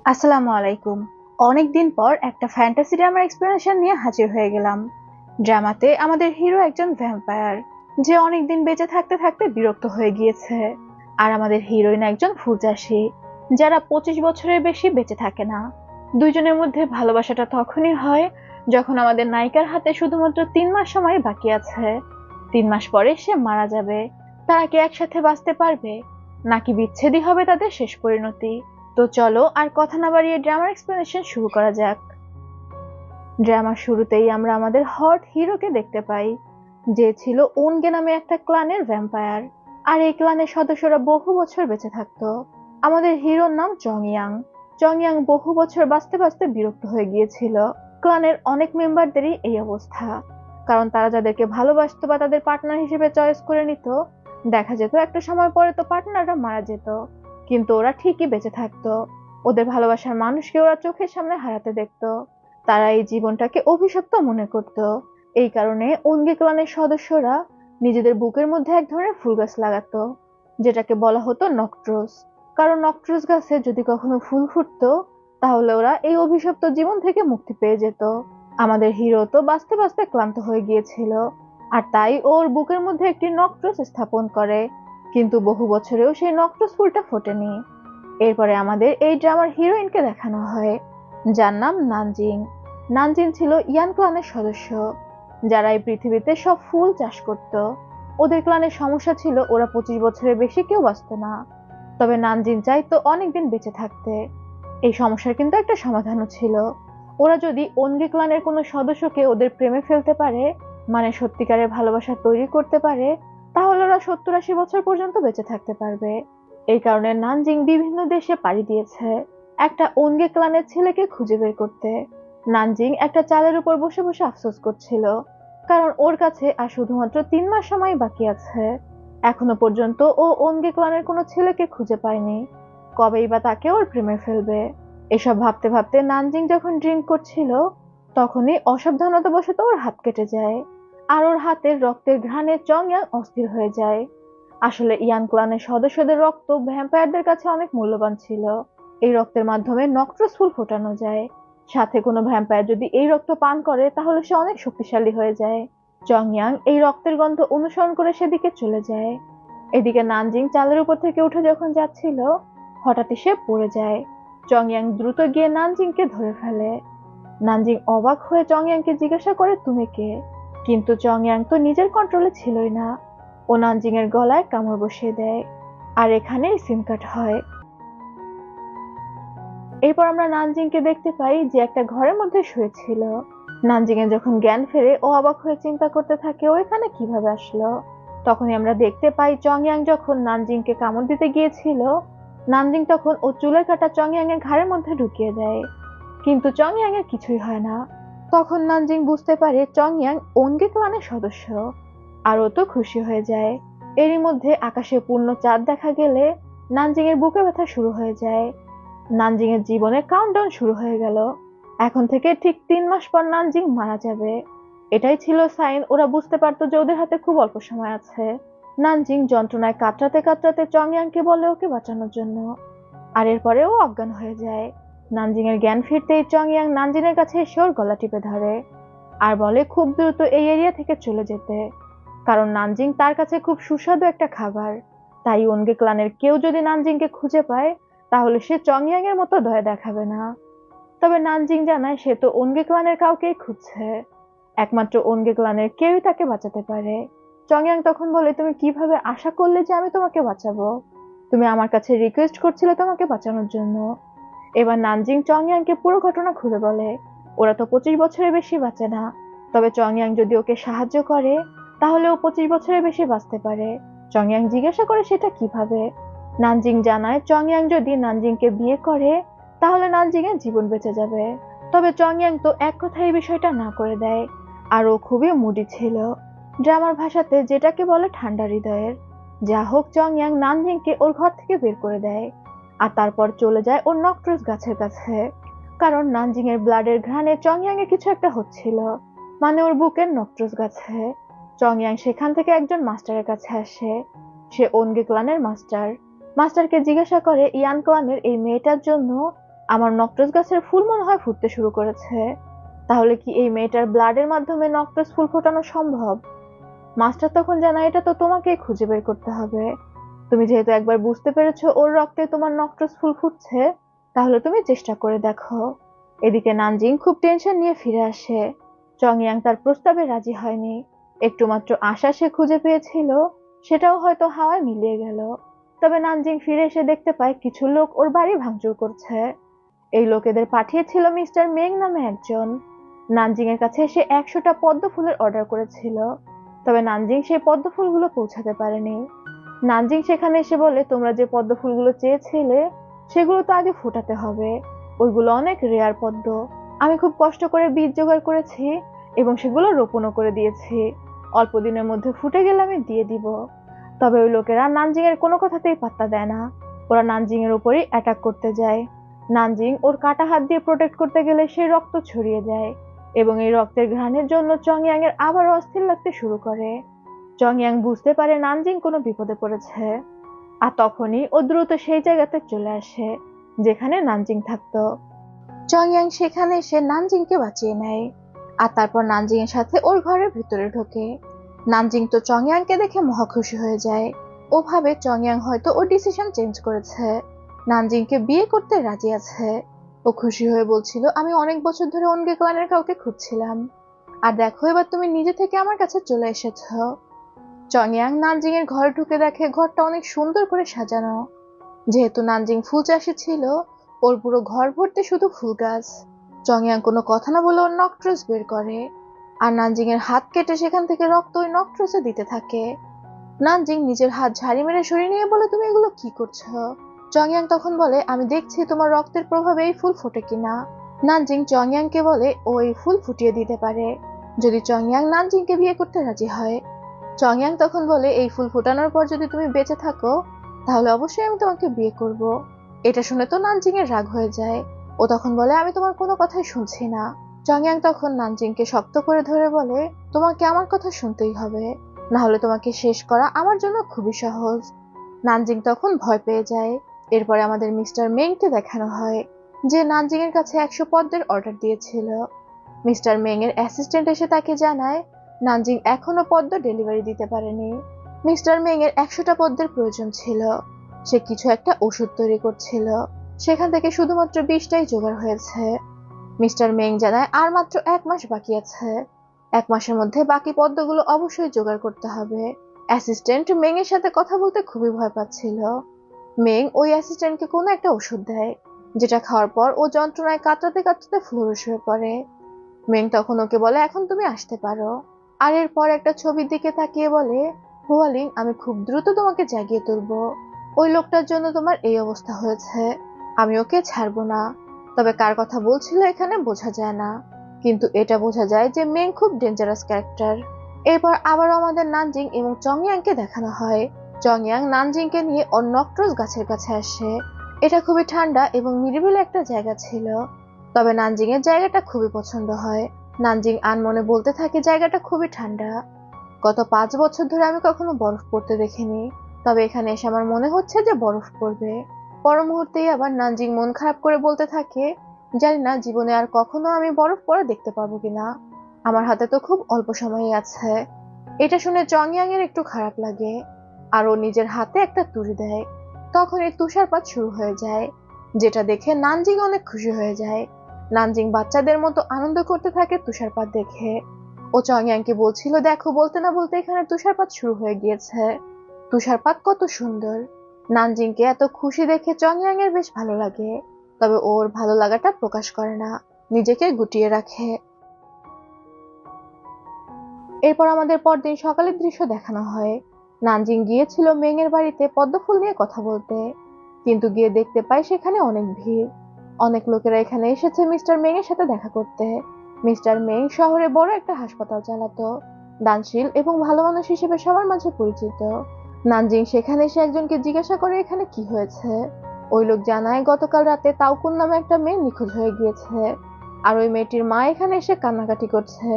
আসসালামু আলাইকুম। অনেকদিন পর একটা ফ্যান্টাসি ড্রামার এক্সপ্লেনেশন নিয়ে হাজির হয়ে গেলাম। ড্রামাতে আমাদের হিরো একজন ভ্যাম্পায়ার যে অনেকদিন বেঁচে থাকতে থাকতে বিরক্ত হয়ে গিয়েছে। আর আমাদের হিরোইন একজন ফুলচাষী যারা 25 বছরের বেশি বেঁচে থাকে না। দুইজনের মধ্যে ভালোবাসাটা তখনই হয় যখন আমাদের নায়িকার হাতে শুধুমাত্র 3 মাস সময় বাকি আছে। 3 মাস পরে সে মারা যাবে। তারা কি একসাথে বাঁচতে পারবে, নাকি বিচ্ছেদই হবে তাদের শেষ পরিণতি? তো চলো আর কথা না বাড়িয়ে ড্রামার এক্সপ্লেনেশন শুরু করা যাক। ড্রামার শুরুতেই আমরা আমাদের হট হিরোকে দেখতে পাই, যে ছিল ওনগে নামে একটা ক্লানের ভ্যাম্পায়ার। আর এই ক্লানের সদস্যরা বহু বছর বেঁচে থাকতো। আমাদের হিরোর নাম চং ইয়াং। চং ইয়াং বহু বছর বাঁচতে বাঁচতে বিরক্ত হয়ে গিয়েছিল। ক্লানের অনেক মেম্বারদেরই এই অবস্থা, কারণ তারা যাদেরকে ভালোবাসতো বা তাদের পার্টনার হিসেবে চয়েস করে নিত, দেখা যেত একটা সময় পরে তো পার্টনাররা মারা যেত, কিন্তু ওরা ঠিকই বেঁচে থাকতো। ওদের ভালোবাসার মানুষকে ওরা চোখের সামনে হারাতে দেখতো। তারা এই জীবনটাকে অভিশপ্ত মনে করত। এই কারণে ওনগে ক্লানের সদস্যরা নিজেদের বুকের মধ্যে এক ধরনের ফুল গাছ লাগাতো, যেটাকে বলা হতো নক্ট্রোস। কারণ নক্ট্রোস গাছে যদি কখনো ফুল ফুটতো, তাহলে ওরা এই অভিশপ্ত জীবন থেকে মুক্তি পেয়ে যেত। আমাদের হিরো তো বাঁচতে বাঁচতে ক্লান্ত হয়ে গিয়েছিল, আর তাই ওর বুকের মধ্যে একটি নক্ট্রোস স্থাপন করে। কিন্তু বহু বছরেও সেই নক্ট্রোস ফুলটা ফোটেনি। এরপরে আমাদের এই ড্রামার হিরোইনকে দেখানো হয়, যার নাম নানজিং। নানজিং ছিল ইয়ান ক্লানের সদস্য, যারা এই পৃথিবীতে সব ফুল চাষ করত। ওদের ক্লানের সমস্যা ছিল ওরা 25 বছরের বেশি কেউ বাঁচত না। তবে নানজিং চাইতো অনেকদিন বেঁচে থাকতে। এই সমস্যার কিন্তু একটা সমাধানও ছিল। ওরা যদি ওনগে ক্লানের কোনো সদস্যকে ওদের প্রেমে ফেলতে পারে, মানে সত্যিকারের ভালোবাসা তৈরি করতে পারে, তাহলে ওরা 70-80 বছর পর্যন্ত বেঁচে থাকতে পারবে। এই কারণে নানজিং বিভিন্ন দেশে পাড়ি দিয়েছে একটা ওনগে ক্লানের ছেলেকে খুঁজে বের করতে। নানজিং একটা চালের উপর বসে বসে আফসোস করছিল, কারণ ওর কাছে আর শুধুমাত্র 3 মাস সময় বাকি আছে। এখনো পর্যন্ত ও ওনগে ক্লানের কোনো ছেলেকে খুঁজে পায়নি। কবেই বা তাকে ওর প্রেমে ফেলবে। এসব ভাবতে ভাবতে নানজিং যখন ড্রিঙ্ক করছিল, তখনই অসাবধানতাবশত ওর হাত কেটে যায়। আর ওর হাতের রক্তের ঘ্রাণে চং ইয়াং অস্থির হয়ে যায়। আসলে ইয়ান ক্লানের সদস্যদের রক্ত ভ্যাম্পায়ারদের কাছে অনেক মূল্যবান ছিল। এই রক্তের মাধ্যমে নক্ট্রোস ফুল ফোটানো যায়। সাথে কোনো ভ্যাম্পায়ার যদি এই রক্ত পান করে, তাহলে সে অনেক শক্তিশালী হয়ে যায়। চং ইয়াং এই রক্তের গন্ধ অনুসরণ করে সেদিকে চলে যায়। এদিকে নানজিং চালের উপর থেকে উঠে যখন যাচ্ছিল, হঠাৎই সে পড়ে যায়। চং ইয়াং দ্রুত গিয়ে নানজিংকে ধরে ফেলে। নানজিং অবাক হয়ে চং ইয়াংকে জিজ্ঞাসা করে, তুমি কে? কিন্তু চং ইয়াং তো নিজের কন্ট্রোলে ছিলই না। ও নানজিং এর গলায় কামড় বসিয়ে দেয়। আর এখানেই সিন কাট হয়। এরপর আমরা নানজিংকে দেখতে পাই যে একটা ঘরের মধ্যে শুয়েছিল। নানজিং এর যখন জ্ঞান ফেরে, ও অবাক হয়ে চিন্তা করতে থাকে ও এখানে কিভাবে আসলো। তখনই আমরা দেখতে পাই চং ইয়াং যখন নানজিংকে কামড় দিতে গিয়েছিল, নানজিং তখন ও চুলের কাঁটা চং ইয়াং এর ঘাড়ের মধ্যে ঢুকিয়ে দেয়। কিন্তু চং ইয়াং এর কিছুই হয় না। তখন নানজিং বুঝতে পারে চং ইয়াং ওনগে ক্লানের সদস্য। আর ও তো খুশি হয়ে যায়। এরই মধ্যে আকাশে পূর্ণ চাঁদ দেখা গেলে নানজিং এর বুকে ব্যথা শুরু হয়ে যায়। নানজিং এর জীবনে কাউন্টডাউন শুরু হয়ে গেল। এখন থেকে ঠিক 3 মাস পর নানজিং মারা যাবে। এটাই ছিল সাইন। ওরা বুঝতে পারতো যে ওদের হাতে খুব অল্প সময় আছে। নানজিং যন্ত্রণায় কাতরাতে কাতরাতে চং ইয়াংকে বলে ওকে বাঁচানোর জন্য। আর এরপরে ও অজ্ঞান হয়ে যায়। নানজিং এর জ্ঞান ফিরতেই চং ইয়াং নানজিং এর কাছে এসে ওর গলা টিপে ধরে, আর বলে খুব দ্রুত এই এরিয়া থেকে চলে যেতে। কারণ নানজিং তার কাছে খুব সুস্বাদু একটা খাবার। তাই ওনগে ক্লানের কেউ যদি নানজিংকে খুঁজে পায়, তাহলে সে চং ইয়াং এর মতো দয়া দেখাবে না। তবে নানজিং জানায় সে তো ওনগে ক্লানের কাউকেই খুঁজছে। একমাত্র ওনগে ক্লানের কেউই তাকে বাঁচাতে পারে। চং ইয়াং তখন বলে, তুমি কিভাবে আশা করলে যে আমি তোমাকে বাঁচাবো? তুমি আমার কাছে রিকোয়েস্ট করছিলে তোমাকে বাঁচানোর জন্য। এবার নানজিং চং ইয়াংকে পুরো ঘটনা খুলে বলে। ওরা তো 25 বছরের বেশি বাঁচে না। তবে চং ইয়াং যদি ওকে সাহায্য করে, তাহলে ও 25 বছরের বেশি বাঁচতে পারে। চং ইয়াং জিজ্ঞাসা করে সেটা কিভাবে। নানজিং জানায় চং ইয়াং যদি নানজিংকে বিয়ে করে, তাহলে নানজিং এর জীবন বেঁচে যাবে। তবে চং ইয়াং তো এক কথায় এই বিষয়টা না করে দেয়। আর ও খুবই মুডি ছিল। ড্রামার ভাষাতে যেটাকে বলে ঠান্ডা হৃদয়ের। যা হোক, চং ইয়াং নানজিংকে ওর ঘর থেকে বের করে দেয়। আর তারপর চলে যায় ওর নক্ট্রোস গাছের কাছে। কারণ নানজিং এর ব্লাডের ঘ্রাণে চং ইয়াং এর কিছু একটা হচ্ছিল, মানে ওর বুকের নক্ট্রোস গাছে। চং ইয়াং সেখান থেকে একজন মাস্টারের কাছে আসে। সে ওনগে ক্লানের মাস্টার। মাস্টারকে জিজ্ঞাসা করে ইয়ান ক্লানের এই মেয়েটার জন্য আমার নক্টাস গাছের ফুল মনে হয় ফুটতে শুরু করেছে। তাহলে কি এই মেয়েটার ব্লাডের মাধ্যমে নক্টাস ফুল ফোটানো সম্ভব? মাস্টার তখন জানায়, এটা তো তোমাকেই খুঁজে বের করতে হবে। তুমি যেহেতু একবার বুঝতে পেরেছো ওর রক্তে তোমার নক্টাস ফুল ফুটছে, তাহলে তুমি চেষ্টা করে দেখো। এদিকে নানজিং খুব টেনশন নিয়ে ফিরে আসে। চংয়াং তার প্রস্তাবে রাজি হয়নি। একটু মাত্র আশা সে খুঁজে পেয়েছিল, সেটাও হয়তো হাওয়ায় মিলিয়ে গেল। তবে নানজিং ফিরে এসে দেখতে পায় কিছু লোক ওর বাড়ি ভাঙচুর করছে। এই লোকেদের পাঠিয়েছিল মিস্টার মেং নামে একজন। নানজিং এর কাছে সে 100টা পদ্ম ফুলের অর্ডার করেছিল, তবে নানজিং সেই পদ্ম ফুলগুলো পৌঁছাতে পারেনি। নানজিং সেখানে এসে বলে, তোমরা যে পদ্ম ফুলগুলো চেয়েছিলে সেগুলো তো আগে ফোটাতে হবে। ওইগুলো অনেক রেয়ার পদ্ম। আমি খুব কষ্ট করে বীজ জোগাড় করেছি এবং সেগুলো রোপণও করে দিয়েছি। অল্প দিনের মধ্যে ফুটে গেলে আমি দিয়ে দিব। তবে ওই লোকেরা নানজিং এর কোনো কথাতেই পাত্তা দেয় না। ওরা নানজিং এর উপরই অ্যাটাক করতে যায়। নানজিং ওর কাটা হাত দিয়ে প্রোটেক্ট করতে গেলে সেই রক্ত ছড়িয়ে যায় এবং এই রক্তের ঘ্রাণের জন্য চংয়াং এর আবার অস্থির লাগতে শুরু করে। চংয়াং বুঝতে পারে নানজিং কোনো বিপদে পড়েছে, আর তখনই ও দ্রুত সেই জায়গাতে চলে আসে যেখানে নানজিং থাকতো। চংয়াং সেখানে এসে নানজিংকে বাঁচিয়ে নেয়, আর তারপর নানজিং এর সাথে ওর ঘরের ভিতরে ঢোকে। নানজিং তো চংয়াংকে দেখে মহা খুশি হয়ে যায়। ও ভাবে চংয়াং হয়তো ওর ডিসিশন চেঞ্জ করেছে, নানজিংকে বিয়ে করতে রাজি আছে। ও খুশি হয়ে বলছিল, আমি অনেক বছর ধরে অনগে ক্লানের কাউকে খুঁজছিলাম, আর দেখো এবার তুমি নিজে থেকে আমার কাছে চলে এসেছো। চংয়াং নানজিং এর ঘরে ঢুকে দেখে ঘরটা অনেক সুন্দর করে সাজানো। যেহেতু নানজিং ফুল চাষী ছিল, ওর পুরো ঘর ভর্তি শুধু ফুল গাছ। চংয়াং কোনো কথা না বলে ওর নক্ট্রস বের করে, আর নানজিং এর হাত কেটে সেখান থেকে রক্ত ওই নক্ট্রসে দিতে থাকে। নানজিং নিজের হাত ঝাড়ি মেরে সরিয়ে নিয়ে বলে, তুমি এগুলো কি করছো? চংয়াং তখন বলে, আমি দেখছি তোমার রক্তের প্রভাবে এই ফুল ফোটে কিনা। নানজিং চংয়াংকে বলে ও এই ফুল ফুটিয়ে দিতে পারে যদি চংয়াং নানজিংকে বিয়ে করতে রাজি হয়। চংয়াং তখন বলে, এই ফুল ফোটানোর পর যদি তুমি বেঁচে থাকো তাহলে অবশ্যই আমি তোমাকে বিয়ে করব। এটা শুনে তো নানজিং এর রাগ হয়ে যায়। ও তখন বলে, আমি তোমার কোনো কথাই শুনছি না। চংয়াং তখন নানজিংকে শক্ত করে ধরে বলে, তোমাকে আমার কথা শুনতেই হবে, না হলে তোমাকে শেষ করা আমার জন্য খুবই সহজ। নানজিং তখন ভয় পেয়ে যায়। এরপরে আমাদের মিস্টার মেংকে দেখানো হয়, যে নানজিং এর কাছে 100 পদ্মের অর্ডার দিয়েছিল। মিস্টার মেং এর অ্যাসিস্ট্যান্ট এসে তাকে জানায় নানজিং এখনো পদ্ম ডেলিভারি দিতে পারেনি। মিস্টার মেং এর 100টা পদ্মের প্রয়োজন ছিল। সে কিছু একটা ওষুধ তৈরি করছিল, সেখান থেকে শুধুমাত্র 20টাই জোগাড় হয়েছে। মিস্টার মেং জানায় আর মাত্র 1 মাস বাকি আছে। 1 মাসের মধ্যে বাকি পদ্মগুলো অবশ্যই জোগাড় করতে হবে। অ্যাসিস্ট্যান্ট মেং এর সাথে কথা বলতে খুবই ভয় পাচ্ছিল। মেং ওই অ্যাসিস্ট্যান্টকে কোনো একটা ওষুধ দেয়, যেটা খাওয়ার পর ও যন্ত্রণায় কাতরাতে কাতরাতে ফ্লোরে শুয়ে পড়ে। মেং তখন ওকে বলে, এখন তুমি আসতে পারো। আর এরপর একটা ছবির দিকে তাকিয়ে বলে, হুয়ালিং, আমি খুব দ্রুত তোমাকে জাগিয়ে তুলবো। ওই লোকটার জন্য তোমার এই অবস্থা হয়েছে, আমি ওকে ছাড়বো না। তবে কার কথা বলছিল এখানে বোঝা যায় না, কিন্তু এটা বোঝা যায় যে মেং খুব ডেঞ্জারাস ক্যারেক্টার। এরপর আবারও আমাদের নানজিং এবং চংয়াংকে দেখানো হয়। চংয়াং নানজিংকে নিয়ে ওর নক্ট্রস গাছের কাছে আসে। এটা খুবই ঠান্ডা এবং নিরিবিলি একটা জায়গা ছিল, তবে নানজিং এর জায়গাটা খুবই পছন্দ হয়। নানজিং আনমনে বলতে থাকে, জায়গাটা খুবই ঠান্ডা। গত 5 বছর ধরে আমি কখনো বরফ পড়তে দেখিনি, তবে এখানে এসে আমার মনে হচ্ছে যে বরফ পড়বে। পর মুহূর্তেই আবার নানজিং মন খারাপ করে বলতে থাকে, জানি না জীবনে আর কখনো আমি বরফ পড়া দেখতে পারবো কিনা, আমার হাতে তো খুব অল্প সময়ই আছে। এটা শুনে চংয়াং এর একটু খারাপ লাগে, আর ও নিজের হাতে একটা তুড়ি দেয়। তখন এই তুষারপাত শুরু হয়ে যায়, যেটা দেখে নানজিং অনেক খুশি হয়ে যায়। নানজিং বাচ্চাদের মতো আনন্দ করতে থাকে তুষারপাত দেখে। ও চংয়াংকে বলছিল, দেখো, বলতে না বলতে এখানে তুষারপাত শুরু হয়ে গিয়েছে, তুষারপাত কত সুন্দর। নানজিংকে এত খুশি দেখে চংয়াং এর বেশ ভালো লাগে, তবে ওর ভালো লাগাটা প্রকাশ করে না, নিজেকে গুটিয়ে রাখে। এরপর আমাদের পরদিন সকালের দৃশ্য দেখানো হয়। নানজিং গিয়েছিল মেং এর বাড়িতে পদ্ম ফুল নিয়ে কথা বলতে, কিন্তু গিয়ে দেখতে পাই সেখানে অনেক ভিড়। অনেক লোকেরা এখানে এসেছে মিস্টার মেং এর সাথে দেখা করতে। মিস্টার মেং শহরে বড় একটা হাসপাতাল চালাতো, দানশীল এবং ভালো মানুষ হিসেবে সবার মাঝে পরিচিত। নানজিং সেখানে এসে একজনকে জিজ্ঞাসা করে এখানে কি হয়েছে। ওই লোক জানায় গতকাল রাতে তাওকুন নামে একটা মেয়ে নিখোঁজ হয়ে গিয়েছে, আর ওই মেয়েটির মা এখানে এসে কান্নাকাটি করছে।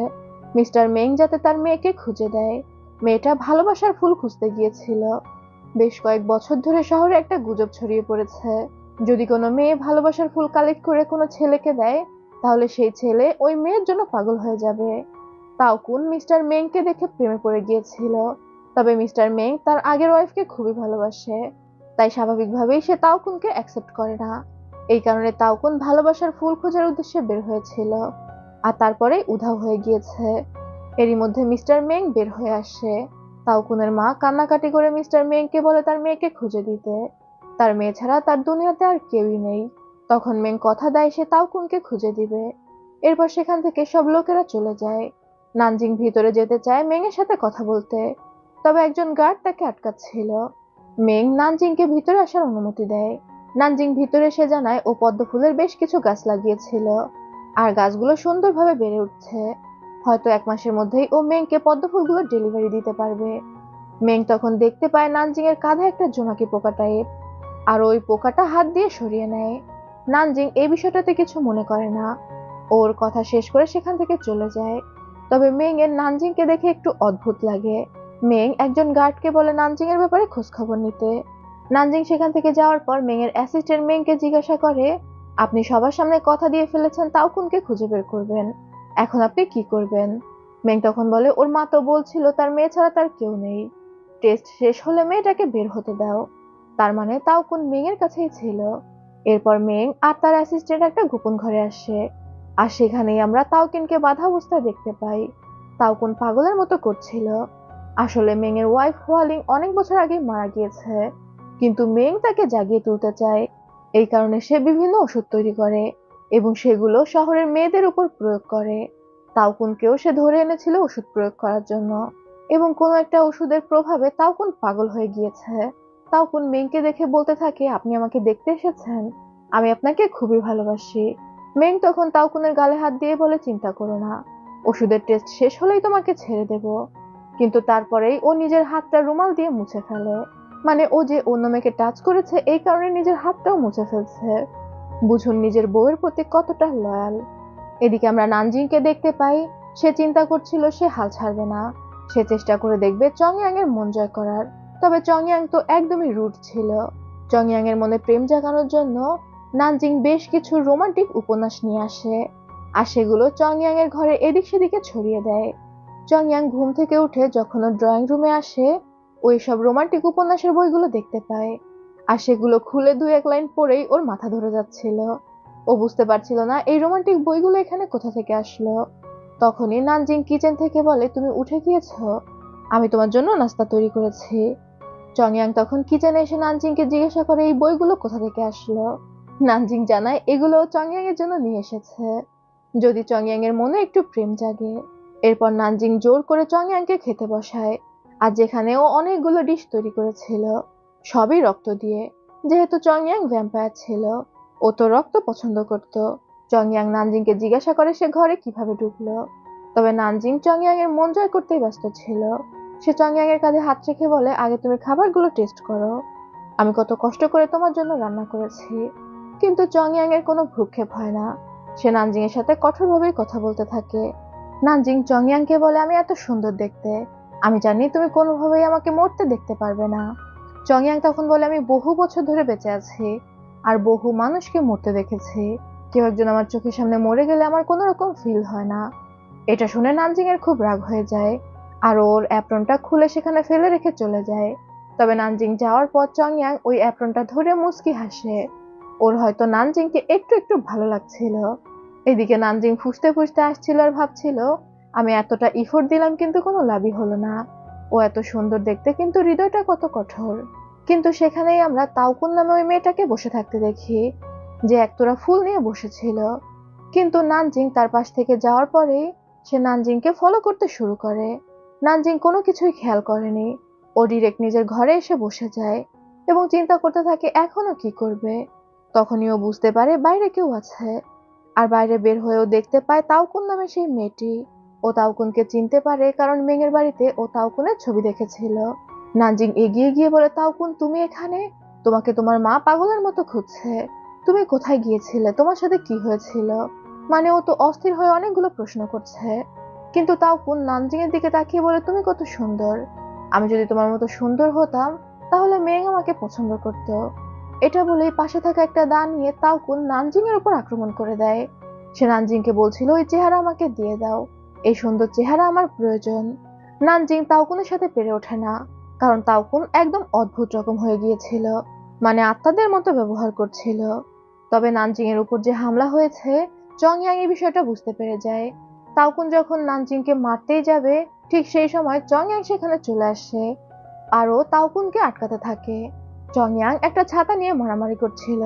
মিস্টার মেং যাতে তার মেয়েকে খুঁজে দেয়। মেয়েটা ভালোবাসার ফুল খুঁজতে গিয়েছিল। বেশ কয়েক বছর ধরে শহরে একটা গুজব ছড়িয়ে পড়েছে, যদি কোনো মেয়ে ভালোবাসার ফুল কালেক্ট করে কোনো ছেলেকে দেয়, তাহলে সেই ছেলে ওই মেয়ের জন্য পাগল হয়ে যাবে। তাওকুন মিস্টার মেংকে দেখে প্রেমে পড়ে গিয়েছিল। তবে মিস্টার মেং তার আগের ওয়াইফকে খুবই ভালোবাসে, তাই স্বাভাবিকভাবেই সে তাওকুনকে অ্যাকসেপ্ট করে না। এই কারণে তাওকুন ভালোবাসার ফুল খোঁজার উদ্দেশ্যে বের হয়েছিল, আর তারপরেই উধাও হয়ে গিয়েছে। এরই মধ্যে মিস্টার মেং বের হয়ে আসে। তাওকুনের মা কান্নাকাটি করে মিস্টার মেংকে বলে তার মেয়েকে খুঁজে দিতে। তার মেয়ে ছাড়া তার দুনিয়াতে আর কেউই নেই। তখন মেং কথা দেয় সে তাওকুনকে খুঁজে দিবে। এরপর সেখান থেকে সব লোকেরা চলে যায়। নানজিং ভিতরে যেতে চায় মেং এর সাথে কথা বলতে, তবে একজন গার্ড তাকে আটকাচ্ছিল। মেং নানজিংকে ভিতরে আসার অনুমতি দেয়। নানজিং ভিতরে এসে জানায় ও পদ্ম ফুলের বেশ কিছু গাছ লাগিয়েছিল, আর গাছগুলো সুন্দরভাবে বেড়ে উঠছে। হয়তো 1 মাসের মধ্যেই ও মেংকে পদ্ম ফুলগুলোর ডেলিভারি দিতে পারবে। মেং তখন দেখতে পায় নানজিং এর কাঁধে একটা জোনাকি পোকা টাইপ, আর ওই পোকাটা হাত দিয়ে সরিয়ে নেয়। নানজিং এই বিষয়টাতে কিছু মনে করে না, ওর কথা শেষ করে সেখান থেকে চলে যায়। তবে মেং এর নানজিংকে দেখে একটু অদ্ভুত লাগে। মেং একজন গার্ডকে বলে নানজিং এর ব্যাপারে খোঁজ খবর নিতে। নানজিং সেখান থেকে যাওয়ার পর মেং এর অ্যাসিস্ট্যান্ট মেংকে জিজ্ঞাসা করে, আপনি সবার সামনে কথা দিয়ে ফেলেছেন তাওকুনকে খুঁজে বের করবেন, এখন আপনি কি করবেন? মেং তখন বলে ওর মা তো বলছিল তার মেয়ে ছাড়া তার কেউ নেই, টেস্ট শেষ হলে মেয়েটাকে বের হতে দাও। তার মানে তাওকুন মেং এর কাছেই ছিল। এরপর মেং আর তার অ্যাসিস্ট্যান্ট একটা গোপন ঘরে আসে, আর সেখানেই আমরা তাওকিনকে বাধা অবস্থায় দেখতে পাই। তাওকুন পাগলের মতো করছিল। আসলে মেং এর ওয়াইফ হোয়ালিং অনেক বছর আগে মারা গিয়েছে, কিন্তু মেং তাকে জাগিয়ে তুলতে চায়। এই কারণে সে বিভিন্ন ওষুধ তৈরি করে এবং সেগুলো শহরের মেয়েদের উপর প্রয়োগ করে। তাওকুনকেও সে ধরে এনেছিল ওষুধ প্রয়োগ করার জন্য, এবং কোনো একটা ওষুধের প্রভাবে তাওকুন পাগল হয়ে গিয়েছে। তাওকুন মেংকে দেখে বলতে থাকে, আপনি আমাকে দেখতে এসেছেন, আমি আপনাকে খুবই ভালোবাসি। মেং তখন তাওকুনের গালে হাত দিয়ে বলে, চিন্তা করো না, ওষুধের টেস্ট শেষ হলেই তোমাকে ছেড়ে দেব। কিন্তু তারপরেই ও নিজের হাতটা রুমাল দিয়ে মুছে ফেলে। মানে ও যে অন্য মেয়েকে টাচ করেছে এই কারণে নিজের হাতটাও মুছে ফেলছে। বুঝুন নিজের বউয়ের প্রতি কতটা লয়াল। এদিকে আমরা নানজিংকে দেখতে পাই, সে চিন্তা করছিল সে হাল ছাড়বে না। সে চেষ্টা করে দেখবে চংয়াং এর মন জয় করার। তবে চংয়াং তো একদমই রুড ছিল। চংয়াং এর মনে প্রেম জাগানোর জন্য নানজিং বেশ কিছু রোমান্টিক উপন্যাস নিয়ে আসে, আর সেগুলো চংয়াং এর ঘরে এদিক সেদিকে ছড়িয়ে দেয়। চংয়াং ঘুম থেকে উঠে যখন ও ড্রয়িং রুমে আসে, ওই সব রোমান্টিক উপন্যাসের বইগুলো দেখতে পায়, আর সেগুলো খুলে 2-1 লাইন পড়েই ওর মাথা ধরে যাচ্ছিল। ও বুঝতে পারছিল না এই রোমান্টিক বইগুলো এখানে কোথা থেকে আসলো। তখনই নানজিং কিচেন থেকে বলে, তুমি উঠে গিয়েছো, আমি তোমার জন্য নাস্তা তৈরি করেছি। চংয়াং তখন কিচেনে এসে নানজিংকে জিজ্ঞাসা করে এই বইগুলো কোথা থেকে আসলো। নানজিং জানায় এগুলো চংয়াং এর জন্য নিয়ে এসেছে, যদি চংয়াং এর মনে একটু প্রেম জাগে। এরপর নানজিং জোর করে চংয়াংকে খেতে বসায়, আর যেখানে ও অনেকগুলো ডিশ তৈরি করেছিল, সবই রক্ত দিয়ে। যেহেতু চংয়াং ভ্যাম্পায়ার ছিল, ও তো রক্ত পছন্দ করত। চংয়াং নানজিংকে জিজ্ঞাসা করে সে ঘরে কিভাবে ঢুকলো। তবে নানজিং চংয়াং এর মন জয় করতেই ব্যস্ত ছিল। সে চংয়াং এর কাঁধে হাত রেখে বলে, আগে তুমি খাবারগুলো টেস্ট করো, আমি কত কষ্ট করে তোমার জন্য রান্না করেছি। কিন্তু চংয়াং এর কোনো ভ্রুক্ষেপ হয় না। সে নানজিং এর সাথে কঠোরভাবেই কথা বলতে থাকে। নানজিং চংয়াংকে বলে, আমি এত সুন্দর দেখতে, আমি জানি তুমি কোনোভাবেই আমাকে মরতে দেখতে পারবে না। চংয়াং তখন বলে, আমি বহু বছর ধরে বেঁচে আছি, আর বহু মানুষকে মরতে দেখেছি, কেউ একজন আমার চোখের সামনে মরে গেলে আমার কোনো রকম ফিল হয় না। এটা শুনে নানজিং এর খুব রাগ হয়ে যায়, আর ওর অ্যাপ্রনটা খুলে সেখানে ফেলে রেখে চলে যায়। তবে নানজিং যাওয়ার পর চংয়াং ওই অ্যাপ্রনটা ধরে মুচকি হাসে। ওর হয়তো নানজিংকে একটু একটু ভালো লাগছিল। এদিকে নানজিং ফুঁসতে ফুঁসতে আসছিল আর ভাবছিল, আমি এতটা ইফোর্ট দিলাম কিন্তু কোনো লাভই হলো না। ও এত সুন্দর দেখতে কিন্তু হৃদয়টা কত কঠোর। কিন্তু সেখানেই আমরা তাওকুন নামে ওই মেয়েটাকে বসে থাকতে দেখি, যে একতোড়া ফুল নিয়ে বসেছিল। কিন্তু নানজিং তার পাশ থেকে যাওয়ার পরেই সে নানজিংকে ফলো করতে শুরু করে। নানজিং কোনো কিছুই খেয়াল করেনি, ও ডিরেক্ট নিজের ঘরে এসে বসে যায় এবং চিন্তা করতে থাকে এখনো কি করবে। তখনই ও বুঝতে পারে বাইরে কেউ আছে, আর বাইরে বের হয়েও দেখতে পায় তাওকুন নামে সেই মেয়েটি। ও তাওকুনকে চিনতে পারে কারণ মেঙের বাড়িতে ও তাওকুনের ছবি দেখেছিল। নানজিং এগিয়ে গিয়ে বলে, তাওকুন তুমি এখানে, তোমাকে তোমার মা পাগলের মতো খুঁজছে, তুমি কোথায় গিয়েছিলে, তোমার সাথে কি হয়েছিল। মানে ও তো অস্থির হয়ে অনেকগুলো প্রশ্ন করছে। কিন্তু তাওকুন নানজিং এর দিকে তাকিয়ে বলে, তুমি কত সুন্দর, আমি যদি তোমার মতো সুন্দর হতাম তাহলে মেং আমাকে পছন্দ করতো। এটা বলেই পাশে থাকা একটা দা নিয়ে তাওকুন নানজিং এর উপর আক্রমণ করে দেয়। সে নানজিংকে বলছিল, ওই চেহারা আমাকে দিয়ে দাও, এই সুন্দর চেহারা আমার প্রয়োজন। নানজিং তাওকুনের সাথে পেরে ওঠে না, কারণ তাওকুন একদম অদ্ভুত রকম হয়ে গিয়েছিল, মানে আত্মাদের মতো ব্যবহার করছিল। তবে নানজিং এর উপর যে হামলা হয়েছে, চং ইয়াং এই বিষয়টা বুঝতে পেরে যায়। তাওকুন যখন নানজিংকে মারতেই যাবে, ঠিক সেই সময় চং ইয়াং সেখানে চলে আসে, আরও তাওকুনকে আটকাতে থাকে। চং ইয়াং একটা ছাতা নিয়ে মারামারি করছিল,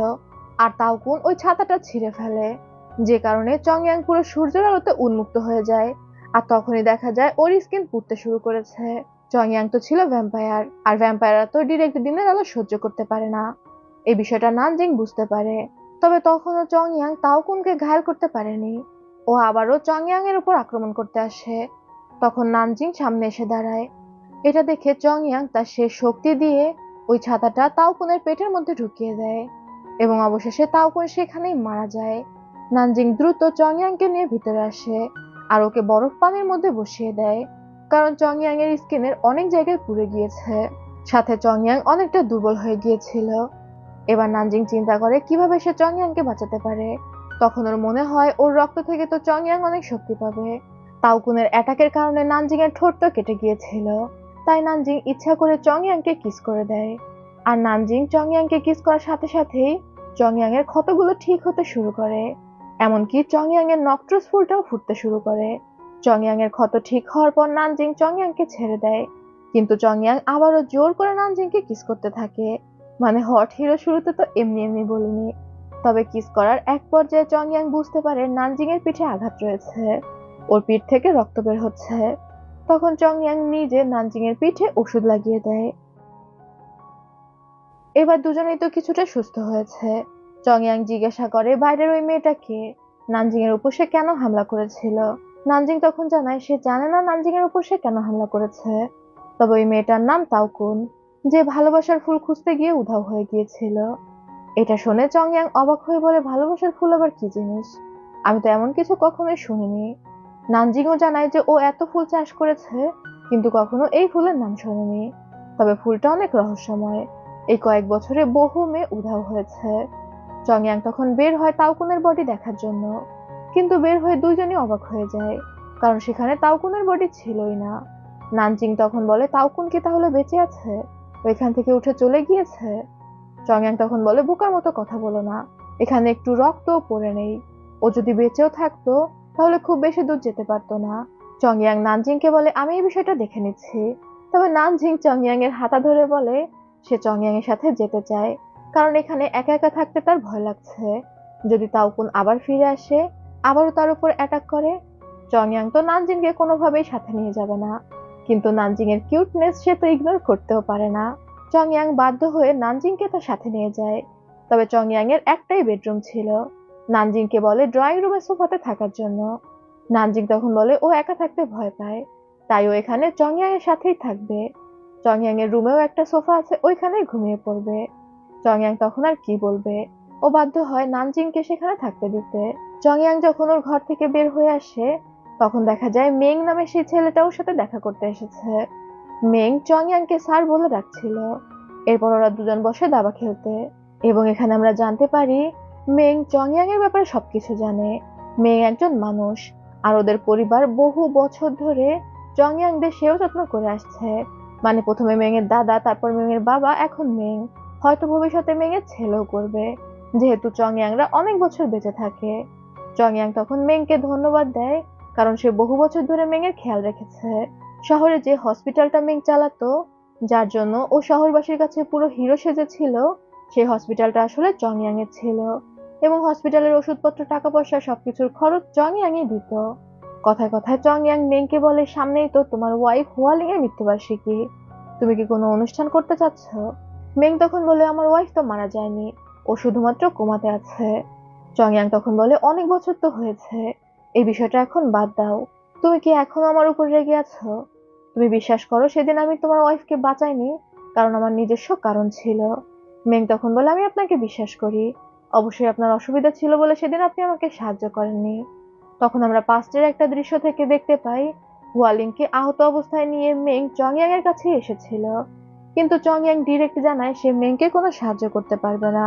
আর তাওকুন ওই ছাতাটা ছিঁড়ে ফেলে, যে কারণে চং ইয়াং পুরো সূর্যের আলোতে উন্মুক্ত হয়ে যায়। আর তখনই দেখা যায় ওর স্কিন পুড়তে শুরু করেছে। চং ইয়াং তো ছিল ভ্যাম্পায়ার, আর ভ্যাম্পায়াররা তো ডিরেক্ট দিনের আলো সহ্য করতে পারে না। এই বিষয়টা নানজিং বুঝতে পারে, তবে তখনও চং ইয়াং তাওকুনকে ঘায়েল করতে পারেনি। ও আবারও চং ইয়াং এর উপর আক্রমণ করতে আসে। তখন নানজিং সামনে এসে দাঁড়ায়। এটা দেখে চং ইয়াং তার শেষ শক্তি দিয়ে ওই ছাতাটা তাওকুনের পেটের মধ্যে ঢুকিয়ে দেয়, এবং অবশেষে তাওকুন সেখানেই মারা যায়। নানজিং দ্রুত চং ইয়াংকে নিয়ে ভিতরে আসে, আর ওকে বরফ পানির মধ্যে বসিয়ে দেয়, কারণ চং ইয়াং এর স্কিনের অনেক জায়গায় পুড়ে গিয়েছে, সাথে চং ইয়াং অনেকটা দুর্বল হয়ে গিয়েছিল। এবার নানজিং চিন্তা করে কিভাবে সে চং ইয়াংকে বাঁচাতে পারে। তখন ওর মনে হয় ওর রক্ত থেকে তো চং ইয়াং অনেক শক্তি পাবে। তাওকুনের অ্যাটাকের কারণে নানজিং এর ঠোঁট তো কেটে গিয়েছিল, তাই নানজিং ইচ্ছা করে চং ইয়াংকে কিস করে দেয়। আর নানজিং চং ইয়াংকে কিস করার সাথে সাথেই চং ইয়াং এর ক্ষতগুলো ঠিক হতে শুরু করে, এমনকি চং ইয়াং এর নক্ট্রাস ফুলটাও ফুটতে শুরু করে। চং ইয়াং এর ক্ষত ঠিক হওয়ার পর নানজিং চং ইয়াংকে ছেড়ে দেয়, কিন্তু চং ইয়াং আবারও জোর করে নানজিংকে কিস করতে থাকে। মানে হট হিরো শুরুতে তো এমনি এমনি বলিনি। তবে কিস করার এক পর্যায়ে চং ইয়াং বুঝতে পারে নানজিং এর পিঠে আঘাত রয়েছে, ওর পিঠ থেকে রক্ত বের হচ্ছে। তখন চং ইয়াং নিজে নানজিং এর পিঠে ওষুধ লাগিয়ে দেয়। এবার দুজনেই তো কিছুটা সুস্থ হয়েছে। চং ইয়াং জিজ্ঞাসা করে বাইরের ওই মেয়েটাকে, নানজিং এর উপর সে কেন হামলা করেছিল। নানজিং তখন জানায় সে জানে না নানজিং এর উপর সে কেন হামলা করেছে, তবে ওই মেয়েটার নাম তাওকুন, যে ভালোবাসার ফুল খুঁজতে গিয়ে উধাও হয়ে গিয়েছিল। এটা শুনে চং ইয়াং অবাক হয়ে বলে, ভালোবাসার ফুল আবার কি জিনিস, আমি তো এমন কিছু কখনোই শুনিনি। নানজিংও জানায় যে ও এত ফুল চাষ করেছে, কিন্তু কখনো এই ফুলের নাম শোনেনি। তবে ফুলটা অনেক রহস্যময়, এই কয়েক বছরে বহু মেয়ে উধাও হয়েছে। চং ইয়াং তখন বের হয় তাওকুনের বডি দেখার জন্য, কিন্তু বের হয়ে দুইজনই অবাক হয়ে যায়, কারণ সেখানে তাওকুনের বডি ছিলই না। নানজিং তখন বলে, তাওকুন কি তাহলে বেঁচে আছে, ওইখান থেকে উঠে চলে গিয়েছে। চং ইয়াং তখন বলে, বোকার মতো কথা বলো না, এখানে একটু রক্তও পড়ে নেই, ও যদি বেঁচেও থাকতো তাহলে খুব বেশি দূর যেতে পারতো না। চং ইয়াং নানজিংকে বলে, আমি এই বিষয়টা দেখে নিচ্ছি। তবে নানজিং চং ইয়াং এর হাতা ধরে বলে সে চং ইয়াং এর সাথে যেতে চায়, কারণ এখানে একা একা থাকতে তার ভয় লাগছে। যদি তাওকুন আবার ফিরে আসে, আবারও তার উপর অ্যাটাক করে, চং ইয়াং তো নানজিংকে কোনোভাবেই সাথে নিয়ে যাবে না, কিন্তু নানজিং এর কিউটনেস সে তো ইগনোর করতেও পারে না। চং ইয়াং বাধ্য হয়ে নানজিংকে তার সাথে নিয়ে যায়। তবে চং ইয়াং এর একটাই বেডরুম ছিল। নানজিংকে বলে ড্রয়িং রুমের সোফাতে থাকার জন্য। নানজিং তখন বলে ও একা থাকতে ভয় পায়, তাই ও এখানে চং ইয়াং এর সাথেই থাকবে। চং ইয়াং এর রুমেও একটা সোফা আছে, ওইখানেই ঘুমিয়ে পড়বে। চং ইয়াং তখন আর কি বলবে, ও বাধ্য হয় নানজিংকে সেখানে থাকতে দিতে। চং ইয়াং যখন ওর ঘর থেকে বের হয়ে আসে, তখন দেখা যায় মেং নামে সেই ছেলেটা ওর সাথে দেখা করতে এসেছে। মেং চং ইয়াংকে স্যার বলে ডাকছিল। এরপর ওরা দুজন বসে দাবা খেলতে, এবং এখানে আমরা জানতে পারি মেং চং ইয়াং এর ব্যাপারে সবকিছু জানে। মেং একজন মানুষ, আর ওদের পরিবার বহু বছর ধরে চং ইয়াংদের সেও যত্ন করে আসছে। মানে প্রথমে মেং এর দাদা, তারপর মেং এর বাবা, এখন মেং, হয়তো ভবিষ্যতে মেং এর ছেলেও করবে, যেহেতু চং ইয়াংরা অনেক বছর বেঁচে থাকে। চং ইয়াং তখন মেংকে ধন্যবাদ দেয়, কারণ সে বহু বছর ধরে মেং এর খেয়াল রেখেছে। শহরে যে হসপিটালটা মেং চালাতো, যার জন্য ও শহরবাসীর কাছে পুরো হিরো সেজেছিল, সেই হসপিটালটা আসলে চং ইয়াং এর ছিল, এবং হসপিটালের ওষুধপত্র, টাকা পয়সা সবকিছুর খরচ চং ইয়াংই দিত। কথায় কথায় চং ইয়াং মেংকে বলে, সামনেই তো তোমার ওয়াইফ হুয়ালিং এর মৃত্যুবার্ষিকী, তুমি কি কোনো অনুষ্ঠান করতে চাচ্ছ। মেং তখন বলে, আমার ওয়াইফ তো মারা যায়নি, ও শুধুমাত্র কোমাতে আছে। চং ইয়াং তখন বলে, অনেক বছর তো হয়েছে, এই বিষয়টা এখন বাদ দাও, তুমি কি এখনো আমার উপর রেগে আছো। তুমি বিশ্বাস করো সেদিন আমি তোমার ওয়াইফকে বাঁচাইনি, কারণ আমার নিজস্ব কারণ ছিল। মেং তখন বলে, আমি আপনাকে বিশ্বাস করি, অবশ্যই আপনার অসুবিধা ছিল বলে সেদিন আপনি আমাকে সাহায্য করেননি। তখন আমরা পাস্টের একটা দৃশ্য থেকে দেখতে পাই ওয়ালিংকে আহত অবস্থায় নিয়ে মেং চং ইয়াং এর কাছে এসেছিল, কিন্তু চং ইয়াং ডিরেক্ট জানায় সে মেংকে কোনো সাহায্য করতে পারবে না।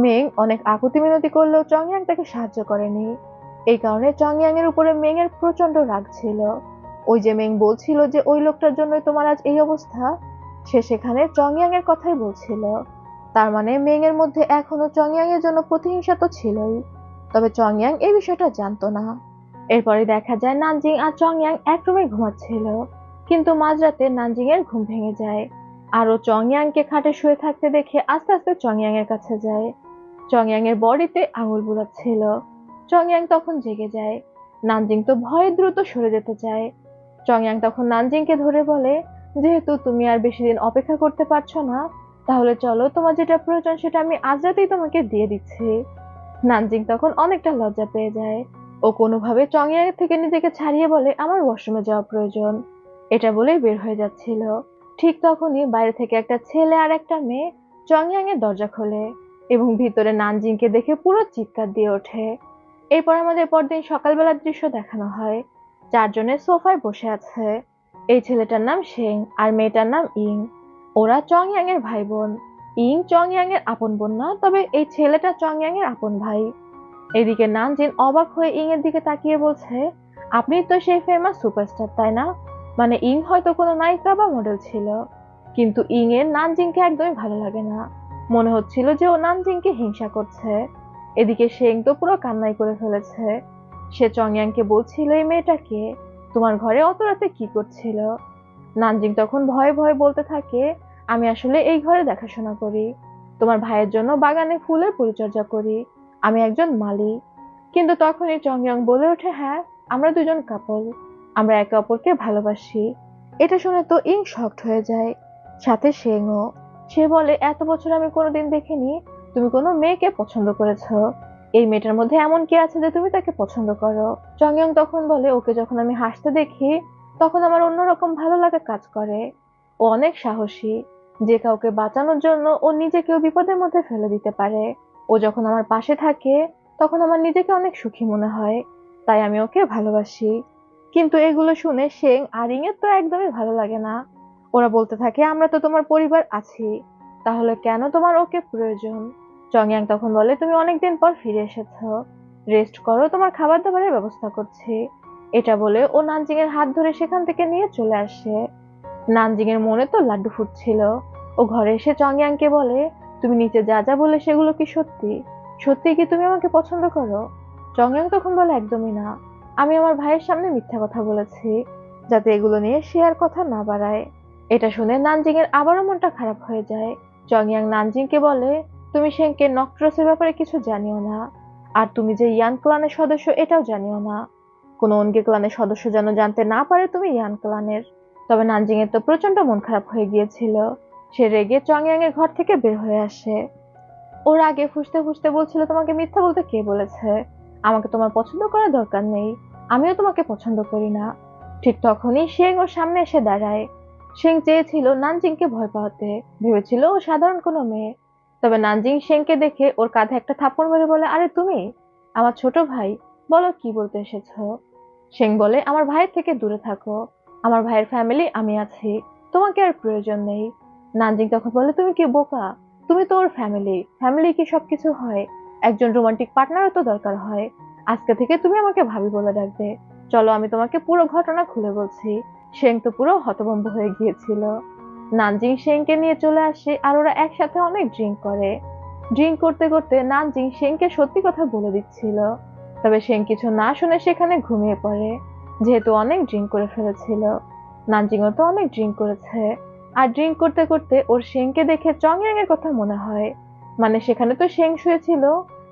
মেং অনেক আকুতি মিনতি করলেও চং ইয়াং তাকে সাহায্য করেনি। এই কারণে চং ইয়াং এর উপরে মেং এর প্রচন্ড রাগ ছিল। ওই যে মেং বলছিল যে ওই লোকটার জন্যই তোমার আজ এই অবস্থা, সে সেখানে চং ইয়াং এর কথাই বলছিল। তার মানে মেং এর মধ্যে এখনো চং ইয়াং এর জন্য প্রতিহিংসা তো ছিলই। তবে চং ইয়াং এই বিষয়টা জানতো না। এরপরে দেখা যায় নানজিং আর চং ইয়াং এক রুমে ঘুমাচ্ছিল, কিন্তু মাঝরাতে নানজিং এর ঘুম ভেঙে যায়। আর ও চং ইয়াংকে খাটে শুয়ে থাকতে দেখে আস্তে আস্তে চং ইয়াং এর কাছে যায়। চং ইয়াং এর বডিতে আঙুল বুলাচ্ছিল। চং ইয়াং তখন জেগে যায়। নানজিং তো ভয়ে দ্রুত সরে যেতে চায়। চং ইয়াং তখন নানজিংকে ধরে বলে, যেহেতু তুমি আর বেশি দিন অপেক্ষা করতে পারছো না, তাহলে চলো, তোমার যেটা প্রয়োজন সেটা আমি আজ রাতেই তোমাকে দিয়ে দিচ্ছি। নানজিং তখন অনেকটা লজ্জা পেয়ে যায়। ও কোনোভাবে চং ইয়াং থেকে নিজেকে ছাড়িয়ে বলে, আমার ওয়াশরুমে যাওয়া প্রয়োজন। এটা বলেই বের হয়ে যাচ্ছিল। ঠিক তখনই বাইরে থেকে একটা ছেলে আর একটা মেয়ে চং ইয়াং এর দরজা খোলে এবং ভিতরে নানজিংকে দেখে পুরো চিৎকার দিয়ে ওঠে। এরপর আমাদের পরদিন সকালবেলার দৃশ্য দেখানো হয়। চারজনের সোফায় বসে আছে। এই ছেলেটার নাম শেং আর মেয়েটার নাম ইং। ওরা চং ইয়াং এর ভাই বোন। ইং চং ইয়াং এর আপন বোন না, তবে এই ছেলেটা চং ইয়াং এর আপন ভাই। এদিকে নানজিন অবাক হয়ে ইং এর দিকে তাকিয়ে বলছে, আপনি তো সেই ফেমাস সুপারস্টার, তাই না? মানে ইং হয়তো কোনো নায়িকা বা মডেল ছিল, কিন্তু ইং এর নানজিংকে একদমই ভালো লাগে না। মনে হচ্ছিল যে ও নানজিংকে হিংসা করছে। এদিকে শেং তো পুরো কান্নাই করে ফেলেছে। সে চং ইয়াংকে বলছিল, এই মেয়েটাকে তোমার ঘরে অত রাতে কি করছিল? নানজিং তখন ভয়ে ভয়ে বলতে থাকে, আমি আসলে এই ঘরে দেখাশোনা করি, তোমার ভাইয়ের জন্য বাগানে ফুলের পরিচর্যা করি, আমি একজন মালি। কিন্তু তখনই চং ইয়াং বলে ওঠে, হ্যাঁ, আমরা দুজন কাপল, আমরা একে অপরকে ভালোবাসি। এটা শুনে তো ইং শকড হয়ে যায়, সাথে শেংও। সে বলে, এত বছর আমি কোনোদিন দেখিনি তুমি কোনো মেয়েকে পছন্দ করেছো। এই মেয়েটার মধ্যে এমন কি আছে যে তুমি তাকে পছন্দ করো? চং ইয়াং তখন বলে, ওকে যখন আমি হাসতে দেখি তখন আমার অন্যরকম ভালো লাগা কাজ করে। ও অনেক সাহসী, যে কাউকে বাঁচানোর জন্য ও নিজেকেও বিপদের মধ্যে ফেলে দিতে পারে। ও যখন আমার পাশে থাকে তখন আমার নিজেকে অনেক সুখী মনে হয়, তাই আমি ওকে ভালোবাসি। কিন্তু এগুলো শুনে শেং আর ইং এর তো একদমই ভালো লাগে না। ওরা বলতে থাকে, আমরা তো তোমার পরিবার আছি, তাহলে কেন তোমার ওকে প্রয়োজন? চং ইয়াং তখন বলে, তুমি অনেকদিন পর ফিরে এসেছো, রেস্ট করো, তোমার খাবার দাবারের ব্যবস্থা করছি। এটা বলে ও নানজিং এর হাত ধরে সেখান থেকে নিয়ে চলে আসে। নানজিং এর মনে তো লাড্ডু ফুটছিল। ও ঘরে এসে চং ইয়াংকে বলে, তুমি নিচে যা যা বলে সেগুলো কি সত্যি? সত্যি কি তুমি আমাকে পছন্দ করো? চং ইয়াং তখন বলে, একদমই না, আমি আমার ভাইয়ের সামনে মিথ্যা কথা বলেছি, যাতে এগুলো নিয়ে সে আর কথা না বাড়ায়। এটা শুনে নানজিং এর আবারও মনটা খারাপ হয়ে যায়। চং ইয়াং নানজিংকে বলে, তুমি শেংকে নক্ট্রসের ব্যাপারে কিছু জানিও না, আর তুমি যে ইয়ান ক্লানের সদস্য এটাও জানিও না। কোনো অনগে ক্লানের সদস্য যেন জানতে না পারে তুমি ইয়ান ক্লানের। তবে নানজিং এর তো প্রচন্ড মন খারাপ হয়ে গিয়েছিল। সে রেগে চং ইয়াং এর ঘর থেকে বের হয়ে আসে। ওর আগে ফুঁসতে ফুঁসতে বলছিল, তোমাকে মিথ্যা বলতে কে বলেছে? আমাকে তোমার পছন্দ করার দরকার নেই, আমিও তোমাকে পছন্দ করি না। ঠিক তখনই শেং ওর সামনে এসে দাঁড়ায়। শেং চেয়েছিল নানজিংকে ভয় পাওয়াতে, ভেবেছিল ও সাধারণ কোনো মেয়ে। তবে নানজিং শেংকে দেখে ওর কাঁধে একটা থাপ্পড় মেরে বলে, আরে তুমি আমার ছোট ভাই, বলো কি বলতে এসেছো? শেং বলে, আমার ভাইয়ের থেকে দূরে থাকো, আমার ভাইয়ের ফ্যামিলি আমি আছি, তোমাকে আর প্রয়োজন নেই। নানজিং তখন বলে, তুমি কি বোকা? তুমি তো ওর ফ্যামিলি, ফ্যামিলি কি সবকিছু হয়? একজন রোমান্টিক পার্টনারও তো দরকার হয়। আজকে থেকে তুমি আমাকে ভাবি বলে ডাকবে। চলো, আমি তোমাকে পুরো ঘটনা খুলে বলছি। শেং তো পুরো হতভম্ব হয়ে গিয়েছিল। নানজিং শেংকে নিয়ে চলে আসে আর ওরা একসাথে অনেক ড্রিঙ্ক করে। ড্রিঙ্ক করতে করতে নানজিং শেংকে সত্যি কথা বলে দিচ্ছিল, তবে শেং কিছু না শুনে সেখানে ঘুমিয়ে পড়ে, যেহেতু অনেক ড্রিঙ্ক করে ফেলেছিল। নানজিংও তো অনেক ড্রিঙ্ক করেছে, আর ড্রিঙ্ক করতে করতে ওর শেংকে দেখে চং ইয়াং এর কথা মনে হয়। মানে সেখানে তো শেং শুয়েছিল,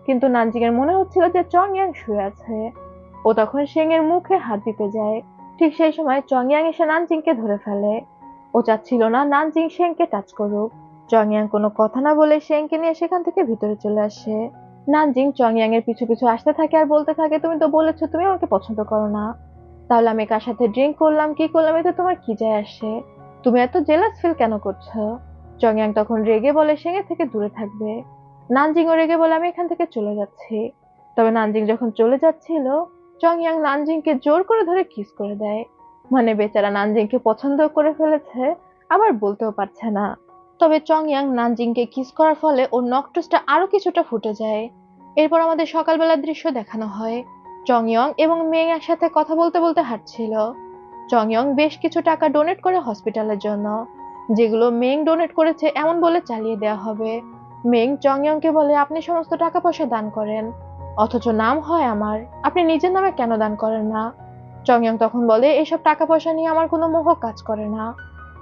কিন্তু নানজিং এর মনে হচ্ছিল যে চং ইয়াং শুয়ে আছে। ও তখন শেং এর মুখে হাত দিতে যায়। ঠিক সেই সময় চং ইয়াং এসে নানজিংকে ধরে ফেলে। ও চাচ্ছিল না নানজিং শেংকে টাচ করুক। চং ইয়াং কোনো কথা না বলে শেংকে নিয়ে সেখান থেকে ভিতরে চলে আসে। নানজিং চং ইয়াং এর পিছু পিছু আসতে থাকে আর বলতে থাকে, তুমি তো বলেছো তুমি আমাকে পছন্দ করো না, তাহলে আমি কার সাথে ড্রিঙ্ক করলাম কি করলাম এতে তোমার কি যায় আসে? তুমি এত জেলাস ফিল কেন করছো? চং ইয়াং তখন রেগে বলে, শেং এর থেকে দূরে থাকবে। নানজিংও রেগে বলে, আমি এখান থেকে চলে যাচ্ছি। তবে নানজিং যখন চলে যাচ্ছিল, চং ইয়াং নানজিংকে জোর করে ধরে কিস করে দেয়। মানে বেচারা নানজিংকে পছন্দ করে ফেলেছে, আবার বলতেও পারছে না। তবে চংয়াং নানজিংকে কিস করার ফলে ওর নকটসটা আরো কিছুটা ফুটে যায়। এরপর আমাদের সকালবেলার দৃশ্য দেখানো হয়। চংইয়ং এবং মেং একসাথে কথা বলতে বলতে হাঁটছিল। চংইয়ং বেশ কিছু টাকা ডোনেট করে হসপিটালের জন্য, যেগুলো মেং ডোনেট করেছে এমন বলে চালিয়ে দেওয়া হবে। মেং চংইয়ংকে বলে, আপনি সমস্ত টাকা পয়সা দান করেন, অথচ নাম হয় আমার, আপনি নিজের নামে কেন দান করেন না? চংইয়ং তখন বলে, এসব টাকা পয়সা নিয়ে আমার কোনো মোহ কাজ করে না,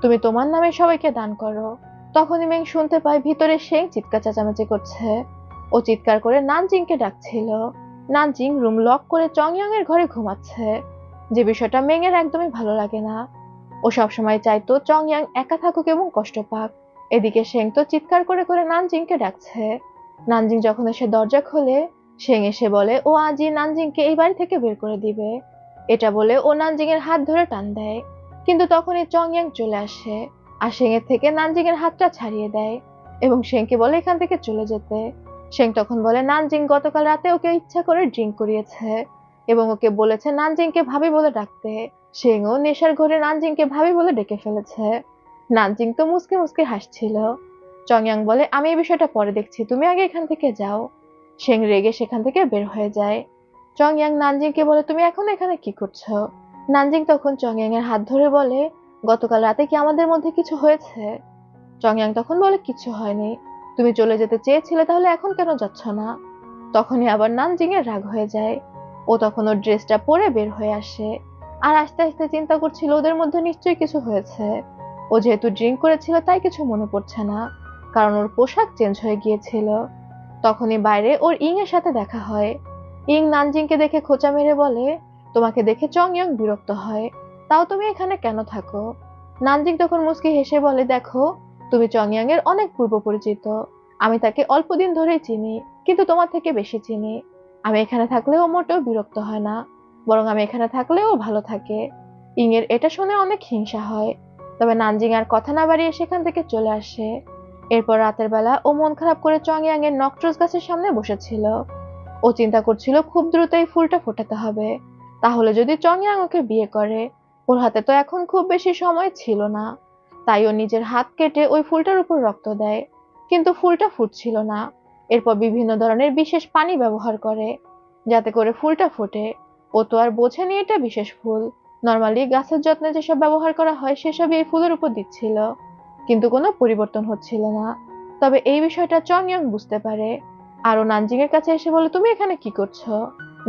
তুমি তোমার নামে সবাইকে দান করো। তখনই মেং শুনতে পায় ভিতরে শেং চিৎকার চেঁচামেচি করছে। ও চিৎকার করে নানজিংকে ডাকছিল। নানজিং রুম লক করে চংইয়ং এর ঘরে ঘুমাচ্ছে, যে বিষয়টা মেং এর একদমই ভালো লাগে না। ও সবসময় চাইতো চংইয়ং একা থাকুক এবং কষ্ট পাক। এদিকে শেং তো চিৎকার করে করে নানজিংকে ডাকছে। নানজিং যখন এসে দরজা খোলে, শেং এসে বলে ও আজই নানজিংকে এই বাড়ি থেকে বের করে দিবে। এটা বলে ও নানজিং এর হাত ধরে টান দেয়, কিন্তু তখনই চংইয়ং চলে আসে আর শেং এর থেকে নানজিং এর হাতটা ছাড়িয়ে দেয় এবং শেংকে বলে এখান থেকে চলে যেতে। শেং তখন বলে নানজিং গতকাল রাতে ওকে ইচ্ছা করে ড্রিঙ্ক করিয়েছে এবং ওকে বলেছে নানজিংকে ভাবি বলে ডাকতে। শেংও নেশার ঘরে নানজিংকে ভাবি বলে ডেকে ফেলেছে। নানজিং তো মুসকে মুসকে হাসছিল। চংইয়ং বলে, আমি এই বিষয়টা পরে দেখছি, তুমি আগে এখান থেকে যাও। শেং রেগে সেখান থেকে বের হয়ে যায়। চংইয়ং নানজিংকে বলে, তুমি এখন এখানে কি করছো? নানজিং তখন চংইয়ং এর হাত ধরে বলে, গতকাল রাতে কি আমাদের মধ্যে কিছু হয়েছে? চংইয়ং তখন বলে, কিছু হয়নি, তুমি চলে যেতে চেয়েছিলে, তাহলে এখন কেন যাচ্ছ না? তখনই আবার নানজিং এর রাগ হয়ে যায়। ও তখন ওর ড্রেসটা পরে বের হয়ে আসে আর আস্তে আস্তে চিন্তা করছিল ওদের মধ্যে নিশ্চয়ই কিছু হয়েছে। ও যেহেতু ড্রিঙ্ক করেছিল তাই কিছু মনে পড়ছে না, কারণ ওর পোশাক চেঞ্জ হয়ে গিয়েছিল। তখনই বাইরে ওর ইং এর সাথে দেখা হয়। ইং নানজিংকে দেখে খোঁচা মেরে বলে, তোমাকে দেখে চংইয়ং বিরক্ত হয়, তাও তুমি এখানে কেন থাকো? নানজিং তখন মুচকি হেসে বলে, দেখো, তুমি চংইয়ং এর অনেক পূর্ব পরিচিত, আমি তাকে অল্প দিন ধরেই চিনি, কিন্তু তোমার থেকে বেশি চিনি। আমি এখানে থাকলেও মোটেও বিরক্ত হয় না, বরং আমি এখানে থাকলেও ভালো থাকে। ইং এর এটা শুনে অনেক হিংসা হয়, তবে নানজিং আর কথা না বাড়িয়ে সেখান থেকে চলে আসে। এরপর রাতের বেলা ও মন খারাপ করে চংইয়ং এর নকট্রোস গাছের সামনে বসেছিল। ও চিন্তা করছিল খুব দ্রুত এই ফুলটা ফোটাতে হবে, তাহলে যদি চংইয়ং ওকে বিয়ে করে। ওর হাতে তো এখন খুব বেশি সময় ছিল না, তাই ও নিজের হাত কেটে ওই ফুলটার উপর রক্ত দেয়, কিন্তু ফুলটা ফুটছিল না। এরপর বিভিন্ন ধরনের বিশেষ পানি ব্যবহার করে যাতে করে ফুলটা ফোটে। ও তো আর বোঝেনি এটা বিশেষ ফুল, নর্মালি গাছের যত্নে যেসব ব্যবহার করা হয় সেসবই এই ফুলের উপর দিচ্ছিল, কিন্তু কোনো পরিবর্তন হচ্ছিল না। তবে এই বিষয়টা চংইয়ং বুঝতে পারে আর ও নানজিং এর কাছে এসে বলে, তুমি এখানে কি করছো?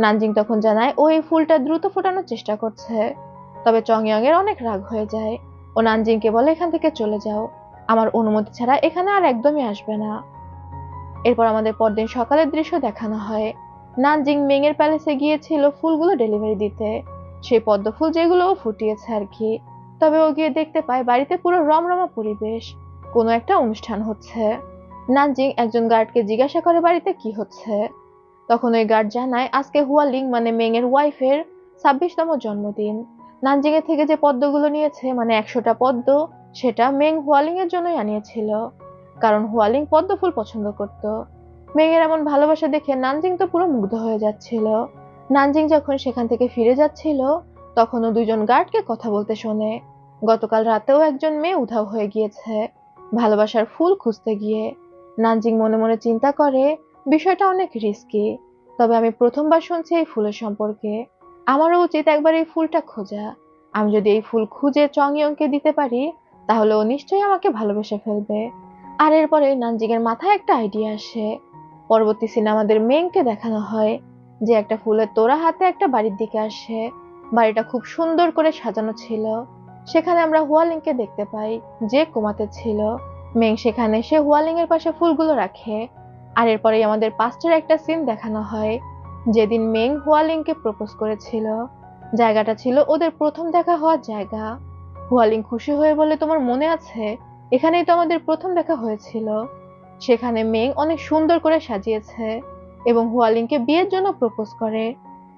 নানজিং তখন জানায় ও এই ফুলটা দ্রুত ফোটানোর চেষ্টা করছে। তবে চংইয়ং এর অনেক রাগ হয়ে যায়। ও নানজিংকে বলে, এখান থেকে চলে যাও, আমার অনুমতি ছাড়া এখানে আর একদমই আসবে না। এরপর আমাদের পরদিন সকালের দৃশ্য দেখানো হয়। নানজিং মেং এর প্যালেসে গিয়েছিল ফুলগুলো ডেলিভারি দিতে, সেই পদ্ম ফুল যেগুলো ও ফুটিয়েছে আর কি। তবে ও গিয়ে দেখতে পায় বাড়িতে পুরো রমরমা পরিবেশ, কোনো একটা অনুষ্ঠান হচ্ছে। নানজিং একজন গার্ডকে জিজ্ঞাসা করে বাড়িতে কি হচ্ছে। তখন ওই গার্ড জানায় আজকে হুয়ালিং মানে মেং এর ওয়াইফের 26তম জন্মদিন। নানজিং এর থেকে যে পদ্মগুলো নিয়েছে মানে 100টা পদ্ম, সেটা মেং হুয়ালিং এর জন্যই আনিয়েছিল, কারণ হুয়ালিং পদ্ম ফুল পছন্দ করত। মেং এর এমন ভালোবাসা দেখে নানজিং তো পুরো মুগ্ধ হয়ে যাচ্ছিল। নানজিং যখন সেখান থেকে ফিরে যাচ্ছিল তখন ও দুজন গার্ডকে কথা বলতে শোনে। গতকাল রাতেও একজন মেয়ে উধাও হয়ে গিয়েছে ভালোবাসার ফুল খুঁজতে গিয়ে। নানজিং মনে মনে চিন্তা করে, বিষয়টা অনেক রিস্কি, তবে আমি প্রথমবার শুনছি এই ফুলের সম্পর্কে, আমারও উচিত একবার এই ফুলটা খোঁজা। আমি যদি এই ফুল খুঁজে চংইয়ংকে দিতে পারি তাহলে ও নিশ্চয়ই আমাকে ভালোবেসে ফেলবে। আর এরপরে নানজিং এর মাথায় একটা আইডিয়া আসে। পরবর্তী সিনে আমাদের মেংকে দেখানো হয় যে একটা ফুলের তোড়া হাতে একটা বাড়ির দিকে আসে। বাড়িটা খুব সুন্দর করে সাজানো ছিল। সেখানে আমরা হুয়ালিংকে দেখতে পাই, যে কোমাতে ছিল। মেং সেখানে এসে হুয়ালিং এর পাশে ফুলগুলো রাখে। আর এরপরেই আমাদের পাস্টের একটা সিন দেখানো হয়, যেদিন মেং হুয়ালিংকে প্রপোজ করেছিল। জায়গাটা ছিল ওদের প্রথম দেখা হওয়ার জায়গা। হুয়ালিং খুশি হয়ে বলে, তোমার মনে আছে, এখানেই তো আমাদের প্রথম দেখা হয়েছিল। সেখানে মেং অনেক সুন্দর করে সাজিয়েছে এবং হুয়ালিংকে বিয়ের জন্য প্রপোজ করে।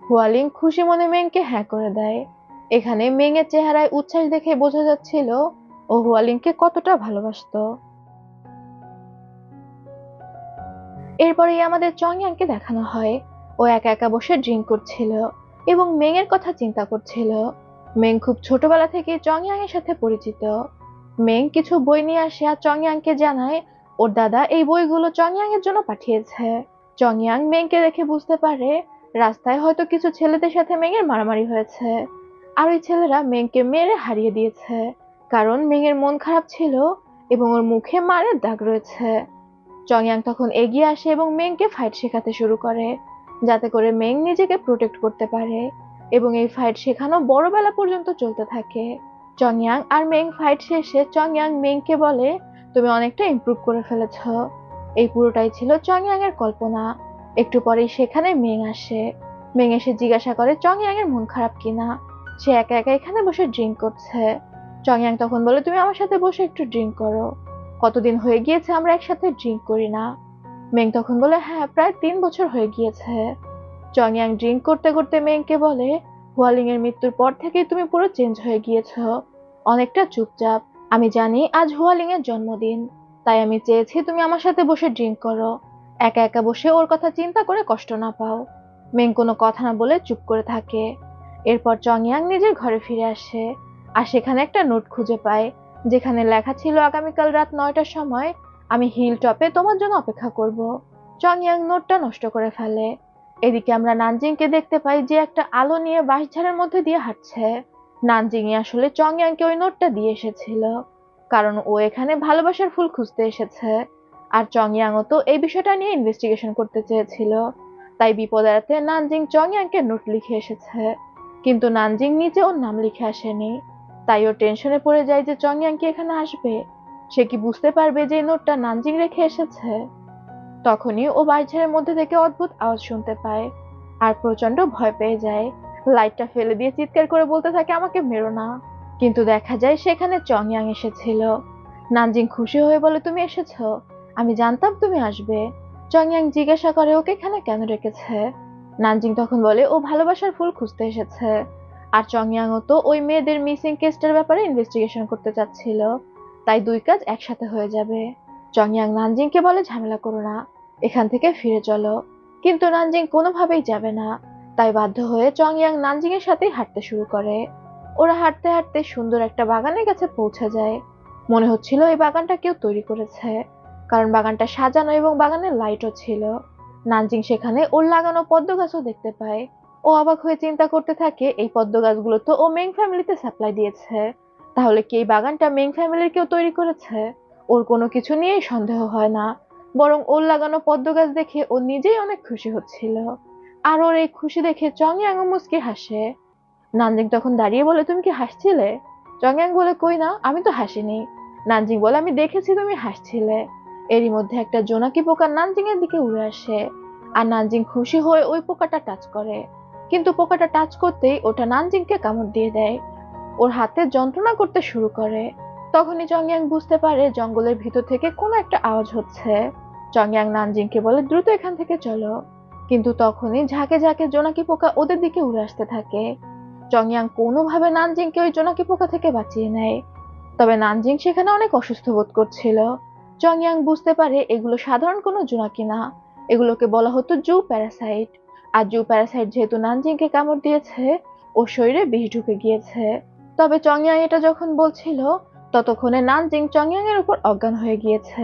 হুয়ালিং খুশি মনে মেংকে হ্যাঁ করে দেয়। এখানে মেং এর চেহারায় উচ্ছ্বাস দেখে বোঝা যাচ্ছিল ও হুয়ালিংকে কতটা ভালোবাসতো। এরপরেই আমাদের চংইয়ংকে দেখানো হয়, ও একা একা বসে ড্রিঙ্ক করছিল এবং মেং এর কথা চিন্তা করছিল। মেং খুব ছোটবেলা থেকে চংইয়ং এর সাথে পরিচিত। মেং কিছু বই নিয়ে আসে আর চংয়াংকে জানায় ওর দাদা এই বইগুলো চংয়াং এর জন্য পাঠিয়েছে। চংয়াং মেংকে দেখে বুঝতে পারে রাস্তায় হয়তো কিছু ছেলেদের সাথে মেংয়ের মারামারি হয়েছে, আর ওই ছেলেরা মেংকে মেরে হারিয়ে দিয়েছে, কারণ মেংয়ের মন খারাপ ছিল এবং ওর মুখে মারের দাগ রয়েছে। চংয়াং তখন এগিয়ে আসে এবং মেংকে ফাইট শেখাতে শুরু করে, যাতে করে মেং নিজেকে প্রোটেক্ট করতে পারে, এবং এই ফাইট শেখানো বড়বেলা পর্যন্ত চলতে থাকে। চংয়াং আর মেং ফাইট শেষে চংয়াং মেংকে বলে, তুমি অনেকটা ইমপ্রুভ করে ফেলেছ। এই পুরোটাই ছিল চংয়াং এর কল্পনা। একটু পরেই সেখানে মেং আসে। মেং এসে জিজ্ঞাসা করে চংয়াং এর মন খারাপ কিনা। সে একা একা এখানে বসে ড্রিঙ্ক করছে। চংয়াং তখন বলে, তুমি আমার সাথে বসে একটু ড্রিঙ্ক করো, কতদিন হয়ে গিয়েছে আমরা একসাথে ড্রিঙ্ক করি না। মেং তখন বলে, হ্যাঁ প্রায় 3 বছর হয়ে গিয়েছে। চংয়াং ড্রিঙ্ক করতে করতে মেংকে বলে, হুয়ালিং এর মৃত্যুর পর থেকেই তুমি পুরো চেঞ্জ হয়ে গিয়েছো, অনেকটা চুপচাপ। আমি জানি আজ হুয়ালিং এর জন্মদিন, তাই আমি চেয়েছি তুমি আমার সাথে বসে ড্রিঙ্ক করো, একা একা বসে ওর কথা চিন্তা করে কষ্ট না পাও। মেং কোনো কথা না বলে চুপ করে থাকে। এরপর চংয়াং নিজের ঘরে ফিরে আসে আর সেখানে একটা নোট খুঁজে পায়, যেখানে লেখা ছিল আগামীকাল রাত 9টার সময় আমি হিল টপে তোমার জন্য অপেক্ষা করব। চংয়াং নোটটা নষ্ট করে ফেলে। এদিকে আমরা নানজিংকে দেখতে পাই যে একটা আলো নিয়ে বাঁশঝাড়ের মধ্যে দিয়ে হাঁটছে। নানজিংই আসলে চংয়াংকে ওই নোটটা দিয়ে এসেছিল, কারণ ও এখানে ভালোবাসার ফুল খুঁজতে এসেছে, আর চংয়াংও তো এই বিষয়টা নিয়ে ইনভেস্টিগেশন করতে চেয়েছিল। তাই বিপদ এড়াতে নানজিং চংয়াংকে নোট লিখে এসেছে, কিন্তু নানজিং নিচে ওর নাম লিখে আসেনি। তাই ও টেনশনে পড়ে যায় যে চংয়াং কি এখানে আসবে, সে কি বুঝতে পারবে যে এই নোটটা নানজিং রেখে এসেছে। তখনই ও বাঁশঝাড়ের মধ্যে থেকে অদ্ভুত আওয়াজ শুনতে পায় আর প্রচন্ড ভয় পেয়ে যায়। লাইটটা ফেলে দিয়ে চিৎকার করে বলতে থাকে, আমাকে মেরো না। কিন্তু দেখা যায় সেখানে চংয়াং এসেছিল। নানজিং খুশি হয়ে বলে, তুমি এসেছো, আমি জানতাম তুমি আসবে। চংয়াং জিজ্ঞাসা করে ওকে এখানে কেন রেখেছে। নানজিং তখন বলে ও ভালোবাসার ফুল খুঁজতে এসেছে, আর চংয়াংও তো ওই মেয়েদের মিসিং কেসটার ব্যাপারে ইনভেস্টিগেশন করতে চাচ্ছিল, তাই দুই কাজ একসাথে হয়ে যাবে। চংয়াং নানজিংকে বলে, ঝামেলা করো না, এখান থেকে ফিরে চলো। কিন্তু নানজিং কোনোভাবেই যাবে না, তাই বাধ্য হয়ে চংয়াং নানজিং এর সাথেই হাঁটতে শুরু করে। ওরা হাঁটতে হাঁটতে সুন্দর একটা বাগানের কাছে পৌঁছে যায়। মনে হচ্ছিল এই বাগানটা কেউ তৈরি করেছে, কারণ বাগানটা সাজানো এবং বাগানের লাইটও ছিল। নানজিং সেখানে ওর লাগানো পদ্ম গাছও দেখতে পায়। ও অবাক হয়ে চিন্তা করতে থাকে, এই পদ্ম গাছগুলো তো ও মেং ফ্যামিলিতে সাপ্লাই দিয়েছে, তাহলে কি এই বাগানটা মেং ফ্যামিলির কেউ তৈরি করেছে। ওর কোনো কিছু নিয়েই সন্দেহ হয় না, বরং ওর লাগানো পদ্ম গাছ দেখে ও নিজেই অনেক খুশি হচ্ছিল। আর ওর এই খুশি দেখে চংয়াং মুচকি হাসে। নানজিং তখন দাঁড়িয়ে বলে, তুমি কি হাসছিলে। চংয়াং বলে, কই না, আমি তো হাসিনি। নানজিং বলে, আমি দেখেছি তুমি হাসছিলে। এরই মধ্যে একটা জোনাকি পোকা নানজিং এর দিকে উড়ে আসে, আর নানজিং খুশি হয়ে ওই পোকাটা টাচ করে, কিন্তু পোকাটা টাচ করতেই ওটা নানজিংকে কামড় দিয়ে দেয়। ওর হাতে যন্ত্রণা করতে শুরু করে। তখনই চংয়াং বুঝতে পারে জঙ্গলের ভিতর থেকে কোনো একটা আওয়াজ হচ্ছে। চংয়াং নানজিংকে বলে, দ্রুত এখান থেকে চলো। কিন্তু তখনই ঝাঁকে ঝাঁকে জোনাকি পোকা ওদের দিকে উড়ে আসতে থাকে। চংয়াং কোনোভাবে নানজিংকে ওই জোনাকি পোকা থেকে বাঁচিয়ে নেয়, তবে নানজিং সেখানে অনেক অসুস্থ বোধ করছিল। চংয়াং বুঝতে পারে এগুলো সাধারণ কোনো জোনাকি না, এগুলোকে বলা হতো জু প্যারাসাইট। আর জু প্যারাসাইট যেহেতু নানজিংকে কামড় দিয়েছে, ওর শরীরে বিষ ঢুকে গিয়েছে। তবে চংয়াং এটা যখন বলছিল, ততক্ষণে নানজিং চংয়াং এর উপর অজ্ঞান হয়ে গিয়েছে।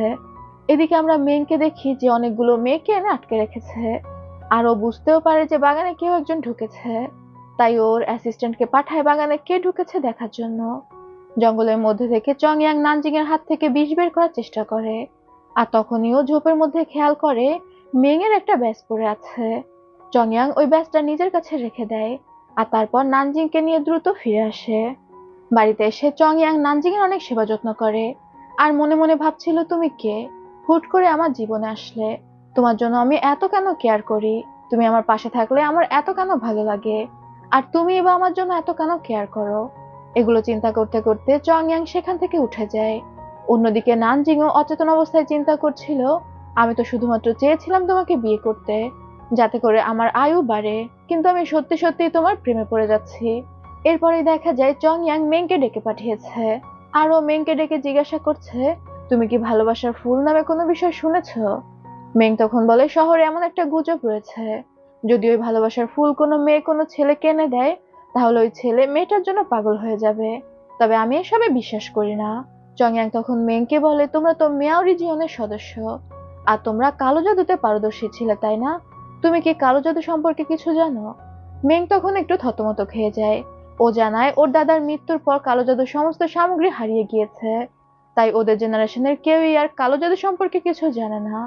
এদিকে আমরা মেংকে দেখি যে অনেকগুলো মেয়েকে এনে আটকে রেখেছে, আর ও বুঝতেও পারে যে বাগানে কেউ একজন ঢুকেছে, তাই ওর অ্যাসিস্ট্যান্টকে পাঠায় বাগানে কে ঢুকেছে দেখার জন্য। জঙ্গলের মধ্যে থেকে চংয়াং নানজিং এর হাত থেকে বিষ বের করার চেষ্টা করে, আর তখনই ও ঝোপের মধ্যে খেয়াল করে মেং এর একটা ব্যাজ পড়ে আছে। চংয়াং ওই ব্যাজটা নিজের কাছে রেখে দেয়, আর তারপর নানজিংকে নিয়ে দ্রুত ফিরে আসে। বাড়িতে এসে চংয়াং নানজিং এর অনেক সেবা যত্ন করে, আর মনে মনে ভাবছিল, তুমি কে, হুট করে আমার জীবনে আসলে, তোমার জন্য আমি এত কেন কেয়ার করি, তুমি আমার পাশে থাকলে আমার এত কেন ভালো লাগে, আর তুমি বা আমার জন্য এত কেন কেয়ার করো। এগুলো চিন্তা করতে করতে চংয়াং সেখান থেকে উঠে যায়। অন্যদিকে নানজিংও অচেতন অবস্থায় চিন্তা করছিল, আমি তো শুধুমাত্র চেয়েছিলাম তোমাকে বিয়ে করতে, যাতে করে আমার আয়ু বাড়ে, কিন্তু আমি সত্যি সত্যি তোমার প্রেমে পড়ে যাচ্ছি। এরপরেই দেখা যায় চংয়াং মেংকে ডেকে পাঠিয়েছে, আর ও মেংকে ডেকে জিজ্ঞাসা করছে, তুমি কি ভালোবাসার ফুল নামে কোনো বিষয় শুনেছো। মেং তখন বলে, শহরে এমন একটা গুজব রয়েছে, যদি ওই ভালোবাসার ফুল কোনো মেয়ে কোনো ছেলে এনে দেয়, তাহলে ওই ছেলে মেয়েটার জন্য পাগল হয়ে যাবে, তবে আমি এসবে বিশ্বাস করি না। চংয়াং তখন মেংকে বলে, তোমরা তো মিয়াও রিজিয়নের সদস্য, আর তোমরা কালো জাদুতে পারদর্শী ছিলে, তাই না? তুমি কি কালো জাদু সম্পর্কে কিছু জানো? মেং তখন একটু থতমত খেয়ে যায়। ও জানায় ওর দাদার মৃত্যুর পর কালো জাদুর সমস্ত সামগ্রী হারিয়ে গিয়েছে, তাই ওদের জেনারেশনের কেউই আর কালো জাদু সম্পর্কে কিছু জানে না।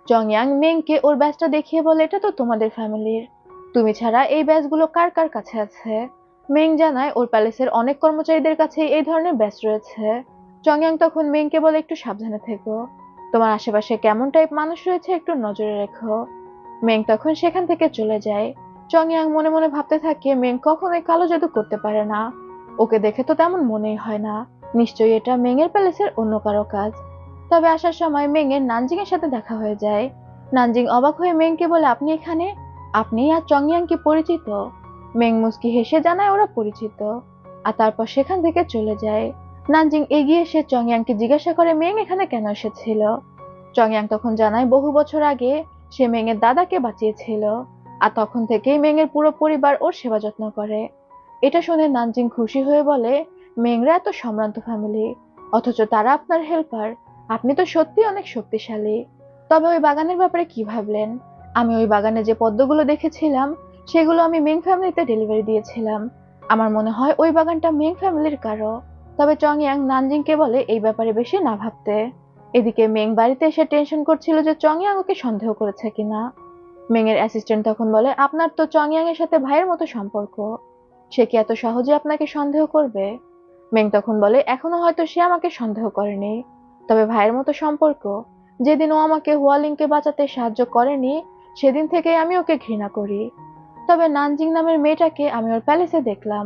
চংয়াং মেংকে ওর ব্যাজটা দেখিয়ে বলে, এটা তো তোমাদের ফ্যামিলির, তুমি ছাড়া এই ব্যাজগুলো কার কার কাছে আছে? মেং জানায় ওর প্যালেসের অনেক কর্মচারীদের কাছেই এই ধরনের ব্যাজ রয়েছে। চংয়াং তখন মেংকে বলে, একটু সাবধানে থেকো, তোমার আশেপাশে কেমন টাইপ মানুষ রয়েছে একটু নজরে রেখো। মেং তখন সেখান থেকে চলে যায়। চংয়াং মনে মনে ভাবতে থাকে, মেং কখনোই কালো জাদু করতে পারে না, ওকে দেখে তো তেমন মনেই হয় না, নিশ্চয়ই এটা মেং এর প্যালেসের অন্য কারো কাজ। তবে আসার সময় মেং এর নানজিং এর সাথে দেখা হয়ে যায়। নানজিং অবাক হয়ে মেংকে বলে, আপনি এখানে? আপনি আর চংয়াং কি পরিচিত? মেং মুস্কি হেসে জানায় ওরা পরিচিত, আর তারপর সেখান থেকে চলে যায়। নানজিং এগিয়ে এসে চংয়াংকে জিজ্ঞাসা করে, মেং এখানে কেন এসেছিল? চংয়াং তখন জানায় বহু বছর আগে সে মেং এর দাদাকে বাঁচিয়েছিল, আর তখন থেকেই মেং এর পুরো পরিবার ওর সেবা যত্ন করে। এটা শুনে নানজিং খুশি হয়ে বলে, মেংরা এত সম্ভ্রান্ত ফ্যামিলি, অথচ তারা আপনার হেল্পার, আপনি তো সত্যি অনেক শক্তিশালী। তবে ওই বাগানের ব্যাপারে কি ভাবলেন? আমি ওই বাগানে যে পদ্মগুলো দেখেছিলাম সেগুলো আমি মেং ফ্যামিলিতে ডেলিভারি দিয়েছিলাম, আমার মনে হয় ওই বাগানটা মেং ফ্যামিলির কারো। তবে চংয়াং নানজিংকে বলে এই ব্যাপারে বেশি না ভাবতে। এদিকে মেং বাড়িতে এসে টেনশন করছিল যে চংয়াং ওকে সন্দেহ করেছে কিনা। মেং এর অ্যাসিস্ট্যান্ট তখন বলে, আপনার তো চংয়াং এর সাথে ভাইয়ের মতো সম্পর্ক, সে কি এত সহজে আপনাকে সন্দেহ করবে? মেং তখন বলে, এখনো হয়তো সে আমাকে সন্দেহ করেনি, তবে ভাইয়ের মতো সম্পর্ক, যেদিন ও আমাকে হুয়ালিংকে বাঁচাতে সাহায্য করেনি সেদিন থেকেই আমি ওকে ঘৃণা করি। তবে নানজিং নামের মেয়েটাকে আমি ওর প্যালেসে দেখলাম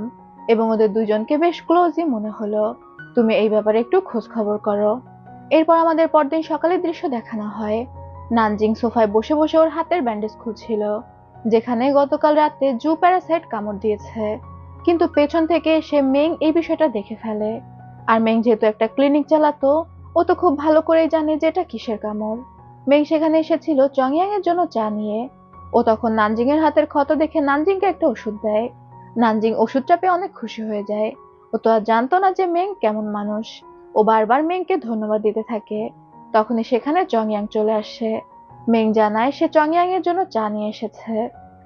এবং ওদের দুজনকে বেশ ক্লোজই মনে হলো, তুমি এই ব্যাপারে একটু খোঁজ খবর করো। এরপর আমাদের পরদিন সকালের দৃশ্য দেখানো হয়। নানজিং সোফায় বসে বসে ওর হাতের ব্যান্ডেজ খুলছিল, যেখানে গতকাল রাতে জু প্যারাসাইট কামড় দিয়েছে। কিন্তু পেছন থেকে সে মেং এই বিষয়টা দেখে ফেলে, আর মেং যেহেতু একটা ক্লিনিক চালাতো, ও তো খুব ভালো করেই জানে যে এটা কিসের কামড়। মেং সেখানে এসেছিল চংয়াং এর জন্য চা নিয়ে। ও তখন নানজিং এর হাতের ক্ষত দেখে নানজিংকে একটা ওষুধ দেয়। নানজিং ওষুধটা পেয়ে অনেক খুশি হয়ে যায়। ও তো আর জানতো না যে মেং কেমন মানুষ। ও বারবার মেংকে ধন্যবাদ দিতে থাকে। তখনই সেখানে চংয়াং চলে আসে। মেং জানায় সে চংয়াং এর জন্য চা নিয়ে এসেছে।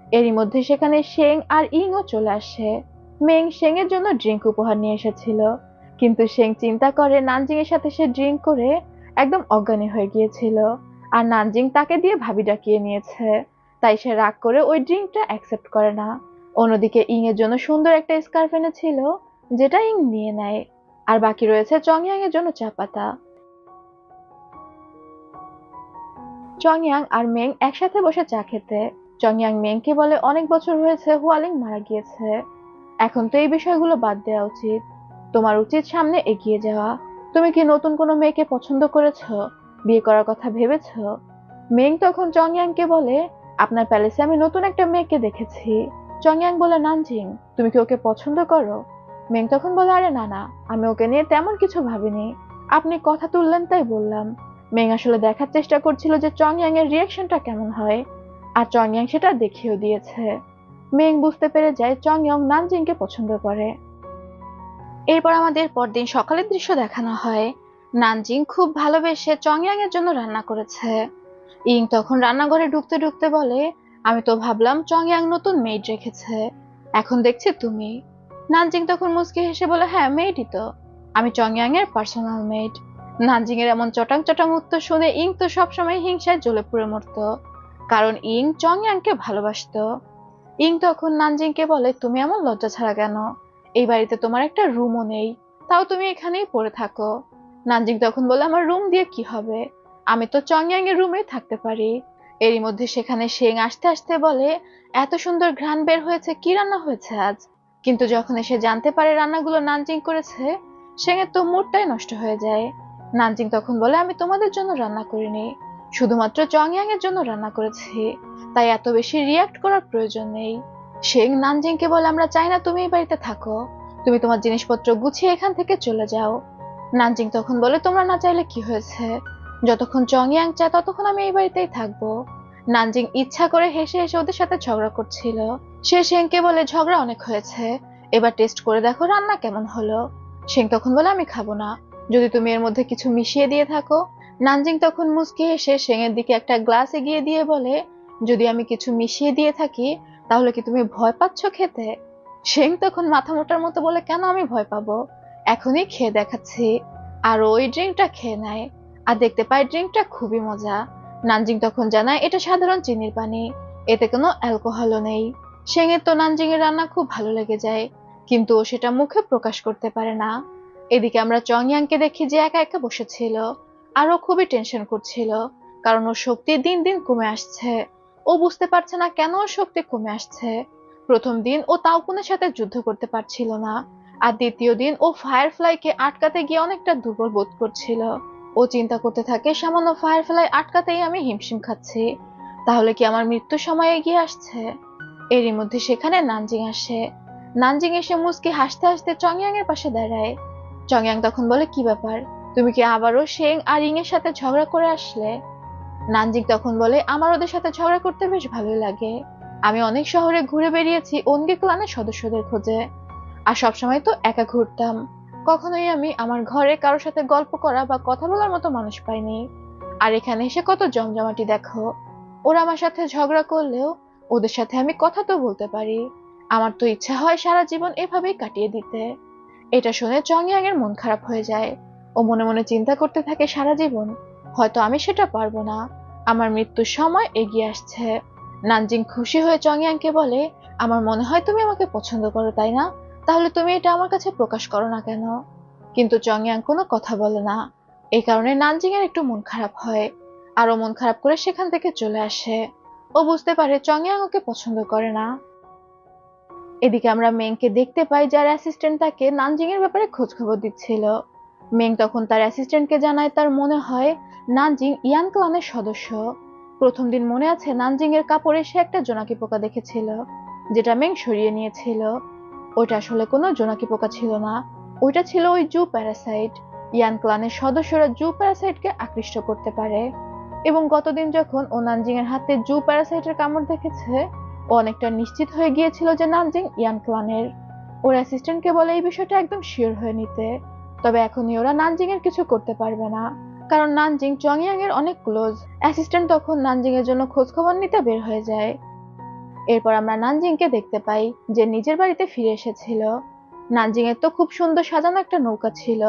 এরই মধ্যে সেখানে শেং আর ইংও চলে আসে। মেং শেং এর জন্য ড্রিঙ্ক উপহার নিয়ে এসেছিল, কিন্তু শেং চিন্তা করে নানজিং এর সাথে সে ড্রিঙ্ক করে একদম অজ্ঞানী হয়ে গিয়েছিল, আর নানজিং তাকে দিয়ে ভাবি ডাকিয়ে নিয়েছে, তাই সে রাগ করে ওই ড্রিঙ্কটা অ্যাকসেপ্ট করে না। অন্যদিকে ইং এর জন্য সুন্দর একটা স্কার্ফ এনেছিল, যেটা ইং নিয়ে নেয়। আর বাকি রয়েছে চংয়াং এর জন্য চা পাতা। চংয়াং আর মেং একসাথে বসে চা খেতে। চংয়াং মেংকে বলে, অনেক বছর হয়েছে হুয়ালিং মারা গিয়েছে, এখন তো এই বিষয়গুলো বাদ দেওয়া উচিত, তোমার উচিত সামনে এগিয়ে যাওয়া। তুমি কি নতুন কোনো মেয়েকে পছন্দ করেছো? বিয়ে করার কথা ভেবেছো? মেং তখন চংয়াংকে বলে, আপনার প্যালেসে আমি নতুন একটা মেয়েকে দেখেছি। চংয়াং বলে, নানজিং তুমি কি ওকে পছন্দ করো? মেং তখন বলে, আরে না না, আমি ওকে নিয়ে তেমন কিছু ভাবিনি, আপনি কথা তুললেন তাই বললাম। মেং আসলে দেখার চেষ্টা করছিল যে চংয়াং এর রিয়াকশনটা কেমন হয়, আর চংয়াং সেটা দেখিয়েও দিয়েছে। মেং বুঝতে পেরে যায় চংইয়ং নানজিংকে পছন্দ করে। এরপর আমাদের পরদিন সকালের দৃশ্য দেখানো হয়। নানজিং খুব ভালোবেসে চংইয়ং এর জন্য রান্না করেছে। ইং তখন রান্নাঘরে ঢুকতে ঢুকতে বলে, আমি তো ভাবলাম চংইয়ং নতুন মেইড রেখেছে, এখন দেখছি তুমি। নানজিং তখন মুচকি হেসে বলে, হ্যাঁ মেইডই তো, আমি চংইয়ং এর পার্সোনাল মেইড। নানজিং এর এমন চটাং চটাং উত্তর শুনে ইং তো সবসময় হিংসায় জ্বলে পুড়ে মরতো, কারণ ইং চংইয়ংকে ভালোবাসতো। ইং তখন নানজিংকে বলে, তুমি এমন লজ্জা ছাড়া কেন? এই বাড়িতে তোমার একটা রুমও নেই, তাও তুমি এখানেই পড়ে থাকো। নানজিং তখন বলে, আমার রুম দিয়ে কি হবে, আমি তো চংইয়ং এর রুমেই থাকতে পারি। এরই মধ্যে সেখানে শেং আসতে আসতে বলে, এত সুন্দর ঘ্রাণ বের হয়েছে, কি রান্না হয়েছে আজ? কিন্তু যখন এসে জানতে পারে রান্নাগুলো নানজিং করেছে, শেং এর তো মুডটাই নষ্ট হয়ে যায়। নানজিং তখন বলে, আমি তোমাদের জন্য রান্না করিনি, শুধুমাত্র চংইয়ং এর জন্য রান্না করেছি, তাই এত বেশি রিয়াক্ট করার প্রয়োজন নেই। শেং নানজিংকে বলে, আমরা চাই না তুমি এই বাড়িতে থাকো, তুমি তোমার জিনিসপত্র গুছিয়ে এখান থেকে চলে যাও। নানজিং তখন বলে, তোমরা না চাইলে কি হয়েছে, যতক্ষণ চংইয়ং চায় ততক্ষণ আমি এই বাড়িতেই থাকবো। নানজিং ইচ্ছা করে হেসে হেসে ওদের সাথে ঝগড়া করছিল। সে শেংকে বলে, ঝগড়া অনেক হয়েছে, এবার টেস্ট করে দেখো রান্না কেমন হলো। শেং তখন বলে, আমি খাবো না, যদি তুমি এর মধ্যে কিছু মিশিয়ে দিয়ে থাকো। নানজিং তখন মুচকি হেসে শেংয়ের দিকে একটা গ্লাস এগিয়ে দিয়ে বলে, যদি আমি কিছু মিশিয়ে দিয়ে থাকি তাহলে কি তুমি ভয় পাচ্ছ খেতে? শেং তখন মাথা মোটার মতো বলে, কেন আমি ভয় পাবো, এখনই খেয়ে দেখাচ্ছি। আর ওই ড্রিঙ্কটা খেয়ে নেয় আর দেখতে পায় ড্রিঙ্কটা খুবই মজা। নানজিং তখন জানায় এটা সাধারণ চিনির পানি, এতে কোনো অ্যালকোহলও নেই। শেংয়ের তো নানজিং এর রান্না খুব ভালো লেগে যায়, কিন্তু ও সেটা মুখে প্রকাশ করতে পারে না। এদিকে আমরা চংয়াংকে দেখি যে একা একা বসেছিল, আর ও খুবই টেনশন করছিল, কারণ ওর শক্তি দিন দিন কমে আসছে। ও বুঝতে পারছে না কেন ওর শক্তি কমে আসছে। প্রথম দিন ও তাওকুনের সাথে যুদ্ধ করতে পারছিল না, আর দ্বিতীয় দিন ও ফায়ারফ্লাইকে আটকাতে গিয়ে অনেকটা দুর্বল বোধ করছিল। ও চিন্তা করতে থাকে, সামান্য ফায়ারফ্লাই আটকাতেই আমি হিমশিম খাচ্ছি, তাহলে কি আমার মৃত্যুর সময় এগিয়ে আসছে? এরই মধ্যে সেখানে নানজিং আসে। নানজিং এসে মুচকি হাসতে হাসতে চংয়াং এর পাশে দাঁড়ায়। চংয়াং তখন বলে, কি ব্যাপার, তুমি কি আবারও শেং আর ইং এর সাথে ঝগড়া করে আসলে? নানজিং তখন বলে, আমার ওদের সাথে ঝগড়া করতে বেশ ভালোই লাগে। আমি অনেক শহরে ঘুরে বেরিয়েছি ওনগি ক্লানের সদস্যদের খোঁজে, আর সবসময় তো একা ঘুরতাম। কখনোই আমি আমার ঘরে কারোর সাথে গল্প করা বা কথা বলার মতো মানুষ পাইনি। আর এখানে এসে কত জমজমাটি দেখো, ওরা আমার সাথে ঝগড়া করলেও ওদের সাথে আমি কথা তো বলতে পারি। আমার তো ইচ্ছা হয় সারা জীবন এভাবেই কাটিয়ে দিতে। এটা শুনে চংয়াং এর মন খারাপ হয়ে যায়। ও মনে মনে চিন্তা করতে থাকে, সারা জীবন হয়তো আমি সেটা পারবো না, আমার মৃত্যুর সময় এগিয়ে আসছে। নানজিং খুশি হয়ে চংয়াংকে বলে, আমার মনে হয় তুমি আমাকে পছন্দ করো, তাই না? তাহলে তুমি এটা আমার কাছে প্রকাশ করো না কেন? কিন্তু চংয়াং কোনো কথা বলে না। এই কারণে নানজিং এর একটু মন খারাপ হয়, আর ও মন খারাপ করে সেখান থেকে চলে আসে। ও বুঝতে পারে চংয়াং ওকে পছন্দ করে না। এদিকে আমরা মেংকে দেখতে পাই, যার অ্যাসিস্ট্যান্ট তাকে নানজিং এর ব্যাপারে খোঁজ খবর দিচ্ছিল। মেং তখন তার অ্যাসিস্ট্যান্টকে জানায় তার মনে হয় নানজিং ইয়ান ক্লানের সদস্য। প্রথম দিন মনে আছে নানজিং এর কাপড়ে সে একটা জোনাকি পোকা দেখেছিল, যেটা মেং সরিয়ে নিয়েছিল। ওইটা আসলে কোনো জোনাকি পোকা ছিল না, ওইটা ছিল ওই জু প্যারাসাইট। ইয়ান ক্লানের সদস্যরা জু প্যারাসাইটকে আকৃষ্ট করতে পারে, এবং গতদিন যখন ও নানজিং এর হাতে জু প্যারাসাইটের কামড় দেখেছে, ও অনেকটা নিশ্চিত হয়ে গিয়েছিল যে নানজিং ইয়ান ক্লানের। ওর অ্যাসিস্ট্যান্টকে বলে এই বিষয়টা একদম শিওর হয়ে নিতে, তবে এখনই ওরা নানজিং এর কিছু করতে পারবে না, কারণ নানজিং চংয়াং এর অনেক ক্লোজ। অ্যাসিস্ট্যান্ট তখন নানজিং এর জন্য খোঁজ খবর নিতে বের হয়ে যায়। এরপর আমরা নানজিংকে দেখতে পাই যে নিজের বাড়িতে ফিরে এসেছিল। নানজিং এর তো খুব সুন্দর সাজানো একটা নৌকা ছিল,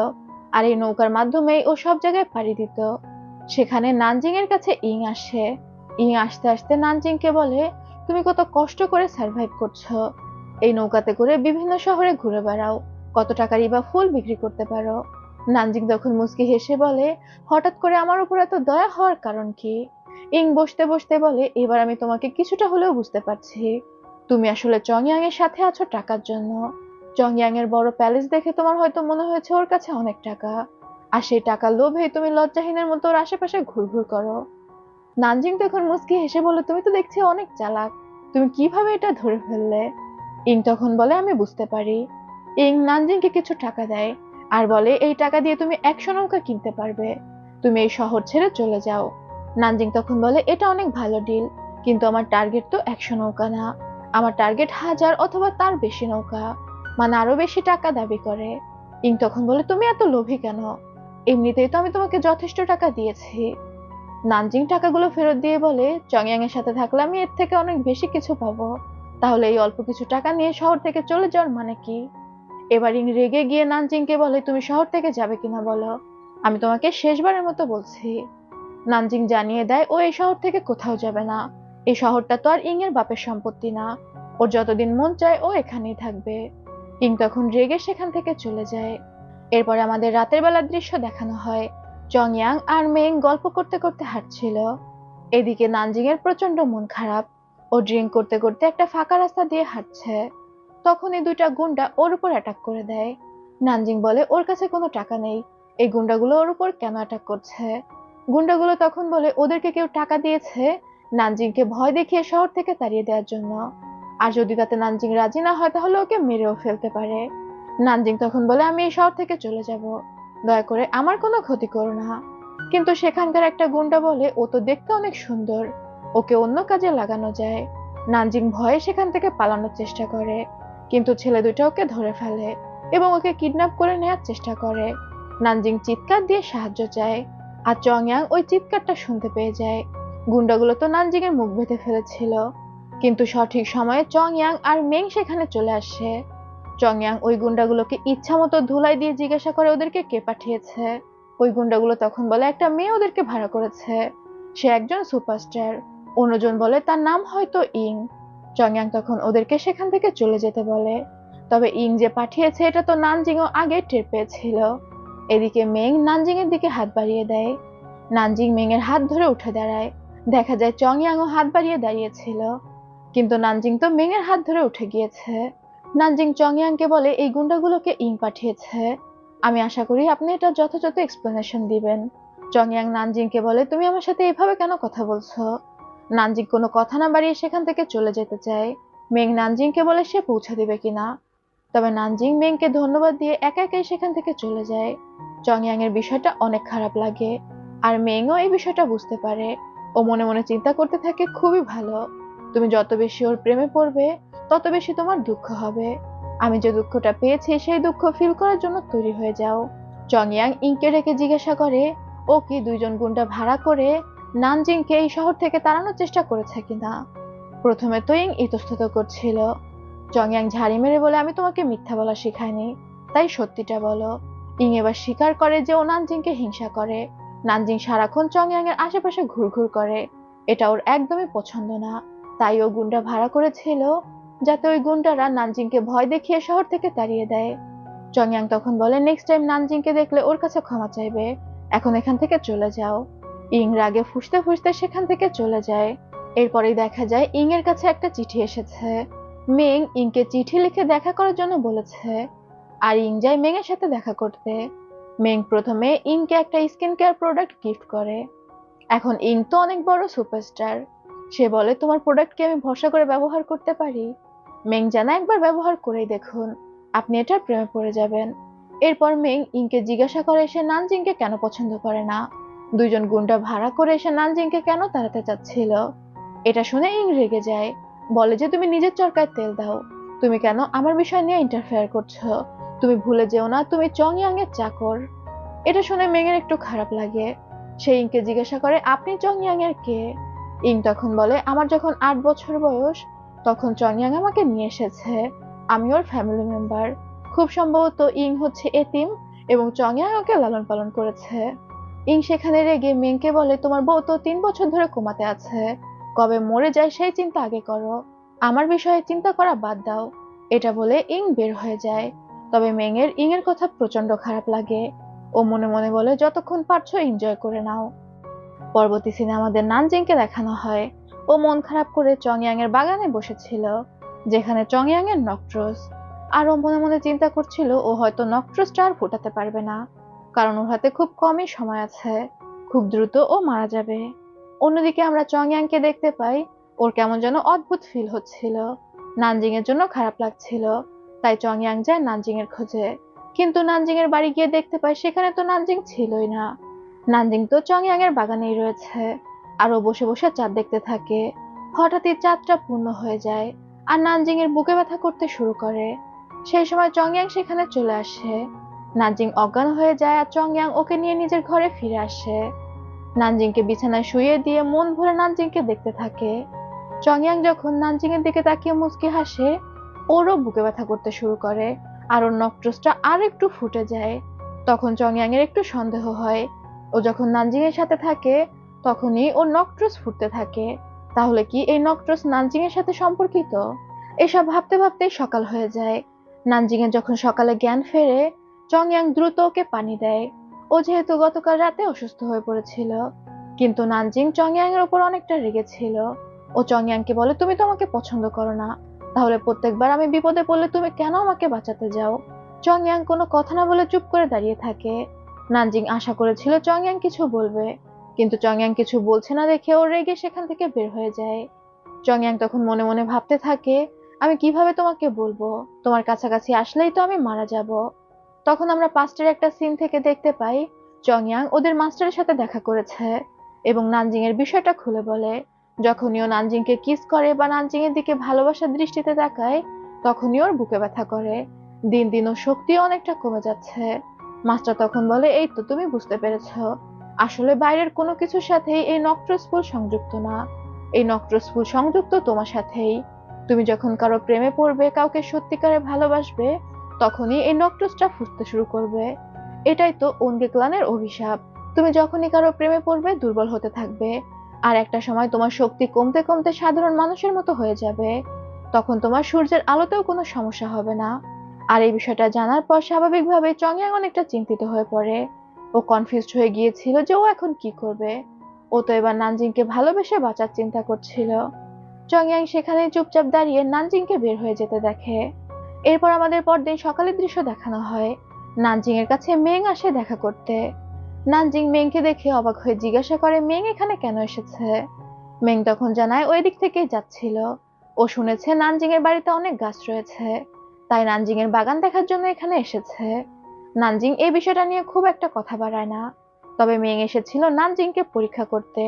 আর এই নৌকার মাধ্যমেই ও সব জায়গায় পাড়ি দিত। সেখানে নানজিং এর কাছে ইং আসে। ইং আসতে আসতে নানজিংকে বলে, তুমি কত কষ্ট করে সার্ভাইভ করছো, এই নৌকাতে করে বিভিন্ন শহরে ঘুরে বেড়াও, কত টাকারই বা ফুল বিক্রি করতে পারো। নানজিং তখন মুচকি হেসে বলে, হঠাৎ করে আমার উপর এত দয়া হওয়ার কারণ কি? ইং বসতে বসতে বলে, এবার আমি তোমাকে কিছুটা হলেও বুঝতে পারছি, তুমি আসলে চংয়াং এর সাথে আছো টাকার জন্য। চংয়াং এর বড় প্যালেস দেখে তোমার হয়তো মনে হয়েছে ওর কাছে অনেক টাকা, আর সেই টাকার লোভে তুমি লজ্জাহীনের মতো ওর আশেপাশে ঘুরঘুর করো। নানজিং তখন মুচকি হেসে বলে, তুমি তো দেখছি অনেক চালাক, তুমি কিভাবে এটা ধরে ফেললে? ইং তখন বলে, আমি বুঝতে পারি। ইং নানজিংকে কিছু টাকা দেয় আর বলে, এই টাকা দিয়ে তুমি 100 নৌকা কিনতে পারবে, তুমি এই শহর ছেড়ে চলে যাও। নানজিং তখন বলে, এটা অনেক ভালো ডিল, কিন্তু আমার টার্গেট তো 100 নৌকা না, আমার টার্গেট 1000 অথবা তার বেশি নৌকা, মানে আরো বেশি টাকা দাবি করে। ইং তখন বলে, তুমি এত লোভী কেন? এমনিতেই তো আমি তোমাকে যথেষ্ট টাকা দিয়েছি। নানজিং টাকাগুলো ফেরত দিয়ে বলে, চংয়াং এর সাথে থাকলে আমি এর থেকে অনেক বেশি কিছু পাবো, তাহলে এই অল্প কিছু টাকা নিয়ে শহর থেকে চলে যাওয়ার মানে কি? এবার ইং রেগে গিয়ে নানজিংকে বলে, তুমি শহর থেকে যাবে কিনা বলো, আমি তোমাকে শেষবারের মতো বলছি। নানজিং জানিয়ে দেয় ও এই শহর থেকে কোথাও যাবে না, এই শহরটা তো আর ইং এর বাপের সম্পত্তি না, ওর যতদিন মন চায় ও এখানেই থাকবে। ইং তখন রেগে সেখান থেকে চলে যায়। এরপরে আমাদের রাতের বেলার দৃশ্য দেখানো হয়। চংয়াং আর মেং গল্প করতে করতে হাঁটছিল। এদিকে নানজিং এর প্রচন্ড মন খারাপ, ও ড্রিঙ্ক করতে করতে একটা ফাঁকা রাস্তা দিয়ে হাঁটছে। তখনই দুইটা গুন্ডা ওর উপর অ্যাটাক করে দেয়। নানজিং বলে, ওর কাছে কোনো টাকা নেই, এই গুন্ডাগুলো ওর উপর কেন অ্যাটাক করছে? গুন্ডাগুলো তখন বলে, ওদেরকে কেউ টাকা দিয়েছে নানজিংকে ভয় দেখিয়ে শহর থেকে তাড়িয়ে দেওয়ার জন্য, আর যদি তাতে নানজিং রাজি না হয় তাহলে ওকে মেরেও ফেলতে পারে। নানজিং তখন বলে, আমি এই শহর থেকে চলে যাব, দয়া করে আমার কোনো ক্ষতি করো না। কিন্তু সেখানকার একটা গুন্ডা বলে, ও তো দেখতে অনেক সুন্দর, ওকে অন্য কাজে লাগানো যায়। নানজিং ভয়ে সেখান থেকে পালানোর চেষ্টা করে, কিন্তু ছেলে দুটো ওকে ধরে ফেলে এবং ওকে কিডন্যাপ করে নেওয়ার চেষ্টা করে। নানজিং চিৎকার দিয়ে সাহায্য চায়, আর চংয়াং ওই চিৎকারটা শুনতে পেয়ে যায়। গুন্ডাগুলো তো নানজিং এর মুখ বেঁধে ফেলেছিল, কিন্তু সঠিক সময়ে চংয়াং আর মেং সেখানে চলে আসে। চংয়াং ওই গুন্ডাগুলোকে ইচ্ছা মতো ধুলাই দিয়ে জিজ্ঞাসা করে ওদেরকে কে পাঠিয়েছে। ওই গুন্ডাগুলো তখন বলে একটা মেয়ে ওদেরকে ভাড়া করেছে, সে একজন সুপারস্টার। অন্যজন বলে তার নাম হয়তো ইং। চংয়াং তখন ওদেরকে সেখান থেকে চলে যেতে বলে, তবে ইং যে পাঠিয়েছে এটা তো নানজিংও আগে টের পেয়েছিল। এদিকে মেং নানজিং এর দিকে হাত বাড়িয়ে দেয়। নানজিং মেং এর হাত ধরে উঠে দাঁড়ায়। দেখা যায় চংয়াংও হাত বাড়িয়ে দাঁড়িয়েছিল, কিন্তু নানজিং তো মেং এর হাত ধরে উঠে গিয়েছে। নানজিং চংয়াংকে বলে এই গুন্ডাগুলোকে ইং পাঠিয়েছে, আমি আশা করি আপনি এটা যথাযথ এক্সপ্লেনেশন দিবেন। চংয়াং নানজিংকে বলে তুমি আমার সাথে এভাবে কেন কথা বলছো। নানজিং কোনো কথা না বাড়িয়ে সেখান থেকে চলে যেতে চায়। মেং নানজিংকে বলে সে পৌঁছে দিবে কিনা, তবে নানজিং মেংকে ধন্যবাদ দিয়ে একা একাই সেখান থেকে চলে যায়। চংয়াং এর বিষয়টা অনেক খারাপ লাগে, আর মেংও এই বিষয়টা বুঝতে পারে। ও মনে মনে চিন্তা করতে থাকে খুবই ভালো, তুমি যত বেশি ওর প্রেমে পড়বে তত বেশি তোমার দুঃখ হবে। আমি যে দুঃখটা পেয়েছি সেই দুঃখ ফিল করার জন্য তৈরি হয়ে যাও। চংয়াং ইংকে ডেকে জিজ্ঞাসা করে ও কি দুইজন গুন্ডা ভাড়া করে নানজিংকে এই শহর থেকে তাড়ানোর চেষ্টা করেছে কিনা। প্রথমে তো ইং ইতস্তত করছিল। চংয়াং ঝাড়ি মেরে বলে আমি তোমাকে মিথ্যা বলা শিখাইনি, তাই সত্যিটা বলো। ইং এবার স্বীকার করে যে ও নানজিংকে হিংসা করে। নানজিং সারাক্ষণ চংয়াং এর আশেপাশে ঘুরঘুর করে, এটা ওর একদমই পছন্দ না। তাই ও গুন্ডা ভাড়া করেছিল যাতে ওই গুন্ডারা নানজিংকে ভয় দেখিয়ে শহর থেকে তাড়িয়ে দেয়। চংয়াং তখন বলে নেক্সট টাইম নানজিংকে দেখলে ওর কাছে ক্ষমা চাইবে, এখন এখান থেকে চলে যাও। ইং রাগে ফুঁসতে ফুঁসতে সেখান থেকে চলে যায়। এরপরেই দেখা যায় ইং এর কাছে একটা চিঠি এসেছে। মেং ইংকে চিঠি লিখে দেখা করার জন্য বলেছে, আর ইং যায় মেং এর সাথে দেখা করতে। মেং প্রথমে ইংকে একটা স্কিন কেয়ার প্রোডাক্ট গিফট করে। এখন ইং তো অনেক বড় সুপারস্টার, সে বলে তোমার প্রোডাক্ট কি আমি ভরসা করে ব্যবহার করতে পারি। মেং জানা একবার ব্যবহার করেই দেখুন, আপনি এটার প্রেমে পড়ে যাবেন। এরপর মেং ইংকে জিজ্ঞাসা করে সে নানজিংকে কেন পছন্দ করে না, দুইজন গুন্ডা ভাড়া করে সে নানজিংকে কেন তাড়াতে চাচ্ছিল। এটা শুনে ইং রেগে যায়, বলে যে তুমি নিজের চরকায় তেল দাও, তুমি কেন আমার বিষয় নিয়ে ইন্টারফেয়ার করছো। তুমি ভুলে যেও না তুমি চংয়াং এর চাকর। এটা শুনে মেং এর একটু খারাপ লাগে। সে ইংকে জিজ্ঞাসা করে আপনি চংয়াং এর কে। ইং তখন বলে আমার যখন 8 বছর বয়স তখন চংয়াং আমাকে নিয়ে এসেছে, আমি ওর ফ্যামিলি মেম্বার। খুব সম্ভবত ইং হচ্ছে এতিম এবং চংয়াং ওকে লালন পালন করেছে। ইং সেখানে রেগে মেংকে বলে তোমার বউ তো 3 বছর ধরে কোমাতে আছে, কবে মরে যায় সেই চিন্তা আগে করো, আমার বিষয়ে চিন্তা করা বাদ দাও। এটা বলে ইং বের হয়ে যায়। তবে মেং এর ইং এর কথা প্রচন্ড খারাপ লাগে। ও মনে মনে বলে যতক্ষণ পারছো এনজয় করে নাও। পরবর্তী সিনে আমাদের নানজিংকে দেখানো হয়। ও মন খারাপ করে চংয়াং এর বাগানে বসেছিল, যেখানে চংয়াং এর নক্ট্রোস। আর ও মনে মনে চিন্তা করছিল ও হয়তো নক্ট্রোসটা আর ফোটাতে পারবে না, কারণ ওর হাতে খুব কমই সময় আছে, খুব দ্রুত ও মারা যাবে। অন্যদিকে আমরা চংয়াংকে দেখতে পাই, ওর কেমন যেন অদ্ভুত ফিল হচ্ছিল, নানজিং এর জন্য খারাপ লাগছিল। তাই চংয়াং যায় নানজিং এর খোঁজে, কিন্তু নানজিং এর বাড়ি গিয়ে দেখতে পায় সেখানে তো নানজিং ছিলই না। নানজিং তো চংয়াং এর বাগানেই রয়েছে, আর ও বসে বসে চাঁদ দেখতে থাকে। হঠাৎই চাঁদটা পূর্ণ হয়ে যায়, আর নানজিং এর বুকে ব্যথা করতে শুরু করে। সেই সময় চংয়াং সেখানে চলে আসে। নানজিং অজ্ঞান হয়ে যায়, আর চংয়াং ওকে নিয়ে নিজের ঘরে ফিরে আসে। নানজিংকে বিছানায় শুইয়ে দিয়ে মন ভরে নানজিংকে দেখতে থাকে। চংয়াং যখন নানজিং এর দিকে তাকিয়ে মুচকি হাসে, ওরও বুকে ব্যথা করতে শুরু করে, আর ওর নক্ট্রোসটা আর একটু ফুটে যায়। তখন চংয়াং এর একটু সন্দেহ হয়, ও যখন নানজিং এর সাথে থাকে তখনই ওর নক্ট্রোস ফুটতে থাকে, তাহলে কি এই নক্ট্রোস নানজিং এর সাথে সম্পর্কিত। এসব ভাবতে ভাবতেই সকাল হয়ে যায়। নানজিং এর যখন সকালে জ্ঞান ফেরে, চংয়াং দ্রুত ওকে পানি দেয়। ও যেহেতু গতকাল রাতে অসুস্থ হয়ে পড়েছিল, কিন্তু নানজিং চংয়াং এর উপর অনেকটা রেগেছিল। ও চংয়াংকে বলে তুমি তো আমাকে পছন্দ করো না, তাহলে প্রত্যেকবার আমি বিপদে পড়লে তুমি কেন আমাকে বাঁচাতে যাও। চংয়াং কোনো কথা না বলে চুপ করে দাঁড়িয়ে থাকে। নানজিং আশা করেছিল চংয়াং কিছু বলবে, কিন্তু চংয়াং কিছু বলছে না দেখে ও রেগে সেখান থেকে বের হয়ে যায়। চংয়াং তখন মনে মনে ভাবতে থাকে আমি কিভাবে তোমাকে বলবো, তোমার কাছাকাছি আসলেই তো আমি মারা যাব। তখন আমরা পাস্টের একটা সিন থেকে দেখতে পাই চংয়াং ওদের মাস্টারের সাথে দেখা করেছে এবং নানজিং এর বিষয়টা খুলে বলে। যখনই ও নানজিংকে কিস করে বা নানজিং এর দিকে ভালোবাসার দৃষ্টিতে তাকায়, তখনই ওর বুকে ব্যথা করে। দিন দিন ওর শক্তিও অনেকটা কমে যাচ্ছে। মাস্টার তখন বলে, এই তো তুমি বুঝতে পেরেছো। আসলে বাইরের কোনো কিছুর সাথেই এই নক্ট্রাস ফুল সংযুক্ত না। এই নক্ট্রাস ফুল সংযুক্ত তোমার সাথেই। তুমি যখন কারো প্রেমে পড়বে, কাউকে সত্যিকারে ভালোবাসবে, তখনই এই নক্ট্রাসটা ফুটতে শুরু করবে। এটাই তো অঙ্গিক্লানের অভিশাপ। তুমি যখনই কারো প্রেমে পড়বে, দুর্বল হতে থাকবে। আর একটা সময় তোমার শক্তি কমতে কমতে সাধারণ মানুষের মতো হয়ে যাবে। তখন তোমার সূর্যের আলোতেও কোনো সমস্যা হবে না। আর এই বিষয়টা জানার পর স্বাভাবিকভাবে চংয়াং অনেকটা চিন্তিত হয়ে পড়ে। ও কনফিউজড হয়ে গিয়েছিল যে ও এখন কি করবে। ও তো এবার নানজিংকে ভালোবেসে বাঁচার চিন্তা করছিল। চংয়াং সেখানে চুপচাপ দাঁড়িয়ে নানজিংকে বের হয়ে যেতে দেখে। এরপর আমাদের পরদিন সকালের দৃশ্য দেখানো হয়। নানজিং এর কাছে মেং আসে দেখা করতে। নানজিং মেংকে দেখে অবাক হয়ে জিজ্ঞাসা করে, মেং এখানে কেন এসেছে? মেং তখন জানায়, ওই দিক থেকেই যাচ্ছিল। ও শুনেছে নানজিং এর বাড়িতে অনেক গাছ রয়েছে, তাই নানজিং এর বাগান দেখার জন্য এখানে এসেছে। নানজিং এই বিষয়টা নিয়ে খুব একটা কথা বাড়ায় না। তবে মেং এসেছিল নানজিংকে পরীক্ষা করতে।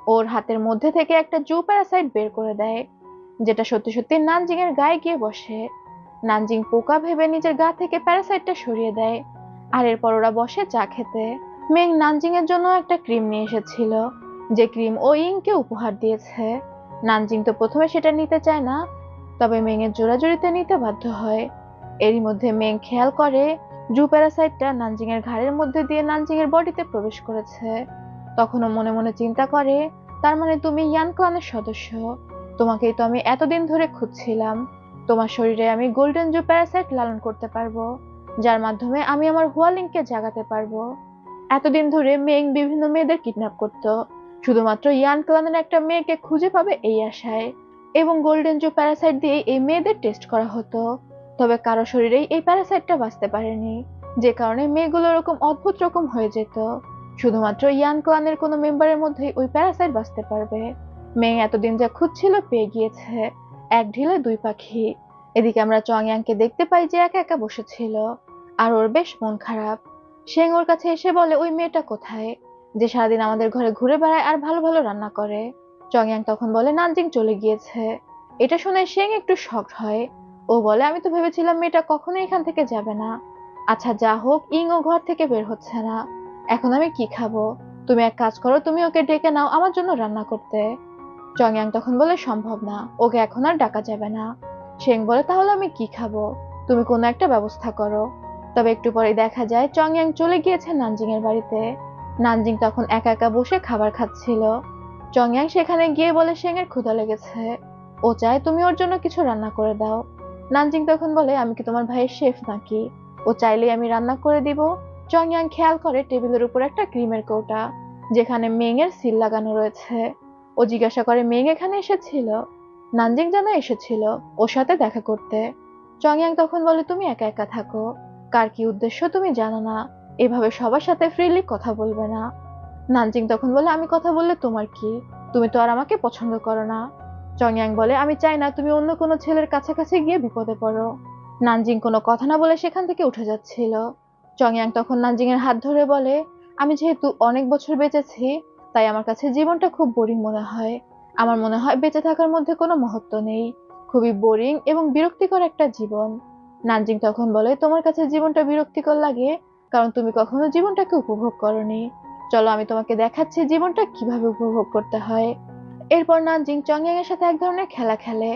ওর হাতের মধ্যে থেকে একটা জু প্যারাসাইট বের করে দেয়, যেটা সত্যি সত্যি নানজিং এর গায়ে গিয়ে বসে। নানজিং পোকা ভেবে নিজের গা থেকে প্যারাসাইটটা সরিয়ে দেয়। আর এরপর ওরা বসে চা খেতে। মেং নানজিং এর জন্য একটা ক্রিম নিয়ে এসেছিল, যে ক্রিম ও ইংকে উপহার দিয়েছে। নানজিং তো প্রথমে সেটা নিতে চায় না, তবে মেং এর জোরাজুরিতে নিতে বাধ্য হয়। এরই মধ্যে মেং খেয়াল করে জু প্যারাসাইটটা নানজিং এর ঘাড়ের মধ্যে দিয়ে নানজিং এর বডিতে প্রবেশ করেছে। তখনও মনে মনে চিন্তা করে, তার মানে তুমি ইয়ান ক্লানের সদস্য। তোমাকেই তো আমি এতদিন ধরে খুঁজছিলাম। তোমার শরীরে আমি গোল্ডেন জু প্যারাসাইট লালন করতে পারবো, যার মাধ্যমে আমি আমার হুয়ালিংকে জাগাতে পারবো। এতদিন ধরে মেং বিভিন্ন মেয়েদের কিডন্যাপ করত, শুধুমাত্র ইয়ান ক্লানের একটা মেয়েকে খুঁজে পাবে এই আশায়। এবং গোল্ডেন জু প্যারাসাইট দিয়ে এই মেয়েদের টেস্ট করা হতো, তবে কারো শরীরেই এই প্যারাসাইটটা বাঁচতে পারেনি, যে কারণে মেয়েগুলো এরকম অদ্ভুত রকম হয়ে যেত। শুধুমাত্র ইয়ান ক্লানের কোনো মেম্বারের মধ্যেই ওই প্যারাসাইট বাঁচতে পারবে। মেয়ে এতদিন যা খুঁজছিল পেয়ে গিয়েছে, এক ঢিলে দুই পাখি। এদিকে আমরা চংয়াংকে দেখতে পাই যে একা একা বসেছিল, আর ওর বেশ মন খারাপ। শেং ওর কাছে এসে বলে, ওই মেয়েটা কোথায়, যে সারাদিন আমাদের ঘরে ঘুরে বেড়ায় আর ভালো ভালো রান্না করে? চংয়াং তখন বলে, নানজিং চলে গিয়েছে। এটা শুনে শেং একটু শকড হয়। ও বলে, আমি তো ভেবেছিলাম মেয়েটা কখনোই এখান থেকে যাবে না। আচ্ছা যা হোক, ইং ও ঘর থেকে বের হচ্ছে না। এখন আমি কি খাবো? তুমি এক কাজ করো, তুমি ওকে ডেকে নাও আমার জন্য রান্না করতে। চংয়াং তখন বলে, সম্ভব না, ওকে এখন আর ডাকা যাবে না। শেং বলে, তাহলে আমি কি খাবো? তুমি কোনো একটা ব্যবস্থা করো। তবে একটু পরে দেখা যায় চংয়াং চলে গিয়েছে নানজিং এর বাড়িতে। নানজিং তখন একা একা বসে খাবার খাচ্ছিল। চংয়াং সেখানে গিয়ে বলে, শেং এর ক্ষুধা লেগেছে, ও চায় তুমি ওর জন্য কিছু রান্না করে দাও। নানজিং তখন বলে, আমি কি তোমার ভাইয়ের শেফ নাকি? ও চাইলেই আমি রান্না করে দিব। চংয়াং খেয়াল করে টেবিলের উপর একটা ক্রিমের কৌটা, যেখানে মেং এর সিল লাগানো রয়েছে। ও জিজ্ঞাসা করে, মেং এখানে এসেছিল? নানজিং জানা এসেছিল ওর সাথে দেখা করতে। চংয়াং তখন বলে, তুমি একা একা থাকো, কার কি উদ্দেশ্য তুমি জানো না, এভাবে সবার সাথে ফ্রিলি কথা বলবে না। নানজিং তখন বলে, আমি কথা বললে তোমার কি? তুমি তো আর আমাকে পছন্দ করো না। চংয়াং বলে, আমি চাই না তুমি অন্য কোনো ছেলের কাছাকাছি গিয়ে বিপদে পড়ো। নানজিং কোনো কথা না বলে সেখান থেকে উঠে যাচ্ছিল। চংয়াং তখন নানজিং এর হাত ধরে বলে, আমি যেহেতু অনেক বছর বেঁচেছি, তাই আমার কাছে জীবনটা খুব বোরিং মনে হয়। আমার মনে হয় বেঁচে থাকার মধ্যে কোনো মহত্ব নেই, খুবই বোরিং এবং বিরক্তিকর একটা জীবন। নানজিং তখন বলে, তোমার কাছে জীবনটা বিরক্তিকর লাগে কারণ তুমি কখনো জীবনটাকে উপভোগ করনি। চলো আমি তোমাকে দেখাচ্ছি জীবনটা কিভাবে উপভোগ করতে হয়। এরপর নানজিং চংয়াং এর সাথে এক ধরনের খেলা খেলে,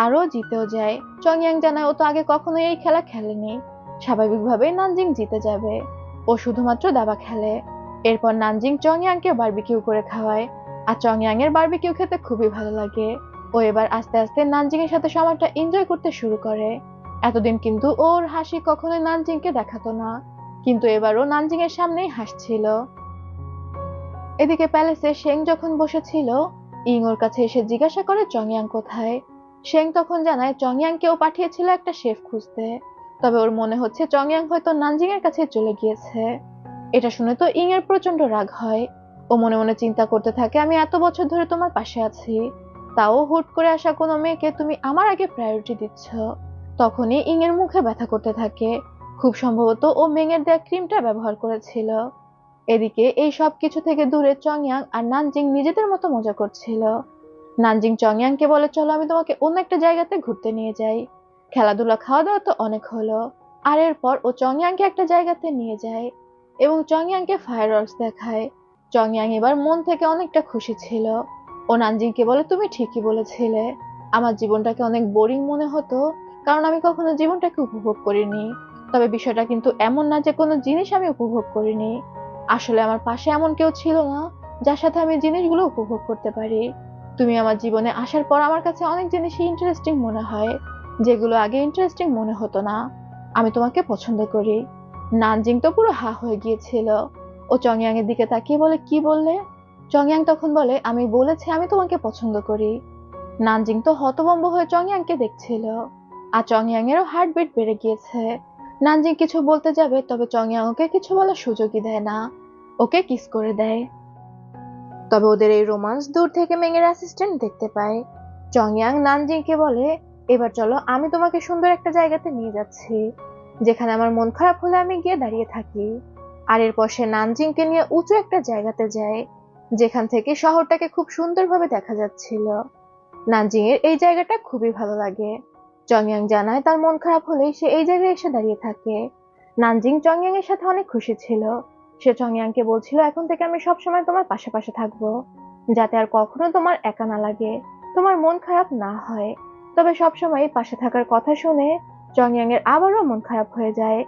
আরো জিতেও যায়। চংয়াং জানায় ও তো আগে কখনো এই খেলা খেলেনি, স্বাভাবিকভাবেই নানজিং জিতে যাবে। ও শুধুমাত্র দাবা খেলে। এরপর নানজিং চংয়াংকে বারবিকিউ করে খাওয়ায়, আর চংয়াং এর বারবিকিউ খেতে খুবই ভালো লাগে। ও এবার আস্তে আস্তে নানজিং এর সাথে সময়টা এনজয় করতে শুরু করে। এতদিন কিন্তু ওর হাসি কখনোই নানজিংকে দেখাতো না, কিন্তু এবারও নানজিং এর সামনেই হাসছিল। এদিকে প্যালেসে শেং যখন বসেছিল, ইং ওর কাছে এসে জিজ্ঞাসা করে, চংয়াং কোথায়? শেং তখন জানায় চংয়াংকেও পাঠিয়েছিল একটা শেফ খুঁজতে, তবে ওর মনে হচ্ছে চংয়াং হয়তো নানজিং এর কাছে চলে গিয়েছে। এটা শুনে তো ইং এর প্রচন্ড রাগ হয়। ও মনে মনে চিন্তা করতে থাকে, আমি এত বছর ধরে তোমার পাশে আছি, তাও হুট করে আসা কোনো মেয়েকে তুমি আমার আগে প্রায়োরিটি দিচ্ছ। তখনই ইং এর মুখে ব্যথা করতে থাকে। খুব সম্ভবত ও মেং এর দেয়া ক্রিমটা ব্যবহার করেছিল। এদিকে এই সব কিছু থেকে দূরে চংয়াং আর নানজিং নিজেদের মতো মজা করছিল। নানজিং চংয়াংকে বলে, চলো আমি তোমাকে অন্য একটা জায়গাতে ঘুরতে নিয়ে যাই। খেলাধুলা খাওয়া দাওয়া তো অনেক হলো, আর এরপর ও চংয়াংকে একটা জায়গাতে নিয়ে যায় এবং চংয়াংকে ফায়ারওয়ার্কস দেখায়। চংয়াং এবার মন থেকে অনেকটা খুশি ছিল। ও নানজিংকে বলে, তুমি ঠিকই বলেছিলে, আমার জীবনটাকে অনেক বোরিং মনে হতো কারণ আমি কখনো জীবনটাকে উপভোগ করিনি। তবে বিষয়টা কিন্তু এমন না যে কোনো জিনিস আমি উপভোগ করিনি। আসলে আমার পাশে এমন কেউ ছিল না যার সাথে আমি জিনিসগুলো উপভোগ করতে পারি। তুমি আমার জীবনে আসার পর আমার কাছে অনেক জিনিসই ইন্টারেস্টিং মনে হয়, যেগুলো আগে ইন্টারেস্টিং মনে হতো না। আমি তোমাকে পছন্দ করি। নানজিং তো পুরো হা হয়ে গিয়েছিল। ও চংয়াং এর দিকে তাকিয়ে বলে, কি বললে? চংয়াং তখন বলে, আমি বলেছি আমি তোমাকে পছন্দ করি। নানজিং তো হতভম্ব হয়ে চংয়াংকে দেখছিল। আর চংয়াং এরও হার্টবিট বেড়ে গিয়েছে। নানজিং কিছু বলতে যাবে, তবে চংয়াং ওকে কিছু বলার সুযোগই দেয় না, ওকে কিস করে দেয়। তবে ওদের এই রোমান্স দূর থেকে মেংয়ের অ্যাসিস্ট্যান্ট দেখতে পায়। চংয়াং নানজিংকে বলে, এবার চলো আমি তোমাকে সুন্দর একটা জায়গাতে নিয়ে যাচ্ছি, যেখানে আমার মন খারাপ হলে আমি গিয়ে দাঁড়িয়ে থাকি। আর এরপর সে নানজিংকে নিয়ে উঁচু একটা জায়গাতে যায়, যেখান থেকে শহরটাকে খুব সুন্দরভাবে দেখা যাচ্ছিল। নানজিং এর এই জায়গাটা খুবই ভালো লাগে। চংয়াং জানায় তার মন খারাপ হলেই সে এই জায়গায় এসে দাঁড়িয়ে থাকে। নানজিং চংয়াং এর সাথে অনেক খুশি ছিল। সে চংয়াংকে বলছিল, এখন থেকে আমি সবসময় তোমার পাশে পাশে থাকবো, যাতে আর কখনো তোমার একা না লাগে, তোমার মন খারাপ না হয়। তবে সবসময় পাশে থাকার কথা শুনে চংয়াং এর আবারও মন খারাপ হয়ে যায়।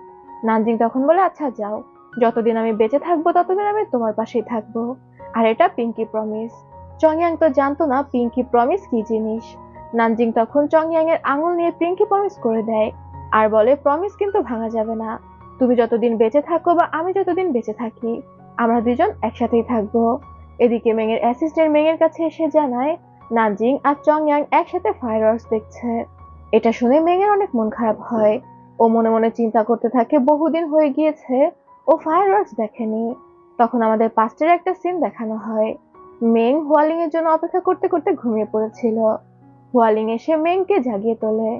নানজিং তখন বলে, আচ্ছা যাও, যতদিন আমি বেঁচে থাকবো ততদিন আমি তোমার পাশেই থাকবো। আর এটা পিঙ্কি প্রমিস। চংয়াং তো জানতো না পিঙ্কি প্রমিস কি জিনিস। নানজিং তখন চংয়াং এর আঙুল নিয়ে পিঙ্কি প্রমিস করে দেয় আর বলে, প্রমিস কিন্তু ভাঙা যাবে না। তুমি যতদিন বেঁচে থাকো বা আমি যতদিন বেঁচে থাকি, আমরা দুজন একসাথেই থাকবো। এদিকে মেংয়ের অ্যাসিস্ট্যান্ট মেংয়ের কাছে এসে জানায় নানজিং আর চংয়াং একসাথে ফায়ারওয়ার্কস দেখছে। এটা শুনে মেংয়ের অনেক মন খারাপ হয়। ও মনে মনে চিন্তা করতে থাকে, বহুদিন হয়ে গিয়েছে ও ফায়ারওয়ার্কস দেখেনি। তখন আমাদের পাস্টের একটা সিন দেখানো হয়। মেং হুয়ালিং এর জন্য অপেক্ষা করতে করতে ঘুমিয়ে পড়েছিল। হুয়ালিং এসে মেংকে জাগিয়ে তোলে।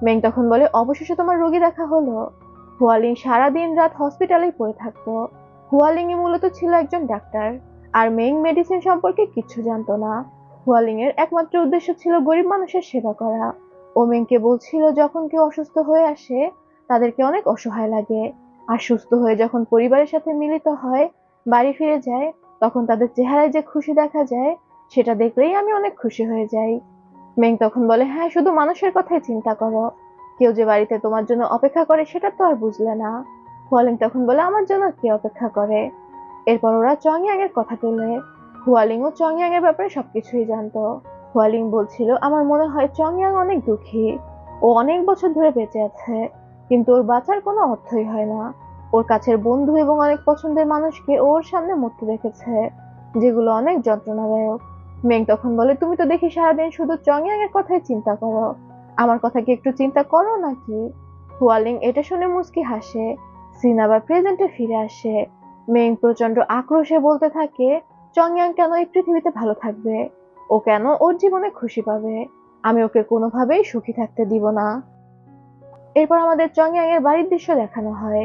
মেং তখন বলে, অবশেষে তোমার রোগী দেখা হলো। হুয়ালিং সারাদিন রাত হসপিটালেই পড়ে থাকতো। হুয়ালিং এ মূলত ছিল একজন ডাক্তার, আর মেং মেডিসিন সম্পর্কে কিচ্ছু জানতো না। হুয়ালিং এর একমাত্র উদ্দেশ্য ছিল গরিব মানুষের সেবা করা। ও মেংকে বলছিল, যখন কেউ অসুস্থ হয়ে আসে তাদেরকে অনেক অসহায় লাগে, আর সুস্থ হয়ে যখন পরিবারের সাথে মিলিত হয়, বাড়ি ফিরে যায়, তখন তাদের চেহারায় যে খুশি দেখা যায়, সেটা দেখলেই আমি অনেক খুশি হয়ে যাই। মেং তখন বলে, হ্যাঁ, শুধু মানুষের কথাই চিন্তা করো, কেউ যে বাড়িতে তোমার জন্য অপেক্ষা করে সেটা তো আর বুঝলে না। হুয়ালিং তখন বলে, আমার জন্য কে অপেক্ষা করে? এরপর ওরা চংয়াং এর কথা তোলে। হুয়ালিং ও চংয়াং এর ব্যাপারে সবকিছুই জানতো। হুয়ালিং বলছিল, আমার মনে হয় চংয়াং অনেক দুঃখী। ও অনেক বছর ধরে বেঁচে আছে, কিন্তু ওর বাঁচার কোনো অর্থই হয় না। ওর কাছের বন্ধু এবং অনেক পছন্দের মানুষকে ওর সামনে মরতে দেখেছে, যেগুলো অনেক যন্ত্রণাদায়ক। মেং তখন বলে, তুমি তো দেখি সারাদিন শুধু চংয়াং এর কথাই চিন্তা করো, আমার কথা কি একটু চিন্তা করো নাকি? হুয়ালিং এটা শুনে মুচকি হাসে। সিন আবার প্রেজেন্টে ফিরে আসে। মেং প্রচন্ড আক্রোশে বলতে থাকে, চংয়াং কেন এই পৃথিবীতে ভালো থাকবে? ও কেন ওর জীবনে খুশি পাবে? আমি ওকে কোনোভাবেই সুখী থাকতে দিব না। এরপর আমাদের চংয়াং এর বাড়ির দৃশ্য দেখানো হয়।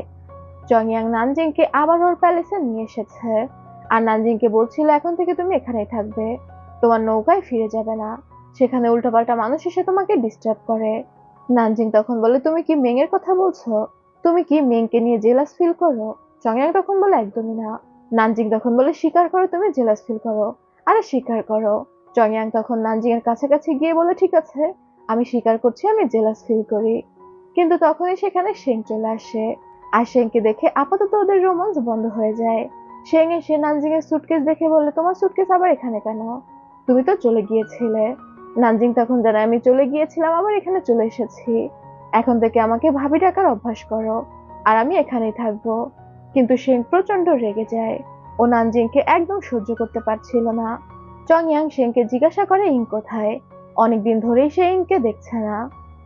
চংয়াং নানজিংকে আবার ওর প্যালেসে নিয়ে এসেছে, আর নানজিংকে বলছিল, এখন থেকে তুমি এখানেই থাকবে, তোমার নৌকায় ফিরে যাবে না, সেখানে উল্টোপাল্টা মানুষ এসে তোমাকে ডিস্টার্ব করে। নানজিং তখন বলে, তুমি কি মেং এর কথা বলছো? তুমি কি মেংকে নিয়ে জেলাস ফিল করো? চংয়াং তখন বলে, একদমই না। নানজিং তখন বলে, স্বীকার করো তুমি জেলাস ফিল করো, আরে স্বীকার করো। চংয়াং তখন নানজিং এর কাছাকাছি গিয়ে বলে, ঠিক আছে, আমি স্বীকার করছি আমি জেলাস ফিল করি। কিন্তু তখনই সেখানে শেং চলে আসে, আর শেংকে দেখে আপাতত ওদের রোমান্স বন্ধ হয়ে যায়। শেং এসে নানজিং এর সুটকেস দেখে বলে, তোমার সুটকেস আবার এখানে কেন? তুমি তো চলে গিয়েছিলে। নানজিং তখন জানায়, আমি চলে গিয়েছিলাম, আবার এখানে চলে এসেছি। এখন থেকে আমাকে ভাবি ডাকার অভ্যাস করো, আর আমি এখানেই থাকবো। কিন্তু শেং প্রচন্ড রেগে যায়। ও নানজিংকে একদম সহ্য করতে পারছিল না। চংয়াং শেংকে জিজ্ঞাসা করে ইং কোথায়। অনেকদিন ধরেই সে ইংকে দেখছে না।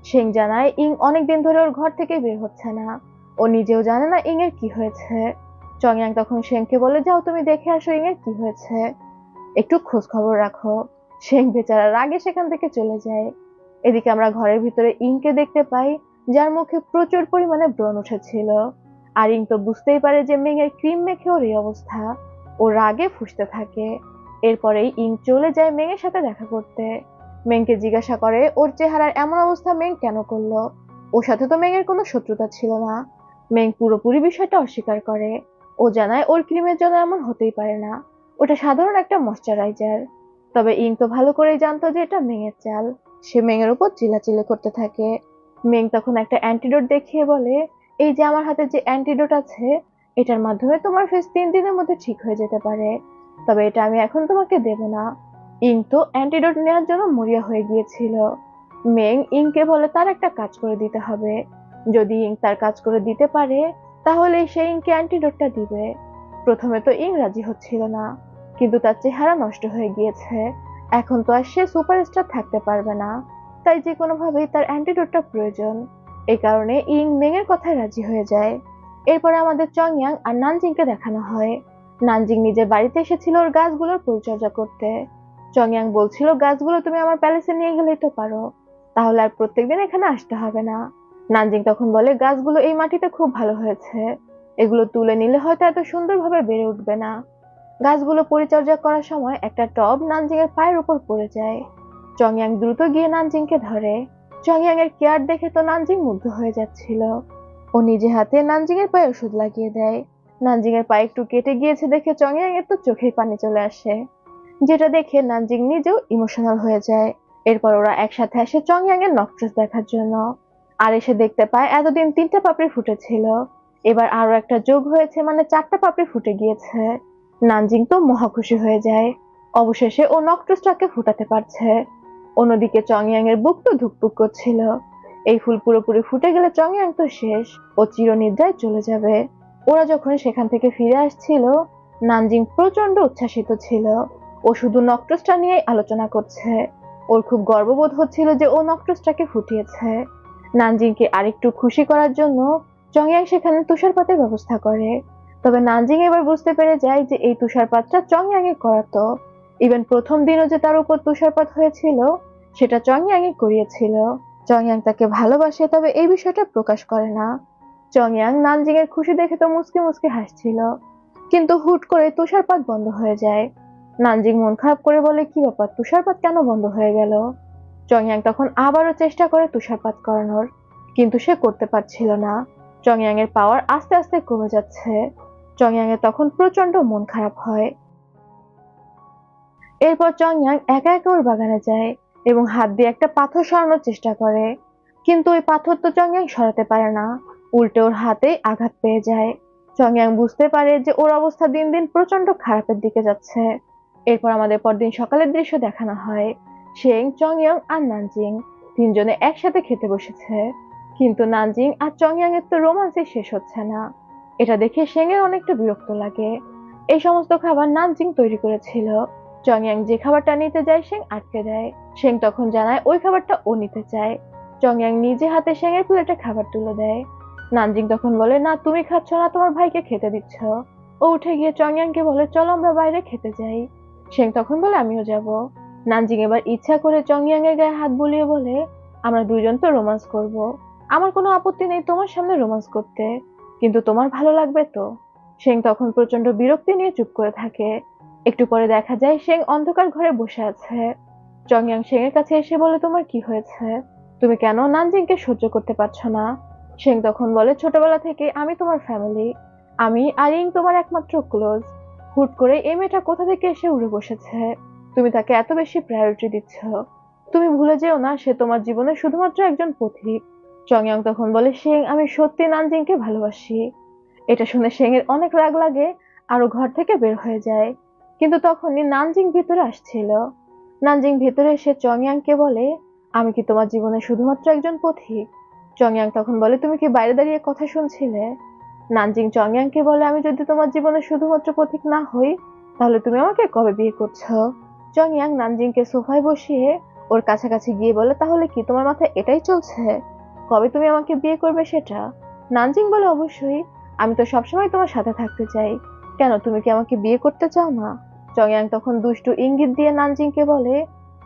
শেং জানায় ইং অনেকদিন ধরে ওর ঘর থেকে বের হচ্ছে না। ও নিজেও জানে না ইং এর কি হয়েছে। চংয়াং তখন শেংকে বলে, যাও তুমি দেখে আসো ইং এর কি হয়েছে, একটু খোঁজ খবর রাখো। শেং বেচারা রাগে সেখান থেকে চলে যায়। এদিকে আমরা ঘরের ভিতরে ইংকে দেখতে পাই, যার মুখে প্রচুর পরিমাণে ব্রণ উঠেছিল। আর ইং তো বুঝতেই পারে যে মেং এর ক্রিম মেখে ওর এই অবস্থা। ও রাগে ফুঁসতে থাকে। এরপরেই ইং চলে যায় মেং এর সাথে দেখা করতে। মেংকে জিজ্ঞাসা করে ওর চেহারার এমন অবস্থা মেং কেন করলো। ওর সাথে তো মেংয়ের কোনো শত্রুতা ছিল না। মেং পুরোপুরি বিষয়টা অস্বীকার করে। ও জানায় ওর ক্রিমের জন্য এমন হতেই পারে না, ওটা সাধারণ একটা ময়শ্চারাইজার। তবে ইং তো ভালো করেই জানতো যে এটা মেংয়ের চাল। সে মেংয়ের উপর চিল্লাচিল্লি করতে থাকে। মেং তখন একটা অ্যান্টিডোট দেখিয়ে বলে, এই যে আমার হাতে যে অ্যান্টিডোট আছে, এটার মাধ্যমে তোমার ফেস 3 দিনের মধ্যে ঠিক হয়ে যেতে পারে। তবে এটা আমি এখন তোমাকে দেব না। ইং তো অ্যান্টিডোট নেওয়ার জন্য মরিয়া হয়ে গিয়েছিল। মেং ইংকে বলে তার একটা কাজ করে দিতে হবে। যদি ইং তার কাজ করে দিতে পারে, তাহলে সে ইংকে অ্যান্টিডোটটা দিবে। প্রথমে তো ইং রাজি হচ্ছিল না, কিন্তু তার চেহারা নষ্ট হয়ে গিয়েছে। এখন তো আর সে সুপারস্টার থাকতে পারবে না, তাই যে কোনোভাবেই তার অ্যান্টিডোটটা প্রয়োজন। এই কারণে ইং মেং এর কথায় রাজি হয়ে যায়। এরপরে আমাদের চংয়াং আর নানজিংকে দেখানো হয়। নানজিং নিজের বাড়িতে এসেছিল ওর গাছগুলোর পরিচর্যা করতে। চংয়াং বলছিল, গাছগুলো তুমি আমার প্যালেসে নিয়ে গেলেই তো পারো, তাহলে আর প্রত্যেকদিন এখানে আসতে হবে না। নানজিং তখন বলে, গাছগুলো এই মাটিতে খুব ভালো হয়েছে, এগুলো তুলে নিলে হয়তো এত সুন্দরভাবে বেড়ে উঠবে না। গাছগুলো পরিচর্যা করার সময় একটা টব নানজিং এর পায়ের উপর পড়ে যায়। চংয়াং দ্রুত গিয়ে নানজিংকে ধরে। চংয়াং এর কেয়ার দেখে তো নানজিং মুগ্ধ হয়ে যাচ্ছিল। ও নিজে হাতে নানজিং এর পায়ে ওষুধ লাগিয়ে দেয়। নানজিং এর পায়ে একটু কেটে গিয়েছে দেখে চংয়াং এর তো চোখের পানি চলে আসে, যেটা দেখে নানজিং নিজেও ইমোশনাল হয়ে যায়। এরপর ওরা একসাথে আসে চংয়াং এর নকশাস দেখার জন্য। আর এসে দেখতে পায় এতদিন 3টা পাপড়ি ফুটেছিল, এবার আরো একটা যোগ হয়েছে, মানে 4টা পাপড়ি ফুটে গিয়েছে। নানজিং তো মহা খুশি হয়ে যায়। অবশেষে ও নকটসটাকে ফুটাতে পারছে। অন্যদিকে চংয়াং এর বুক তো ধুকপুক করছিল। এই ফুল পুরোপুরি ফুটে গেলে চংয়াং তো শেষ, ও চিরনিদ্রায় চলে যাবে। ওরা যখন সেখান থেকে ফিরে আসছিল, নানজিং প্রচন্ড উচ্ছ্বাসিত ছিল। ও শুধু নকটসটা নিয়েই আলোচনা করছে। ওর খুব গর্ববোধ হচ্ছিল যে ও নকটসটাকে ফুটিয়েছে। নানজিংকে আরেকটু খুশি করার জন্য চংয়াং সেখানে তুষারপাতের ব্যবস্থা করে। তবে নানজিং এবার বুঝতে পেরে যায় যে এই তুষারপাতটা চংয়াং এ করাতো। ইভেন প্রথম দিনও যে তার উপর তুষারপাত হয়েছিল, সেটা চংয়াং এ করিয়েছিল। চংয়াং তাকে ভালোবাসে, তবে এই বিষয়টা প্রকাশ করে না। চংয়াং নানজিং এর খুশি দেখে তো মুচকে মুচকে হাসছিল, কিন্তু হুট করে তুষারপাত বন্ধ হয়ে যায়। নানজিং মন খারাপ করে বলে, কি ব্যাপার, তুষারপাত কেন বন্ধ হয়ে গেল? চংয়াং তখন আবারও চেষ্টা করে তুষারপাত করানোর, কিন্তু সে করতে পারছিল না। চংয়াং এর পাওয়ার আস্তে আস্তে কমে যাচ্ছে। চংয়াং এর তখন প্রচন্ড মন খারাপ হয়। এরপর চংয়াং একা একা ওর বাগানে যায় এবং হাত দিয়ে একটা পাথর সরানোর চেষ্টা করে, কিন্তু ওই পাথর তো চংয়াং সরাতে পারে না, উল্টে ওর হাতেই আঘাত পেয়ে যায়। চংয়াং বুঝতে পারে যে ওর অবস্থা দিন দিন প্রচন্ড খারাপের দিকে যাচ্ছে। এরপর আমাদের পরদিন সকালের দৃশ্য দেখানো হয়। শেং, চংয়াং আর নানজিং তিনজনে একসাথে খেতে বসেছে, কিন্তু নানজিং আর চংয়াং এর তো রোমান্সই শেষ হচ্ছে না। এটা দেখে শেং এর অনেকটা বিরক্ত লাগে। এই সমস্ত খাবার নানজিং তৈরি করেছিল। চংয়াং যে খাবারটা নিতে যায়, শেং আটকে দেয়। শেং তখন জানায় ওই খাবারটা ও নিতে চায়। চংয়াং নিজে হাতে শেং এর প্লেটে খাবার তুলে দেয়। নানজিং তখন বলে, না তুমি খাচ্ছ না, তোমার ভাইকে খেতে দিচ্ছ। ও উঠে গিয়ে চংয়াংকে বলে, চলো আমরা বাইরে খেতে যাই। শেং তখন বলে, আমিও যাব। নানজিং এবার ইচ্ছা করে চংয়াং এর গায়ে হাত বুলিয়ে বলে, আমরা দুইজন তো রোমান্স করব, আমার কোনো আপত্তি নেই তোমার সামনে রোমান্স করতে, কিন্তু তোমার ভালো লাগবে তো? শেং তখন প্রচন্ড বিরক্তি নিয়ে চুপ করে থাকে। একটু পরে দেখা যায় শেং অন্ধকার ঘরে বসে আছে। চংয়াং শেং এর কাছে এসে বলে, তোমার কি হয়েছে, তুমি কেন নানজিংকে সহ্য করতে পারছো না? শেং তখন বলে, ছোটবেলা থেকে আমি তোমার ফ্যামিলি, আমি আর ইং তোমার একমাত্র ক্লোজ। হুট করে এই মেয়েটা কোথা থেকে এসে উড়ে বসেছে, তুমি তাকে এত বেশি প্রায়োরিটি দিচ্ছ। তুমি ভুলে যেও না, সে তোমার জীবনে শুধুমাত্র একজন পথিক। চংয়াং তখন বলে, শেং আমি সত্যি নানজিংকে ভালোবাসি। এটা শুনে শেং এর অনেক রাগ লাগে, আরো ঘর থেকে বের হয়ে যায়। কিন্তু তখনই নানজিং ভিতরে আসছিল। নানজিং ভিতরে এসে চংয়াংকে বলে, আমি কি তোমার জীবনে শুধুমাত্র একজন পথিক? চংয়াং তখন বলে, তুমি কি বাইরে দাঁড়িয়ে কথা শুনছিলে? নানজিং চংয়াংকে বলে, আমি যদি তোমার জীবনে শুধুমাত্র পথিক না হই, তাহলে তুমি আমাকে কবে বিয়ে করছো? চংয়াং নানজিংকে সোফায় বসিয়ে ওর কাছাকাছি গিয়ে বলে, তাহলে কি তোমার মাথায় এটাই চলছে, কবে তুমি আমাকে বিয়ে করবে সেটা? নানজিং বলে, অবশ্যই, আমি তো সবসময় তোমার সাথে থাকতে চাই, কেন তুমি কি আমাকে বিয়ে করতে চাও না? চংয়াং তখন দুষ্টু ইঙ্গিত দিয়ে নানজিংকে বলে,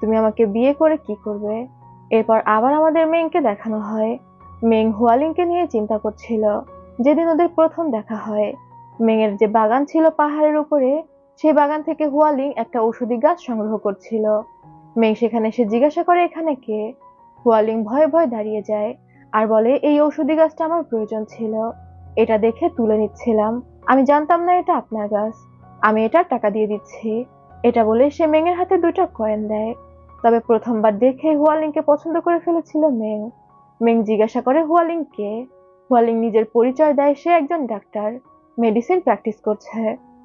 তুমি আমাকে বিয়ে করে কি করবে? এরপর আবার আমাদের মেংকে দেখানো হয়। মেং হুয়ালিংকে নিয়ে চিন্তা করছিল। যেদিন ওদের প্রথম দেখা হয়, মেংয়ের যে বাগান ছিল পাহাড়ের উপরে, সেই বাগান থেকে হুয়ালিং একটা ঔষধি গাছ সংগ্রহ করছিল। মেং সেখানে এসে জিজ্ঞাসা করে, এখানে কে? হুয়ালিং ভয়ে ভয়ে দাঁড়িয়ে যায় আর বলে এই ঔষধি গাছটা আমার প্রয়োজন ছিল, এটা দেখে তুলে নিচ্ছিলাম, আমি জানতাম না এটা আপনার গাছ, আমি এটার টাকা দিয়ে দিচ্ছি। এটা বলে সে মেংয়ের হাতে 2টা কয়েন দেয়। তবে প্রথমবার দেখে হুয়ালিংকে পছন্দ করে ফেলেছিল মেং। মেং জিজ্ঞাসা করে হুয়ালিং কে। হুয়ালিং নিজের পরিচয় দেয়, সে একজন ডাক্তার, মেডিসিন প্র্যাকটিস করছে,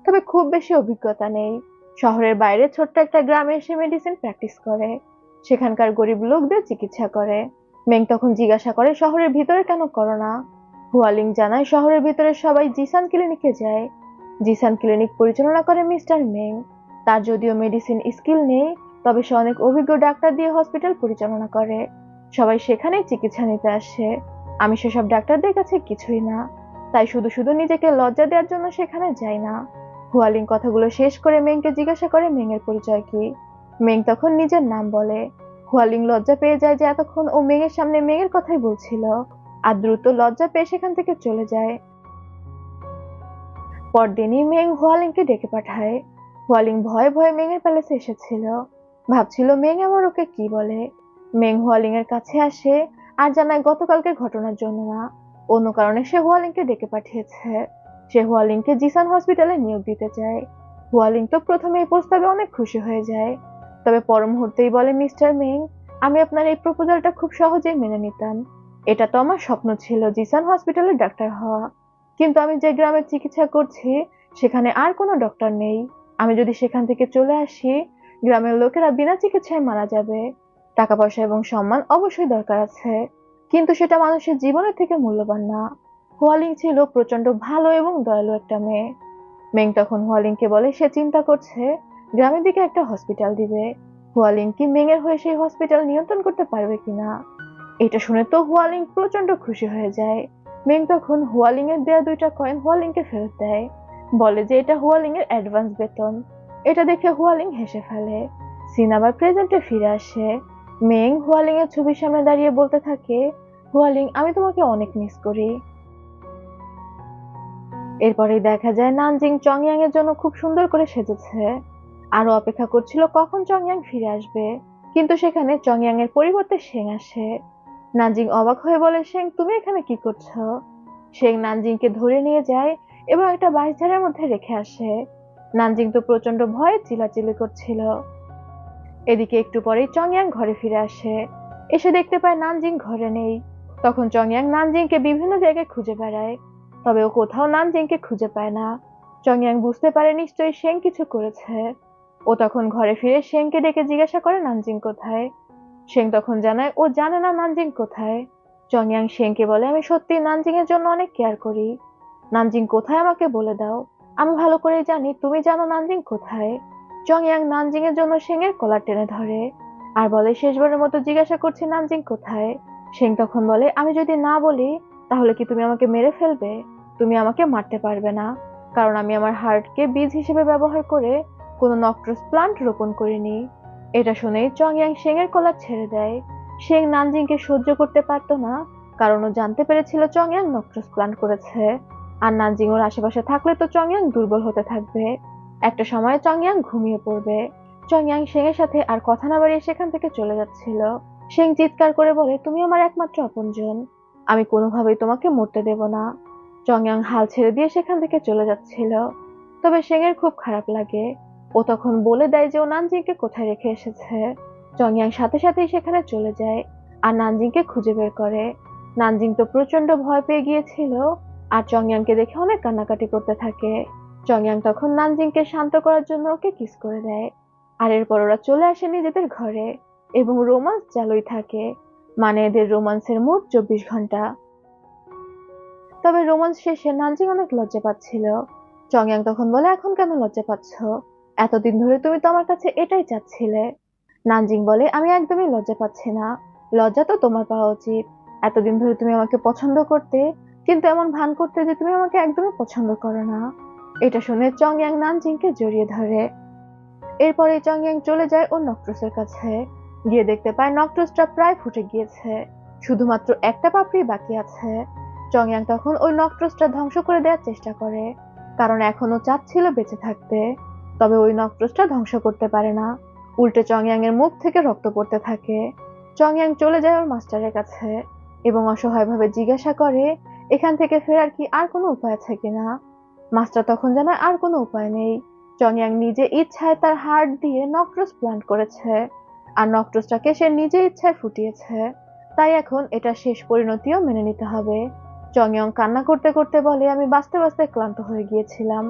তবে খুব বেশি অভিজ্ঞতা নেই। শহরের বাইরে ছোট্ট একটা গ্রামে সে মেডিসিন প্র্যাকটিস করে, সেখানকার গরিব লোকদের চিকিৎসা করে। মেং তখন জিজ্ঞাসা করে শহরের ভিতরে কেন করো না। হুয়ালিং জানায় শহরের ভিতরে সবাই জিসান ক্লিনিকে যায়। জিসান ক্লিনিক পরিচালনা করে মিস্টার মেং। তার যদিও মেডিসিন স্কিল নেই, তবে সে অনেক অভিজ্ঞ ডাক্তার দিয়ে হসপিটাল পরিচালনা করে, সবাই সেখানেই চিকিৎসা নিতে আসে। আমি সেসব ডাক্তারদের কাছে কিছুই না, তাই শুধু শুধু নিজেকে লজ্জা দেওয়ার জন্য সেখানে যাই না। হুয়ালিং কথাগুলো শেষ করে মেংকে জিজ্ঞাসা করে মেং এর পরিচয় কি। মেং তখন নিজের নাম বলে। হুয়ালিং লজ্জা পেয়ে যায় যে এতক্ষণ ও মেং এর সামনে মেং এর কথাই বলছিল, আর দ্রুত লজ্জা পেয়ে সেখান থেকে চলে যায়। পরদিনই মেং হুয়ালিংকে ডেকে পাঠায়। হুয়ালিং ভয়ে ভয়ে মেং এর প্যালেসে এসেছিল, ভাবছিল মেং আবার ওকে কি বলে। মেং হুয়ালিং এর কাছে আসে আর জানায় গতকালকের ঘটনার জন্য না, অন্য কারণে সে হুয়ালিংকে ডেকে পাঠিয়েছে। সে হুয়ালিংকে জিসান হসপিটালে নিয়োগ দিতে চায়। হুয়ালিং তো প্রথমে এই প্রস্তাবে অনেক খুশি হয়ে যায়, তবে পর মুহূর্তেই বলে মিস্টার মেং, আমি আপনার এই প্রপোজালটা খুব সহজেই মেনে নিতাম। এটা তো আমার স্বপ্ন ছিল জিসান হসপিটালের ডাক্তার হওয়া, কিন্তু আমি যে গ্রামে চিকিৎসা করছি সেখানে আর কোনো ডক্টর নেই। আমি যদি সেখান থেকে চলে আসি, গ্রামের লোকেরা বিনা চিকিৎসায় মারা যাবে। টাকা পয়সা এবং সম্মান অবশ্যই দরকার আছে, কিন্তু সেটা মানুষের জীবনের থেকে মূল্যবান না। হুয়ালিং ছিল প্রচন্ড ভালো এবং দয়ালু একটা মেয়ে। মেং তখন হুয়ালিংকে বলে সে চিন্তা করছে গ্রামের দিকে একটা হসপিটাল দিবে। হুয়ালিং কি মেং এর হয়ে সেই হসপিটাল নিয়ন্ত্রণ করতে পারবে কিনা। এটা শুনে তো হুয়ালিং প্রচন্ড খুশি হয়ে যায়। মেং তখন হুয়ালিং এর দেয়া 2টা কয়েন হুয়ালিংকে ফেরত দেয়, বলে যে এটা হুয়ালিং এর অ্যাডভান্স বেতন। এটা দেখে হুয়ালিং হেসে ফেলে। সিন আবার প্রেজেন্টে ফিরে আসে। মেং হুয়ালিং এর ছবির সামনে দাঁড়িয়ে বলতে থাকে, হুয়ালিং আমি তোমাকে অনেক মিস করি। এরপরেই দেখা যায় নানজিং চংইয়াং এর জন্য খুব সুন্দর করে সেজেছে, আরো অপেক্ষা করছিল কখন চংইয়াং ফিরে আসবে, কিন্তু সেখানে চংইয়াং এর পরিবর্তে শেং আসে। নানজিং অবাক হয়ে বলে, শেং তুমি এখানে কি করছো। শেং নানজিংকে ধরে নিয়ে যায় এবং একটা বাঁশঝাড়ের মধ্যে রেখে আসে। নানজিং তো প্রচন্ড ভয়ে চিল্লাচিল্লি করছিল। এদিকে একটু পরেই চংইয়াং ঘরে ফিরে আসে, এসে দেখতে পায় নানজিং ঘরে নেই। তখন চংইয়াং নানজিংকে বিভিন্ন জায়গায় খুঁজে বেড়ায়, তবে ও কোথাও নানজিংকে খুঁজে পায় না। চংইয়াং বুঝতে পারে নিশ্চয়ই শেং কিছু করেছে। ও তখন ঘরে ফিরে শেংকে ডেকে জিজ্ঞাসা করে নানজিং কোথায়। শেং তখন জানায় ও জানে না নানজিং কোথায়। চংইয়াং শেংকে বলে আমি সত্যি নানজিং এর জন্য অনেক কেয়ার করি, নানজিং কোথায় আমাকে বলে দাও, আমি ভালো করে জানি তুমি জানো নানজিং কোথায়। চংইয়াং নানজিং এর জন্য শেং এর কলার টেনে ধরে আর বলে শেষবারের মতো জিজ্ঞাসা করছি নানজিং কোথায়। শেং তখন বলে আমি যদি না বলি তাহলে কি তুমি আমাকে মেরে ফেলবে। তুমি আমাকে মারতে পারবে না, কারণ আমি আমার হার্টকে বীজ হিসেবে ব্যবহার করে কোনো নক্ট্রাস প্লান্ট রোপণ করিনি। এটা শুনেই চংইয়াং শেং এর কলার ছেড়ে দেয়। শেং নানজিংকে সহ্য করতে পারতো না, কারণ ও জানতে পেরেছিল চংইয়াং নক্ট্রাস প্লান্ট করেছে, আর নানজিং ওর আশেপাশে থাকলে তো চংইয়াং দুর্বল হতে থাকবে। একটা সময় চংইয়াং ঘুমিয়ে পড়বে। চংইয়াং শেং এর সাথে আর কথা না বাড়িয়ে সেখান থেকে চলে যাচ্ছিল। শেং চিৎকার করে বলে তুমি আমার একমাত্র আপনজন, আমি কোনোভাবেই তোমাকে মরতে দেব না। চংইয়াং হাল ছেড়ে দিয়ে সেখান থেকে চলে যাচ্ছিল, তবে শেং এর খুব খারাপ লাগে। ও তখন বলে দেয় যে ও নানজিংকে কোথায় রেখে এসেছে। চংইয়াং সাথে সাথেই সেখানে চলে যায় আর নানজিংকে খুঁজে বের করে। নানজিং তো প্রচন্ড ভয় পেয়ে গিয়েছিল আর চংইয়াংকে দেখে অনেক কান্নাকাটি করতে থাকে। চংইয়াং তখন নানজিংকে শান্ত করার জন্য ওকে কিস করে দেয়, আর এরপর ওরা চলে আসে নিজেদের ঘরে এবং রোমান্স চালুই থাকে, মানে এদের রোমান্সের মোট 24 ঘন্টা। তবে রোমান্স শেষে নানজিং অনেক লজ্জা পাচ্ছিল। চংইয়াং তখন বলে এখন কেন লজ্জা পাচ্ছ, এতদিন ধরে তুমি তো আমার কাছে এটাই চাচ্ছিলে। নানজিং বলে আমি একদমই লজ্জা পাচ্ছি না, লজ্জা তো তোমার পাওয়া উচিত। এতদিন ধরে তুমি আমাকে পছন্দ করতে, কিন্তু এমন ভান করতে যে তুমি আমাকে একদমই পছন্দ করো না। এটা শুনে চংইয়াং নানজিংকে জড়িয়ে ধরে। এরপরে চংইয়াং চলে যায় ওর নক্ট্রাসের কাছে, গিয়ে দেখতে পায় নক্ট্রাসটা প্রায় ফুটে গিয়েছে, শুধুমাত্র একটা পাপড়ি বাকি আছে। চংইয়াং তখন ওই নক্ট্রাসটা ধ্বংস করে দেওয়ার চেষ্টা করে, কারণ এখনো চাচ্ছিল বেঁচে থাকতে। তবে ওই নক্ট্রাসটা ধ্বংস করতে পারে না, উল্টে চংইয়াং এর মুখ থেকে রক্ত পড়তে থাকে। চংইয়াং চলে যায় ওর মাস্টারের কাছে। এবং অসহায়ভাবে জিজ্ঞাসা করে এখান থেকে ফেরার কি আর কোনো উপায় আছে কিনা। মাস্টার তখন জানায় আর কোনো উপায় নেই। চংয়াং নিজে ইচ্ছায় তার হার্ট দিয়ে নক্ট্রোস প্লান্ট করেছে, আর নক্ট্রোসটাকে সে নিজে ইচ্ছায় ফুটিয়েছে। তাই এখন এটা শেষ পরিণতিও মেনে নিতে হবে। চংয়ং কান্না করতে করতে বলে, আমি বাঁচতে বাঁচতে ক্লান্ত হয়ে গিয়েছিলাম,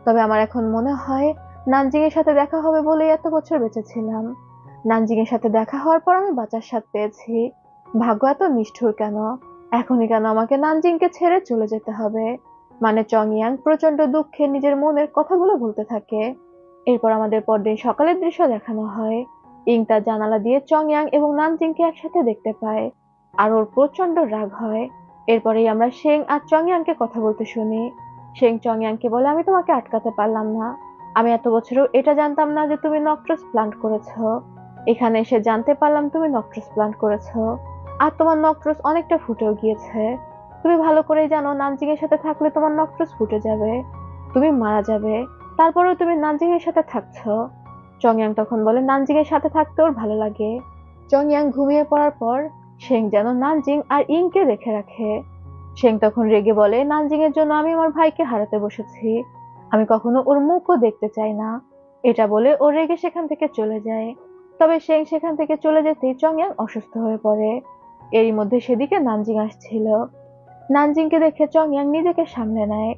তবে আমার এখন মনে হয় নানজিং এর সাথে দেখা হবে বলেই এত বছর বেঁচেছিলাম। নানজিং এর সাথে দেখা হওয়ার পর আমি বাঁচার স্বাদ পেয়েছি। ভাগ্য এত নিষ্ঠুর কেন, এখনই কেন আমাকে নানজিংকে ছেড়ে চলে যেতে হবে। মানে চংয়াং প্রচন্ড দুঃখে নিজের মনের কথাগুলো বলতে থাকে। এরপর আমাদের পরদিন সকালের দৃশ্য দেখানো হয়। ইং তার জানালা দিয়ে চংয়াং এবং নানজিংকে একসাথে দেখতে পায়, আর ওর প্রচন্ড রাগ হয়। এরপরেই আমরা শেং আর চংয়াংকে কথা বলতে শুনি। শেং চংয়াংকে বলে, আমি তোমাকে আটকাতে পারলাম না। আমি এত বছরও এটা জানতাম না যে তুমি নক্ট্রোস প্লান্ট করেছো। এখানে এসে জানতে পারলাম তুমি নক্ট্রোস প্লান্ট করেছো, আর তোমার নক্ট্রোস অনেকটা ফুটেও গিয়েছে। তুমি ভালো করেই জানো নানজিং এর সাথে থাকলে তোমার নক্ট্রোস ফুটে যাবে, তুমি মারা যাবে। তারপরেও তুমি নানজিং এর সাথে থাকছো। চংয়াং তখন বলে, নানজিং এর সাথে থাকতে ওর ভালো লাগে। চংয়াং ঘুমিয়ে পড়ার পর শেং যেন নানজিং আর ইংকে রেখে রাখে। শেং তখন রেগে বলে, নানজিং এর জন্য আমি আমার ভাইকে হারাতে বসেছি, আমি কখনো ওর মুখও দেখতে চাই না। এটা বলে ও রেগে সেখান থেকে চলে যায়। তবে শেং সেখান থেকে চলে যেতেই চংয়াং অসুস্থ হয়ে পড়ে। এরই মধ্যে সেদিকে নানজিং আসছিল। নানজিংকে দেখে চংয়াং নিজেকে সামলে নেয়।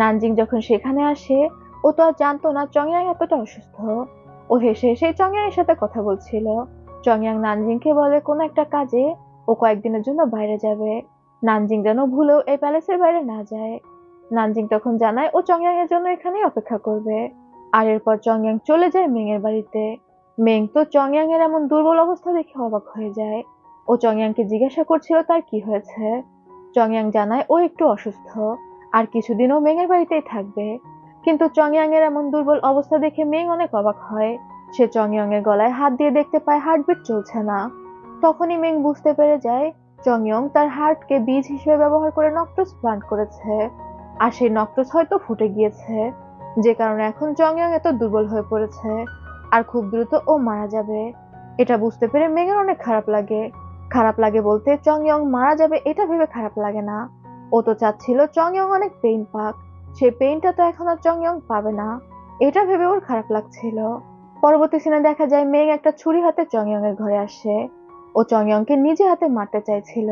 নানজিং যখন সেখানে আসে, ও তো আর জানতো না চংয়াং এতটা অসুস্থ। ও হেসে হেসে চংয়াং এর সাথে কথা বলছিল। চংয়াং নানজিংকে বলে কোনো একটা কাজে ও কয়েকদিনের জন্য বাইরে যাবে, নানজিং যেন ভুলেও এই প্যালেসের বাইরে না যায়। নানজিং তখন জানায় ও চংয়াং এর জন্য এখানেই অপেক্ষা করবে। আর এরপর চংয়াং চলে যায় মেং এর বাড়িতে। মেং তো চংয়াং এর এমন দুর্বল অবস্থা দেখে অবাক হয়ে যায়। ও চংয়াংকে জিজ্ঞাসা করছিল তার কি হয়েছে। চংয়াং জানায় ও একটু অসুস্থ, আর কিছুদিনও মেং এর বাড়িতেই থাকবে। কিন্তু চংয়াং এর এমন দুর্বল অবস্থা দেখে মেং অনেক অবাক হয়। সে চংয়াং এর গলায় হাত দিয়ে দেখতে পায় হার্টবিট চলছে না। তখনই মেং বুঝতে পেরে যায় চংয়ং তার হার্টকে বীজ হিসেবে ব্যবহার করে নক্ট্রোস প্লান্ট করেছে, আর সেই নক্ট্রোস হয়তো ফুটে গিয়েছে, যে কারণে এখন চংয়ং এত দুর্বল হয়ে পড়েছে, আর খুব দ্রুত ও মারা যাবে। এটা বুঝতে পেরে মেং এর অনেক খারাপ লাগে। খারাপ লাগে বলতে চংয়ং মারা যাবে এটা ভেবে খারাপ লাগে না। ও তো চাচ্ছিল চংয়ং অনেক পেইন পাক, সেই পেইনটা তো এখন আর চংয়ং পাবে না, এটা ভেবে ওর খারাপ লাগছিল। পরবর্তী সিনে দেখা যায় মেং একটা ছুরি হাতে চংয়ং এর ঘরে আসে। ও চংয়ংকে নিজে হাতে মারতে চাইছিল,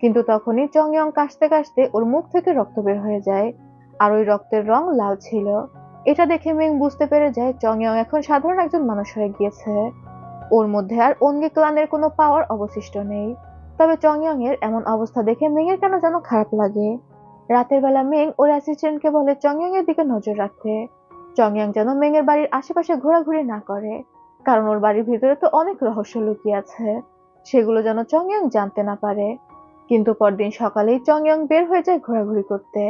কিন্তু তখনই চংয়ং কাশতে কাশতে ওর মুখ থেকে রক্ত বের হয়ে যায়, আর ওই রক্তের রং লাল ছিল। এটা দেখে মেং বুঝতে পেরে যায় চংয়ং এখন সাধারণ একজন মানুষ হয়ে গিয়েছে, ওর মধ্যে আর অঙ্গি ক্লানের কোনো পাওয়ার অবশিষ্ট নেই। তবে চংয়ং এর এমন অবস্থা দেখে মেং এর কেন যেন খারাপ লাগে। রাতের বেলা মেং ওর অ্যাসিস্ট্যান্টকে বলে চংয়ং এর দিকে নজর রাখতে। চংয়ং যেন মেং এর বাড়ির আশেপাশে ঘোরাঘুরি না করে, কারণ ওর বাড়ির ভিতরে তো অনেক রহস্য লুকিয়ে আছে, সেগুলো যেন চংয়ং জানতে না পারে। কিন্তু পরদিন সকালেই চংয়ং বের হয়ে যায় ঘোরাঘুরি করতে।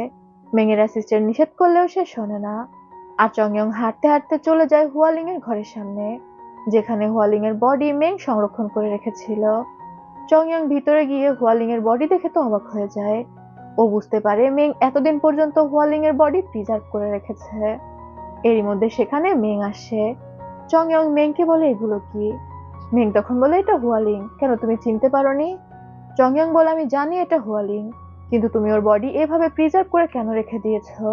মেং এর অ্যাসিস্ট্যান্ট নিষেধ করলেও সে শোনে না, আর চংয়ং হাঁটতে হাঁটতে চলে যায় হুয়ালিং এর ঘরের সামনে, যেখানে হুয়ালিং এর বডি মেং সংরক্ষণ করে রেখেছিল। চংয়ং ভিতরে গিয়ে হুয়ালিং এর বডি দেখে তো অবাক হয়ে যায়। ও বুঝতে পারে মেং এতদিন পর্যন্ত হুয়ালিং এর বডি প্রিজার্ভ করে রেখেছে। এরই মধ্যে সেখানে মেং আসে। চংয়ং মেংকে বলে, এগুলো কি? মেং তখন বলে, এটা হুয়ালিং, কেন তুমি চিনতে পারোনি? চংয়ং বলে, আমি জানি এটা হুয়ালিং, কিন্তু তুমি ওর বডি এভাবে প্রিজার্ভ করে কেন রেখে দিয়েছো?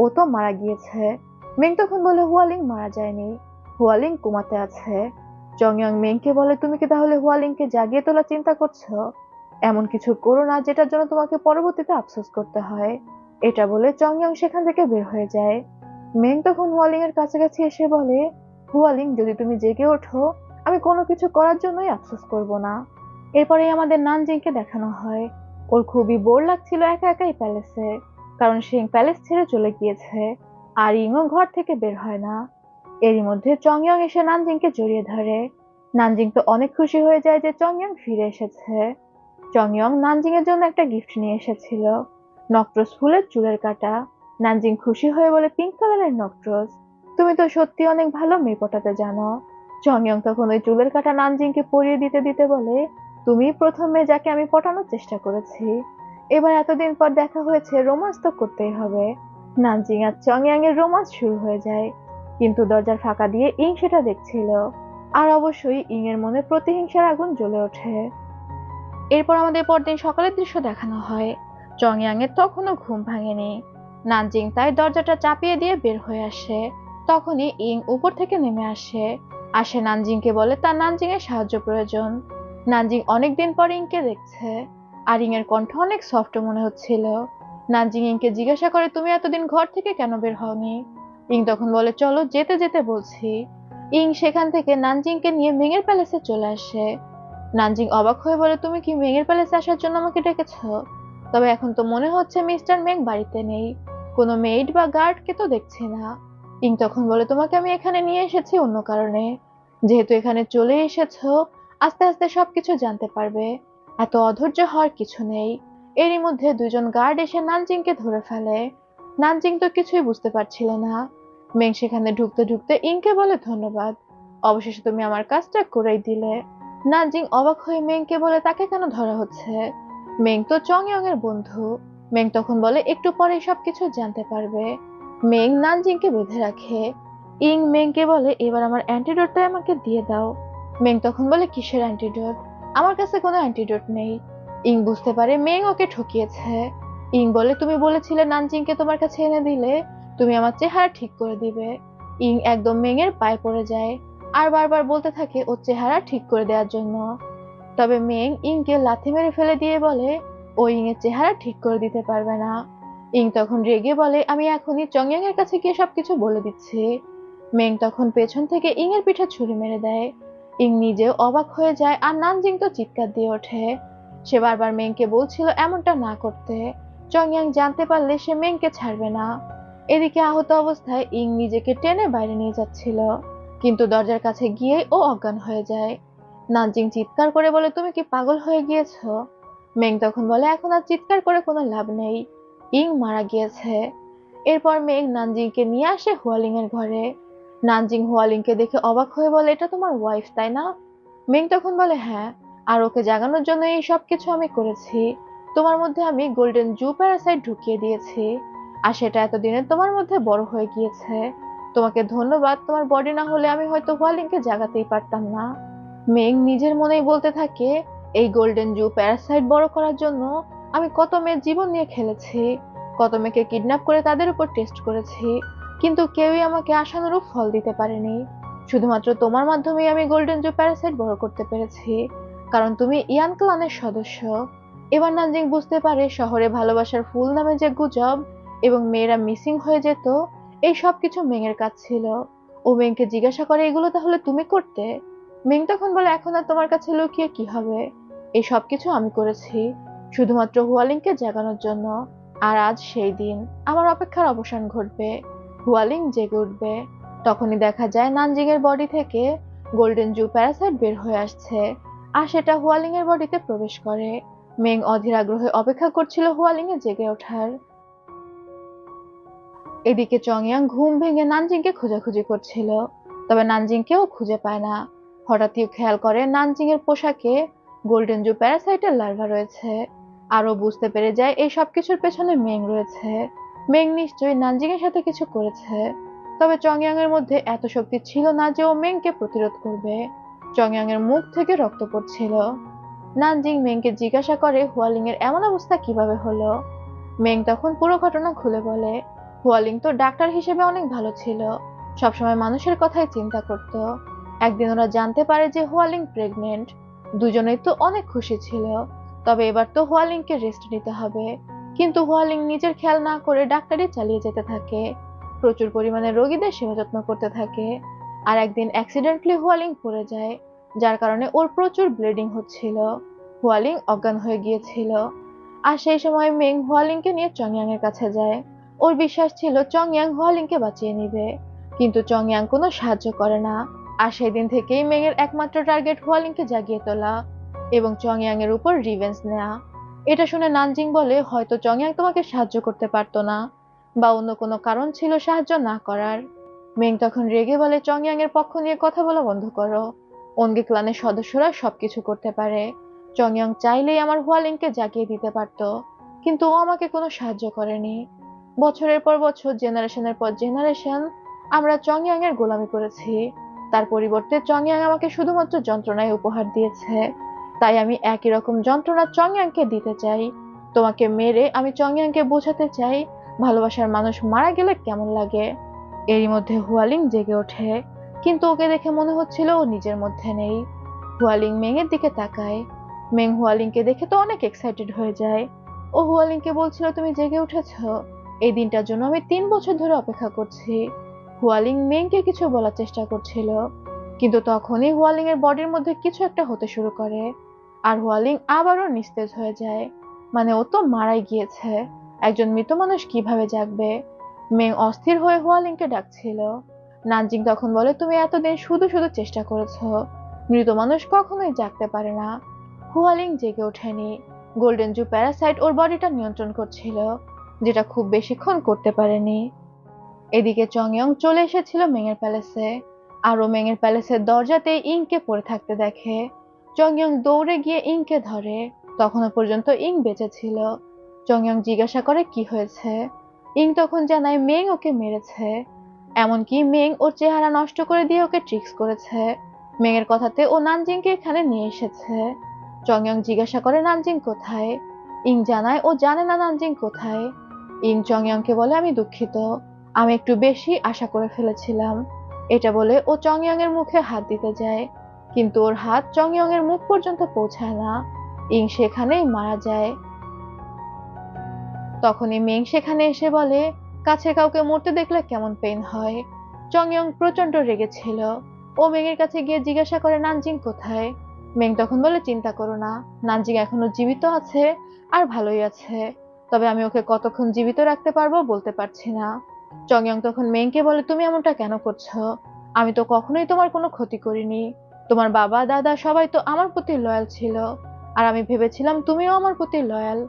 ও তো মারা গিয়েছে। মেং তখন বলে, হুয়ালিং মারা যায়নি, হুয়ালিং কোমাতে আছে। চংয়ং মেংকে বলে, তুমি কি তাহলে হুয়ালিংকে জাগিয়ে তোলা চিন্তা করছো? এমন কিছু করো না যেটার জন্য তোমাকে পরবর্তীতে আফসোস করতে হয়। এটা বলে চংয়ং সেখান থেকে বের হয়ে যায়। মেং তখন হুয়ালিং এর কাছাকাছি এসে বলে, হুয়ালিং, যদি তুমি জেগে ওঠো আমি কোনো কিছু করার জন্যই আফসোস করব না। এরপরে আমাদের নানজিংকে দেখানো হয়। ওর খুবই বোর লাগছিল একা একাই প্যালেসে, কারণ শেং প্যালেস ছেড়ে চলে গিয়েছে, আর ইংও ঘর থেকে বের হয় না। এরই মধ্যে চংয়ং এসে নানজিংকে জড়িয়ে ধরে। নানজিং তো অনেক খুশি হয়ে যায় যে চংয়ং ফিরে এসেছে। চংয়ং নানজিং এর জন্য একটা গিফট নিয়ে এসেছিল, নক্ট্রোস ফুলের চুলের কাঁটা। নানজিং খুশি হয়ে বলে, পিঙ্ক কালারের নক্ট্রোস, তুমি তো সত্যি অনেক ভালো মেয়ে পটাতে জানো। চংয়ং তখন ওই চুলের কাঁটা নানজিংকে পরিয়ে দিতে দিতে বলে, তুমি প্রথম মেয়ে যাকে আমি পটানোর চেষ্টা করেছি, এবার এতদিন পর দেখা হয়েছে, রোমান্স তো করতেই হবে। নানজিং আর চংয়ং এর রোমান্স শুরু হয়ে যায়, কিন্তু দরজার ফাঁকা দিয়ে ইং সেটা দেখছিল, আর অবশ্যই ইং এর মনে প্রতিহিংসার আগুন জ্বলে ওঠে। এরপর আমাদের পরদিন সকালের দৃশ্য দেখানো হয়। চংয়াং এর তখনও ঘুম ভাঙেনি। নানজিং তাই দরজাটা চাপিয়ে দিয়ে বের হয়ে আসে। তখনই ইং উপর থেকে নেমে আসে নানজিংকে বলে তার নানজিং এর সাহায্য প্রয়োজন। নানজিং অনেকদিন পর ইংকে দেখছে, আর ইং এর কণ্ঠ অনেক সফট মনে হচ্ছিল। নানজিং ইংকে জিজ্ঞাসা করে, তুমি এতদিন ঘর থেকে কেন বের হওনি? ইং তখন বলে, চলো যেতে যেতে বলছি। ইং সেখান থেকে নানজিংকে নিয়ে মেঙের প্যালেসে চলে আসে। নানজিং অবাক হয়ে বলে, তুমি কি মেঙের প্যালেসে আসার জন্য আমাকে ডেকেছো? তবে এখন তো মনে হচ্ছে মিস্টার মেং বাড়িতে নেই, কোনো মেইড বা গার্ডকে তো দেখছি না। ইং তখন বলে, তোমাকে আমি এখানে নিয়ে এসেছি অন্য কারণে। যেহেতু এখানে চলে এসেছো, আস্তে আস্তে সবকিছু জানতে পারবে, এত অধৈর্য হওয়ার কিছু নেই। এরই মধ্যে দুজন গার্ড এসে নানজিংকে ধরে ফেলে। নানজিং তো কিছুই বুঝতে পারছিল না। মেং সেখানে ঢুকতে ঢুকতে ইংকে বলে, ধন্যবাদ, অবশেষে তুমি আমার কাজটা করেই দিলে। নানজিং অবাক হয়ে মেংকে বলে, তাকে কেন ধরা হচ্ছে? মেং তো চংইয়ং এর বন্ধু। মেং তখন বলে, একটু পরেই সবকিছু জানতে পারবে। মেং নানজিংকে বেঁধে রাখে। ইং মেংকে বলে, এবার আমার অ্যান্টিডোটটা আমাকে দিয়ে দাও। মেং তখন বলে, কিসের অ্যান্টিডোট? আমার কাছে কোনো অ্যান্টিডোট নেই। ইং বুঝতে পারে মেং ওকে ঠকিয়েছে। ইং বলে, তুমি বলেছিলে নানজিংকে তোমার কাছে এনে দিলে তুমি আমার চেহারা ঠিক করে দিবে। ইং একদম মেং এর পায়ে পড়ে যায়, আর বারবার বলতে থাকে ওর চেহারা ঠিক করে দেওয়ার জন্য। তবে মেং ইংকে লাথি মেরে ফেলে দিয়ে বলে, ও ইং এর চেহারা ঠিক করে দিতে পারবে না। ইং তখন রেগে বলে, আমি এখনই চংইয়ং এর কাছে গিয়ে সবকিছু বলে দিচ্ছি। মেং তখন পেছন থেকে ইং এর পিঠে ছুরি মেরে দেয়। ইং নিজেও অবাক হয়ে যায়, আর নানজিং তো চিৎকার দিয়ে ওঠে। সে বারবার মেংকে বলছিল এমনটা না করতে, চংইয়ং জানতে পারলে সে মেংকে ছাড়বে না। এদিকে আহত অবস্থায় ইং নিজেকে টেনে বাইরে নিয়ে যাচ্ছিল, কিন্তু দরজার কাছে গিয়ে ও অজ্ঞান হয়ে যায়। নানজিং চিৎকার করে বলে, তুমি কি পাগল হয়ে গিয়েছো? মেং তখন বলে, এখন আর চিৎকার করে কোনো লাভ নেই, ইং মারা গিয়েছে। এরপর মেং নানজিংকে নিয়ে আসে হুয়ালিং এর ঘরে। নানজিং হুয়ালিংকে দেখে অবাক হয়ে বলে, এটা তোমার ওয়াইফ তাই না? মেং তখন বলে, হ্যাঁ, আর ওকে জাগানোর জন্য এই সব কিছু আমি করেছি। তোমার মধ্যে আমি গোল্ডেন জু প্যারাসাইট ঢুকিয়ে দিয়েছি, আর সেটা এতদিনে তোমার মধ্যে বড় হয়ে গিয়েছে। তোমাকে ধন্যবাদ, তোমার বডি না হলে আমি হয়তো হুয়ালিংকে জাগাতেই পারতাম না। মেং নিজের মনেই বলতে থাকে, এই গোল্ডেন জু প্যারাসাইট বড় করার জন্য আমি কত মেয়ের জীবন নিয়ে খেলেছি, কত মেয়েকে কিডন্যাপ করে তাদের উপর টেস্ট করেছি, কিন্তু কেউই আমাকে আশানুরূপ ফল দিতে পারেনি। শুধুমাত্র তোমার মাধ্যমেই আমি গোল্ডেন জু প্যারাসাইট বড় করতে পেরেছি, কারণ তুমি ইয়ান ক্লানের সদস্য। এবার নানজিং বুঝতে পারে শহরে ভালোবাসার ফুল নামে যে গুজব এবং মেয়েরা মিসিং হয়ে যেত, এই সব কিছু মেংয়ের কাজ ছিল। ও মেংকে জিজ্ঞাসা করে, এগুলো তাহলে তুমি করতে? মিং তখন বলে, এখন আর তোমার কাছে লুকিয়ে কি হবে, এই সব কিছু আমি করেছি শুধুমাত্র হুয়ালিংকে জাগানোর জন্য। আর আজ সেই দিন, আমার অপেক্ষার অবসান ঘটবে, হুয়ালিং জেগে উঠবে। তখনই দেখা যায় নানজিং এর বডি থেকে গোল্ডেন জু প্যারাসাইট বের হয়ে আসছে, আর সেটা হুয়ালিং এর বডিতে প্রবেশ করে। মেং অধীর আগ্রহে অপেক্ষা করছিল হুয়ালিং এ জেগে ওঠার। এদিকে চংইয়াং ঘুম ভেঙে নানজিংকে খোঁজাখুঁজি করছিল, তবে নানজিংকেও খুঁজে পায় না। হঠাৎই খেয়াল করে নানজিং এর পোশাকে গোল্ডেন জু প্যারাসাইটের লার্ভা রয়েছে। আরো বুঝতে পেরে যায় এই সবকিছুর পেছনে মেং রয়েছে। মেং নিশ্চয়ই নানজিং এর সাথে কিছু করেছে। তবে চংইয়াং এর মধ্যে এত শক্তি ছিল না যে ও মেংকে প্রতিরোধ করবে। চংইয়াং এর মুখ থেকে রক্ত পড়ছিল। নানজিং মেংকে জিজ্ঞাসা করে, হুয়ালিং এর এমন অবস্থা কিভাবে হলো? মেং তখন পুরো ঘটনা খুলে বলে, হুয়ালিং তো ডাক্তার হিসেবে অনেক ভালো ছিল, সবসময় মানুষের কথাই চিন্তা করত। একদিন ওরা জানতে পারে যে হুয়ালিং প্রেগনেন্ট। দুজনেই তো অনেক খুশি ছিল। তবে এবার তো হুয়ালিংকে রেস্ট নিতে হবে, কিন্তু হুয়ালিং নিজের খেয়াল না করে ডাক্তারি চালিয়ে যেতে থাকে, প্রচুর পরিমাণে রোগীদের সেবা যত্ন করতে থাকে। আর একদিন অ্যাক্সিডেন্টলি হুয়ালিং পড়ে যায়, যার কারণে ওর প্রচুর ব্লিডিং হচ্ছিল। হুয়ালিং অজ্ঞান হয়ে গিয়েছিল। আর সেই সময় মেং হুয়ালিংকে নিয়ে চংইয়াং এর কাছে যায়। ওর বিশ্বাস ছিল চংইয়াং হুয়ালিংকে বাঁচিয়ে নিবে, কিন্তু চংইয়াং কোনো সাহায্য করে না। আর সেদিন থেকেই মেং এর একমাত্র টার্গেট হুয়ালিংকে জাগিয়ে তোলা এবং চংইয়াং এর উপর রিভেঞ্জ নেওয়া। এটা শুনে নানজিং বলে, হয়তো চংইয়াং তোমাকে সাহায্য করতে পারতো না, বা অন্য কোনো কারণ ছিল সাহায্য না করার। মেং তখন রেগে বলে, চংইয়াং এর পক্ষ নিয়ে কথা বলা বন্ধ করো। অঙ্গি ক্লানের সদস্যরা সবকিছু করতে পারে। চংইয়াং চাইলেই আমার হুয়ালিংকে জাগিয়ে দিতে পারতো, কিন্তু ও আমাকে কোনো সাহায্য করেনি। বছরের পর বছর, জেনারেশনের পর জেনারেশন আমরা চংইয়াং এর গোলামি করেছি। তার পরিবর্তে চংইয়াং আমাকে শুধুমাত্র যন্ত্রণায় উপহার দিয়েছে। তাই আমি একই রকম যন্ত্রণা চংয়াংকে দিতে চাই। তোমাকে মেরে আমি চংয়াংকে বোঝাতে চাই ভালোবাসার মানুষ মারা গেলে কেমন লাগে। এরই মধ্যে হুয়ালিং জেগে ওঠে, কিন্তু ওকে দেখে মনে হচ্ছিল ও নিজের মধ্যে নেই। হুয়ালিং মেং এর দিকে তাকায়। মেং হুয়ালিংকে দেখে তো অনেক এক্সাইটেড হয়ে যায়। ও হুয়ালিংকে বলছিল, তুমি জেগে উঠেছো, এই দিনটার জন্য আমি 3 বছর ধরে অপেক্ষা করছি। হুয়ালিং মেংকে কিছু বলার চেষ্টা করছিল, কিন্তু তখনই হুয়ালিং এর বডির মধ্যে কিছু একটা হতে শুরু করে, আর হুয়ালিং আবারও নিস্তেজ হয়ে যায়। মানে ও তো মারাই গিয়েছে, একজন মৃত মানুষ কিভাবে জাগবে। মেং অস্থির হয়ে হুয়ালিংকে ডাকছিল। নানজিং তখন বলে, তুমি এতদিন শুধু শুধু চেষ্টা করেছো, মৃত মানুষ কখনোই জাগতে পারে না। হুয়ালিং জেগে ওঠেনি। গোল্ডেন জু প্যারাসাইট ওর বডিটা নিয়ন্ত্রণ করছিল, যেটা খুব বেশিক্ষণ করতে পারেনি। এদিকে চংইয়ং চলে এসেছিল মেংয়ের প্যালেসে, আর ও মেংয়ের প্যালেসের দরজাতে ইংকে পড়ে থাকতে দেখে। চংইয়ং দৌড়ে গিয়ে ইংকে ধরে, তখনও পর্যন্ত ইং বেঁচে ছিল। চংইয়ং জিজ্ঞাসা করে কি হয়েছে। ইং তখন জানায় মেং ওকে মেরেছে, এমনকি মেং ওর চেহারা নষ্ট করে দিয়ে ওকে ট্রিক্স করেছে। মেংয়ের কথাতে ও নানজিংকে এখানে নিয়ে এসেছে। চংইয়ং জিজ্ঞাসা করে নানজিং কোথায়। ইং জানায় ও জানে না নানজিং কোথায়। ইং চংইয়ংকে বলে, আমি দুঃখিত, আমি একটু বেশি আশা করে ফেলেছিলাম। এটা বলে ও চংইয়ং এর মুখে হাত দিতে যায়, কিন্তু ওর হাত চংইয়ং এর মুখ পর্যন্ত পৌঁছায় না। ইং সেখানেই মারা যায়। তখনই মেং সেখানে এসে বলে, কাছে কাউকে মরতে দেখলে কেমন পেইন হয়। চংইয়ং প্রচন্ড রেগেছিল। ও মেংয়ের কাছে গিয়ে জিজ্ঞাসা করে নানজিং কোথায়। মেং তখন বলে, চিন্তা করো না, নানজিং এখনো জীবিত আছে, আর ভালোই আছে, তবে আমি ওকে কতক্ষণ জীবিত রাখতে পারবো বলতে পারছি না। চংইয়ং তখন মেংকে বলে, তুমি এমনটা কেন করছো, আমি তো কখনোই তোমার কোনো ক্ষতি করিনি, তোমার বাবা দাদা সবাই তো আমার প্রতি লয়াল ছিল, আর আমি ভেবেছিলাম তুমিও আমার প্রতি লয়াল।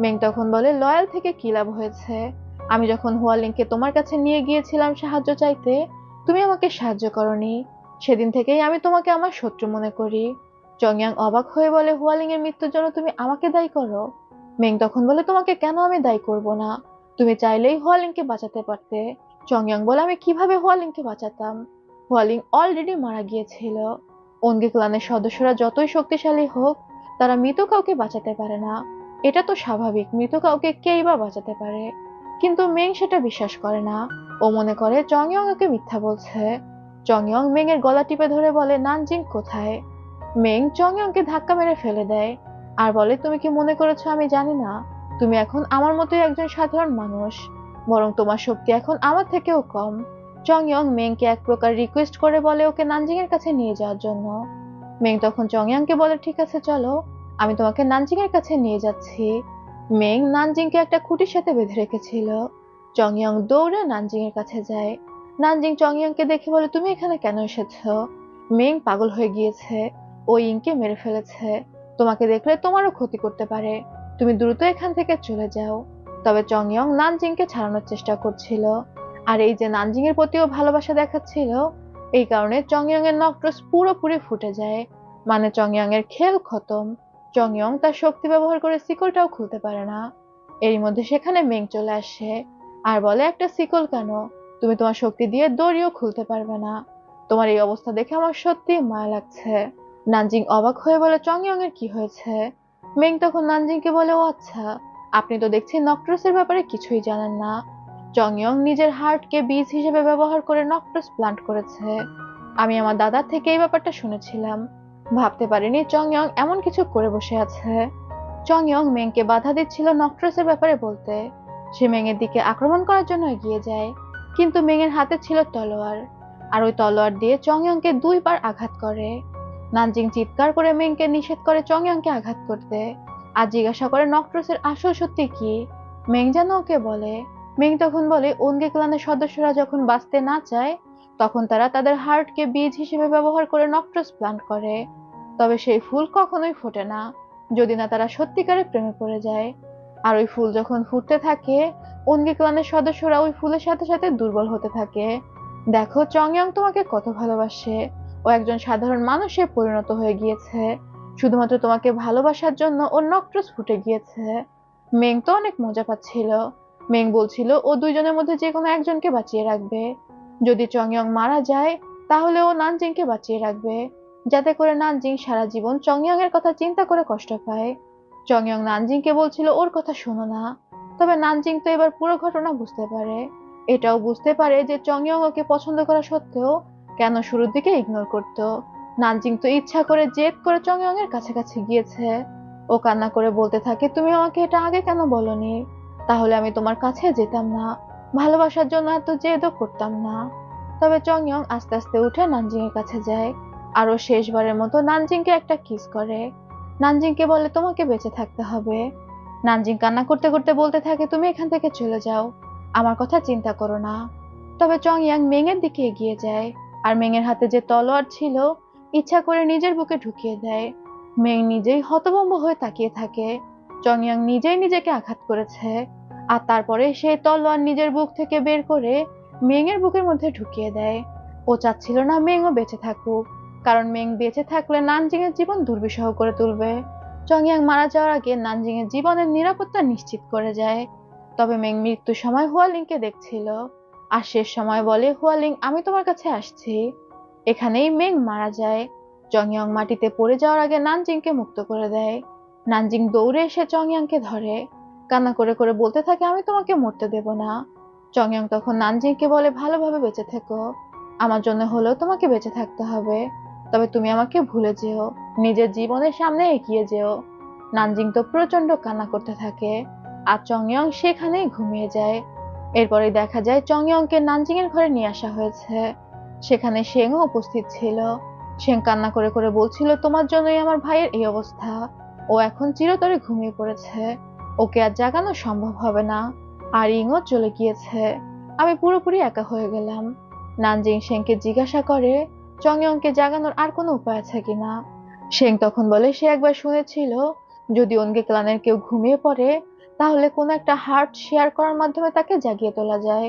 মেং তখন বলে, লয়াল থেকে কি লাভ হয়েছে, আমি যখন হুয়ালিংকে তোমার কাছে নিয়ে গিয়েছিলাম সাহায্য চাইতে, তুমি আমাকে সাহায্য করনি, সেদিন থেকেই আমি তোমাকে আমার শত্রু মনে করি। চংইয়ং অবাক হয়ে বলে, হুয়ালিং এর মৃত্যুর জন্য তুমি আমাকে দায়ী করো। মেং তখন বলে, তোমাকে কেন আমি দায়ী করব না, তুমি চাইলেই হুয়ালিংকে বাঁচাতে পারতে। চংইয়ং বলে, আমি কিভাবে হুয়ালিংকে বাঁচাতাম, হুয়ালিং অলরেডি মারা গিয়েছিল। অঙ্গি ক্লানের সদস্যরা যতই শক্তিশালী হোক, তারা মৃত কাউকে বাঁচাতে পারে না, এটা তো স্বাভাবিক, মৃত কাউকে কেই বা বাঁচাতে পারে। কিন্তু মেং সেটা বিশ্বাস করে না, ও মনে করে চংইয়ং ওকে মিথ্যা বলছে। চংইয়ং মেং এর গলা টিপে ধরে বলে, নানজিং কোথায়। মেং চংইয়ংকে ধাক্কা মেরে ফেলে দেয়, আর বলে, তুমি কি মনে করেছো আমি জানি না, তুমি এখন আমার মতোই একজন সাধারণ মানুষ, বরং তোমার শক্তি এখন আমার থেকেও কম। চংইয়ং মেংকে এক প্রকার রিকোয়েস্ট করে বলে ওকে নানজিং এর কাছে নিয়ে যাওয়ার জন্য। মেং তখন চংইয়ংকে বলে, ঠিক আছে চলো, আমি তোমাকে নানজিং এর কাছে নিয়ে যাচ্ছি। মেং নানজিংকে একটা খুঁটির সাথে বেঁধে রেখেছিল। চংইয়ং দৌড়ে নানজিং এর কাছে যায়। নানজিং চংইয়ংকে দেখে বলে, তুমি এখানে কেন এসেছো, মেং পাগল হয়ে গিয়েছে, ও ইংকে মেরে ফেলেছে, তোমাকে দেখলে তোমারও ক্ষতি করতে পারে, তুমি দ্রুত এখান থেকে চলে যাও। তবে চংইয়ং নানজিংকে ছাড়ানোর চেষ্টা করছিল, আর এই যে নানজিং এর প্রতিও ভালোবাসা দেখাচ্ছিল, এই কারণে চংইয়ং এর নক্ট্রস পুরোপুরি ফুটে যায়, মানে চংইয়ং এর খেল খতম। চংইয়ং তার শক্তি ব্যবহার করে শিকলটাও খুলতে পারে না। এরই মধ্যে সেখানে মেং চলে আসে, আর বলে, একটা শিকল কেন, তুমি তোমার শক্তি দিয়ে দড়িও খুলতে পারবে না, তোমার এই অবস্থা দেখে আমার সত্যি মায়া লাগছে। নানজিং অবাক হয়ে বলে, চংইয়ং এর কি হয়েছে। মেং তখন নানজিংকে বলে, ও আচ্ছা, আপনি তো দেখছি নক্ট্রসের ব্যাপারে কিছুই জানেন না। চংইয়ং নিজের হার্টকে বীজ হিসেবে ব্যবহার করে নক্ট্রস প্লান্ট করেছে। আমি আমার দাদার থেকে এই ব্যাপারটা শুনেছিলাম, ভাবতে পারিনি চংইয়ং এমন কিছু করে বসে আছে। চংইয়ং মেংকে বাধা দিচ্ছিল নক্ট্রসের ব্যাপারে বলতে। সে মেংয়ের দিকে আক্রমণ করার জন্য এগিয়ে যায়, কিন্তু মেংয়ের হাতে ছিল তলোয়ার, আর ওই তলোয়ার দিয়ে চংইয়ংকে 2বার আঘাত করে। নানজিং চিৎকার করে মেংকে নিষেধ করে চংইয়ংকে আঘাত করতে, আর জিজ্ঞাসা করে নক্ট্রসের আসল সত্যি কি। মেং যেন ওকে বলে। মেং তখন বলে, ওনগে ক্লানের সদস্যরা যখন বাঁচতে না চায়, তখন তারা তাদের হার্টকে বীজ হিসেবে ব্যবহার করে নক্ট্রস প্লান্ট করে, তবে সেই ফুল কখনোই ফোটে না, যদি না তারা সত্যিকারে প্রেমে পড়ে যায়। আর ওই ফুল যখন ফুটতে থাকে, ওনগে ক্লানের সদস্যরা ওই ফুলের সাথে সাথে দুর্বল হতে থাকে। দেখো চংইয়ং তোমাকে কত ভালোবাসে, ও একজন সাধারণ মানুষে পরিণত হয়ে গিয়েছে, শুধুমাত্র তোমাকে ভালোবাসার জন্য ওর নক্ট্রস ফুটে গিয়েছে। মেং তো অনেক মজা পাচ্ছিল। মেং বলছিল ও দুইজনের মধ্যে যে কোনো একজনকে বাঁচিয়ে রাখবে, যদি চংইয়ং মারা যায় তাহলে ও নানজিংকে বাঁচিয়ে রাখবে, যাতে করে নানজিং সারা জীবন চংইয়ং এর কথা চিন্তা করে কষ্ট পায়। চংইয়ং নানজিংকে বলছিল ওর কথা শোনো না, তবে নানজিং তো এবার পুরো ঘটনা বুঝতে পারে। এটাও বুঝতে পারে যে চংইয়ং ওকে পছন্দ করা সত্ত্বেও কেন শুরুর দিকে ইগনোর করতো। নানজিং তো ইচ্ছা করে জেদ করে চংইয়ং এর কাছাকাছি গিয়েছে। ও কান্না করে বলতে থাকে, তুমি আমাকে এটা আগে কেন বলনি, তাহলে আমি তোমার কাছে যেতাম না, ভালোবাসার জন্য এত জেদও করতাম না। তবে চংইয়ং আস্তে আস্তে উঠে নানজিং এর কাছে যায়, আরো শেষবারের মতো নানজিংকে একটা কিস করে। নানজিংকে বলে তোমাকে বেঁচে থাকতে হবে। নানজিং কান্না করতে করতে বলতে থাকে, তুমি এখান থেকে চলে যাও, আমার কথা চিন্তা করো না। তবে চংইয়ং মেং এর দিকে এগিয়ে যায়, আর মেং এর হাতে যে তলোয়ার ছিল ইচ্ছা করে নিজের বুকে ঢুকিয়ে দেয়। মেং নিজেই হতভম্ব হয়ে তাকিয়ে থাকে। চংইয়ং নিজেই নিজেকে আঘাত করেছে, আর তারপরে সেই তলোয়ার নিজের বুক থেকে বের করে মেং এর বুকের মধ্যে ঢুকিয়ে দেয়। ও চাচ্ছিল না মেংও বেঁচে থাকুক, কারণ মেং বেঁচে থাকলে নানজিং এর জীবন দুর্বিষহ করে তুলবে। চংইয়ং মারা যাওয়ার আগে নানজিং এর জীবনের নিরাপত্তা নিশ্চিত করে যায়। তবে মেং মৃত্যুর সময় হুয়ালিংকে দেখছিল, আর শেষ সময় বলে, হুয়ালিং আমি তোমার কাছে আসছি। এখানেই মেং মারা যায়। চংইয়ং মাটিতে পড়ে যাওয়ার আগে নানজিংকে মুক্ত করে দেয়। নানজিং দৌড়ে এসে চংইয়ংকে ধরে, কান্না করে করে বলতে থাকে, আমি তোমাকে মরতে দেব না। চংইয়ং তখন নানজিংকে বলে, ভালোভাবে বেঁচে থেকো, আমার জন্য হলেও তোমাকে বেঁচে থাকতে হবে, তবে তুমি আমাকে ভুলে যেও, নিজের জীবনের সামনে এগিয়ে যেও। নানজিং তো প্রচন্ড কান্না করতে থাকে, আর চংইয়ং সেখানেই ঘুমিয়ে যায়। এরপরে দেখা যায় চংইয়ংকে নানজিং এর ঘরে নিয়ে আসা হয়েছে। সেখানে শেংও উপস্থিত ছিল। শেং কান্না করে করে বলছিল, তোমার জন্যই আমার ভাইয়ের এই অবস্থা, ও এখন চিরতরে ঘুমিয়ে পড়েছে, ওকে আর জাগানো সম্ভব হবে না। আর ইংও চলে গিয়েছে, আমি পুরোপুরি একা হয়ে গেলাম। নানজিং শেংকে জিজ্ঞাসা করে চংইয়ংকে জাগানোর আর কোনো উপায় আছে কিনা। শেং তখন বলে সে একবার শুনেছিল যদি ওনগে ক্লানের কেউ ঘুমিয়ে পড়ে তাহলে কোনো একটা হার্ট শেয়ার করার মাধ্যমে তাকে জাগিয়ে তোলা যায়,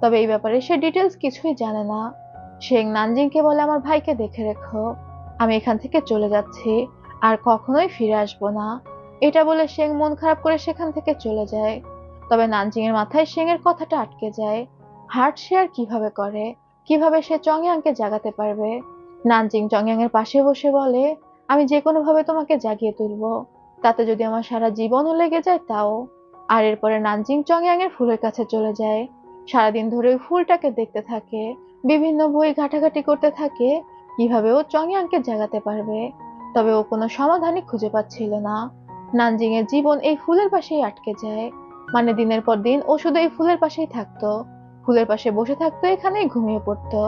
তবে এই ব্যাপারে সে ডিটেলস কিছুই জানে না। শেং নানজিংকে বলে, আমার ভাইকে দেখে রেখো, আমি এখান থেকে চলে যাচ্ছি, আর কখনোই ফিরে আসবো না। এটা বলে শেং মন খারাপ করে সেখান থেকে চলে যায়। তবে নানজিং এর মাথায় শেং এর কথাটা আটকে যায়, হার্ট শেয়ার কিভাবে করে, কিভাবে সে চংইয়ংকে জাগাতে পারবে। নানজিং চংইয়ং এর পাশে বসে বলে, আমি যে কোনো ভাবে তোমাকে জাগিয়ে তুলবো, তাতে যদি আমার সারা জীবনও লেগে যায় তাও। আর এরপরে নানজিং চংইয়ং এর ফুলের কাছে চলে যায়, সারাদিন ধরে ওই ফুলটাকে দেখতে থাকে, বিভিন্ন বই ঘাটাঘাটি করতে থাকে কিভাবে ও চংইয়ংকে জাগাতে পারবে। তবে ও কোনো সমাধানই খুঁজে পাচ্ছিল না। নানজিং এর জীবন এই ফুলের পাশেই আটকে যায়, মানে দিনের পর দিন ও শুধু এই ফুলের পাশেই থাকতো, ফুলের পাশে বসে থাকতো, এখানেই ঘুমিয়ে পড়তো।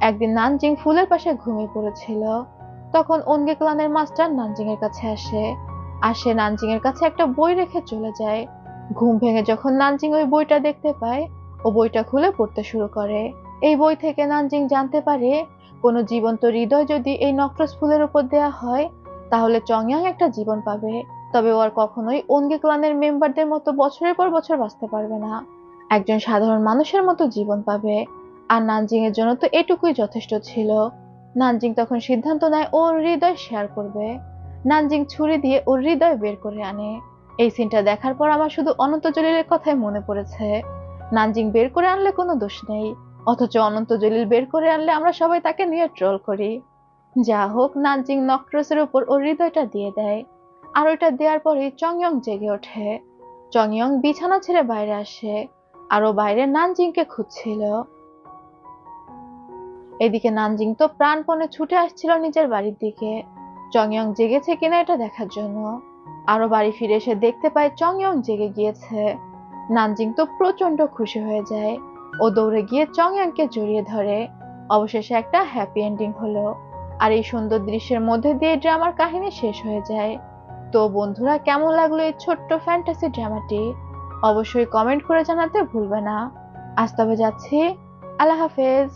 একদিন নানজিং ফুলের পাশে ঘুমিয়ে পড়েছিল, তখন ওনগে ক্লানের মাস্টার নানজিং এর কাছে আসে, আর সে নানজিং এর কাছে একটা বই রেখে চলে যায়। ঘুম ভেঙে যখন নানজিং ওই বইটা দেখতে পায়, ও বইটা খুলে পড়তে শুরু করে। এই বই থেকে নানজিং জানতে পারে কোনো জীবন্ত হৃদয় যদি এই নক্রস ফুলের উপর দেয়া হয় তাহলে চংইয়ং একটা জীবন পাবে, তবে ও আর কখনোই ওনগে ক্লানের মেম্বারদের মতো বছরের পর বছর বাঁচতে পারবে না, একজন সাধারণ মানুষের মতো জীবন পাবে। আর নানজিং এর জন্য তো এটুকুই যথেষ্ট ছিল। নানজিং তখন সিদ্ধান্ত নেয় ওর হৃদয় শেয়ার করবে। নানজিং ছুরি দিয়ে ওর হৃদয় বের করে আনে। এই সিনটা দেখার পর আমার শুধু অনন্ত জলিলের কথাই মনে পড়েছে। নানজিং বের করে আনলে কোনো দোষ নেই, অথচ অনন্ত জলিল বের করে আনলে আমরা সবাই তাকে নিয়ে ট্রোল করি। যা হোক, নানজিং নক্রসের উপর ওর হৃদয়টা দিয়ে দেয়, আর ওইটা দেওয়ার পরে চংইয়ং জেগে ওঠে। চংইয়ং বিছানা ছেড়ে বাইরে আসে, আর ও বাইরে নানজিংকে খুঁজছিল। এদিকে নানজিং তো প্রাণপণে ছুটে আসছিল নিজের বাড়ির দিকে, চংইয়ং জেগেছে কিনা এটা দেখার জন্য। আরো বাড়ি ফিরে এসে দেখতে পায় চংইয়ং জেগে গিয়েছে। নানজিং তো প্রচন্ড খুশি হয়ে যায়, ও দৌড়ে গিয়ে চংইয়ংকে জড়িয়ে ধরে। অবশেষে একটা হ্যাপি এন্ডিং হলো, আর এই সুন্দর দৃশ্যের মধ্যে দিয়ে ড্রামার কাহিনী শেষ হয়ে যায়। তো বন্ধুরা, কেমন লাগলো এই ছোট্ট ফ্যান্টাসি ড্রামাটি অবশ্যই কমেন্ট করে জানাতে ভুলবে না। আজ তবে যাচ্ছি, আল্লাহ হাফেজ।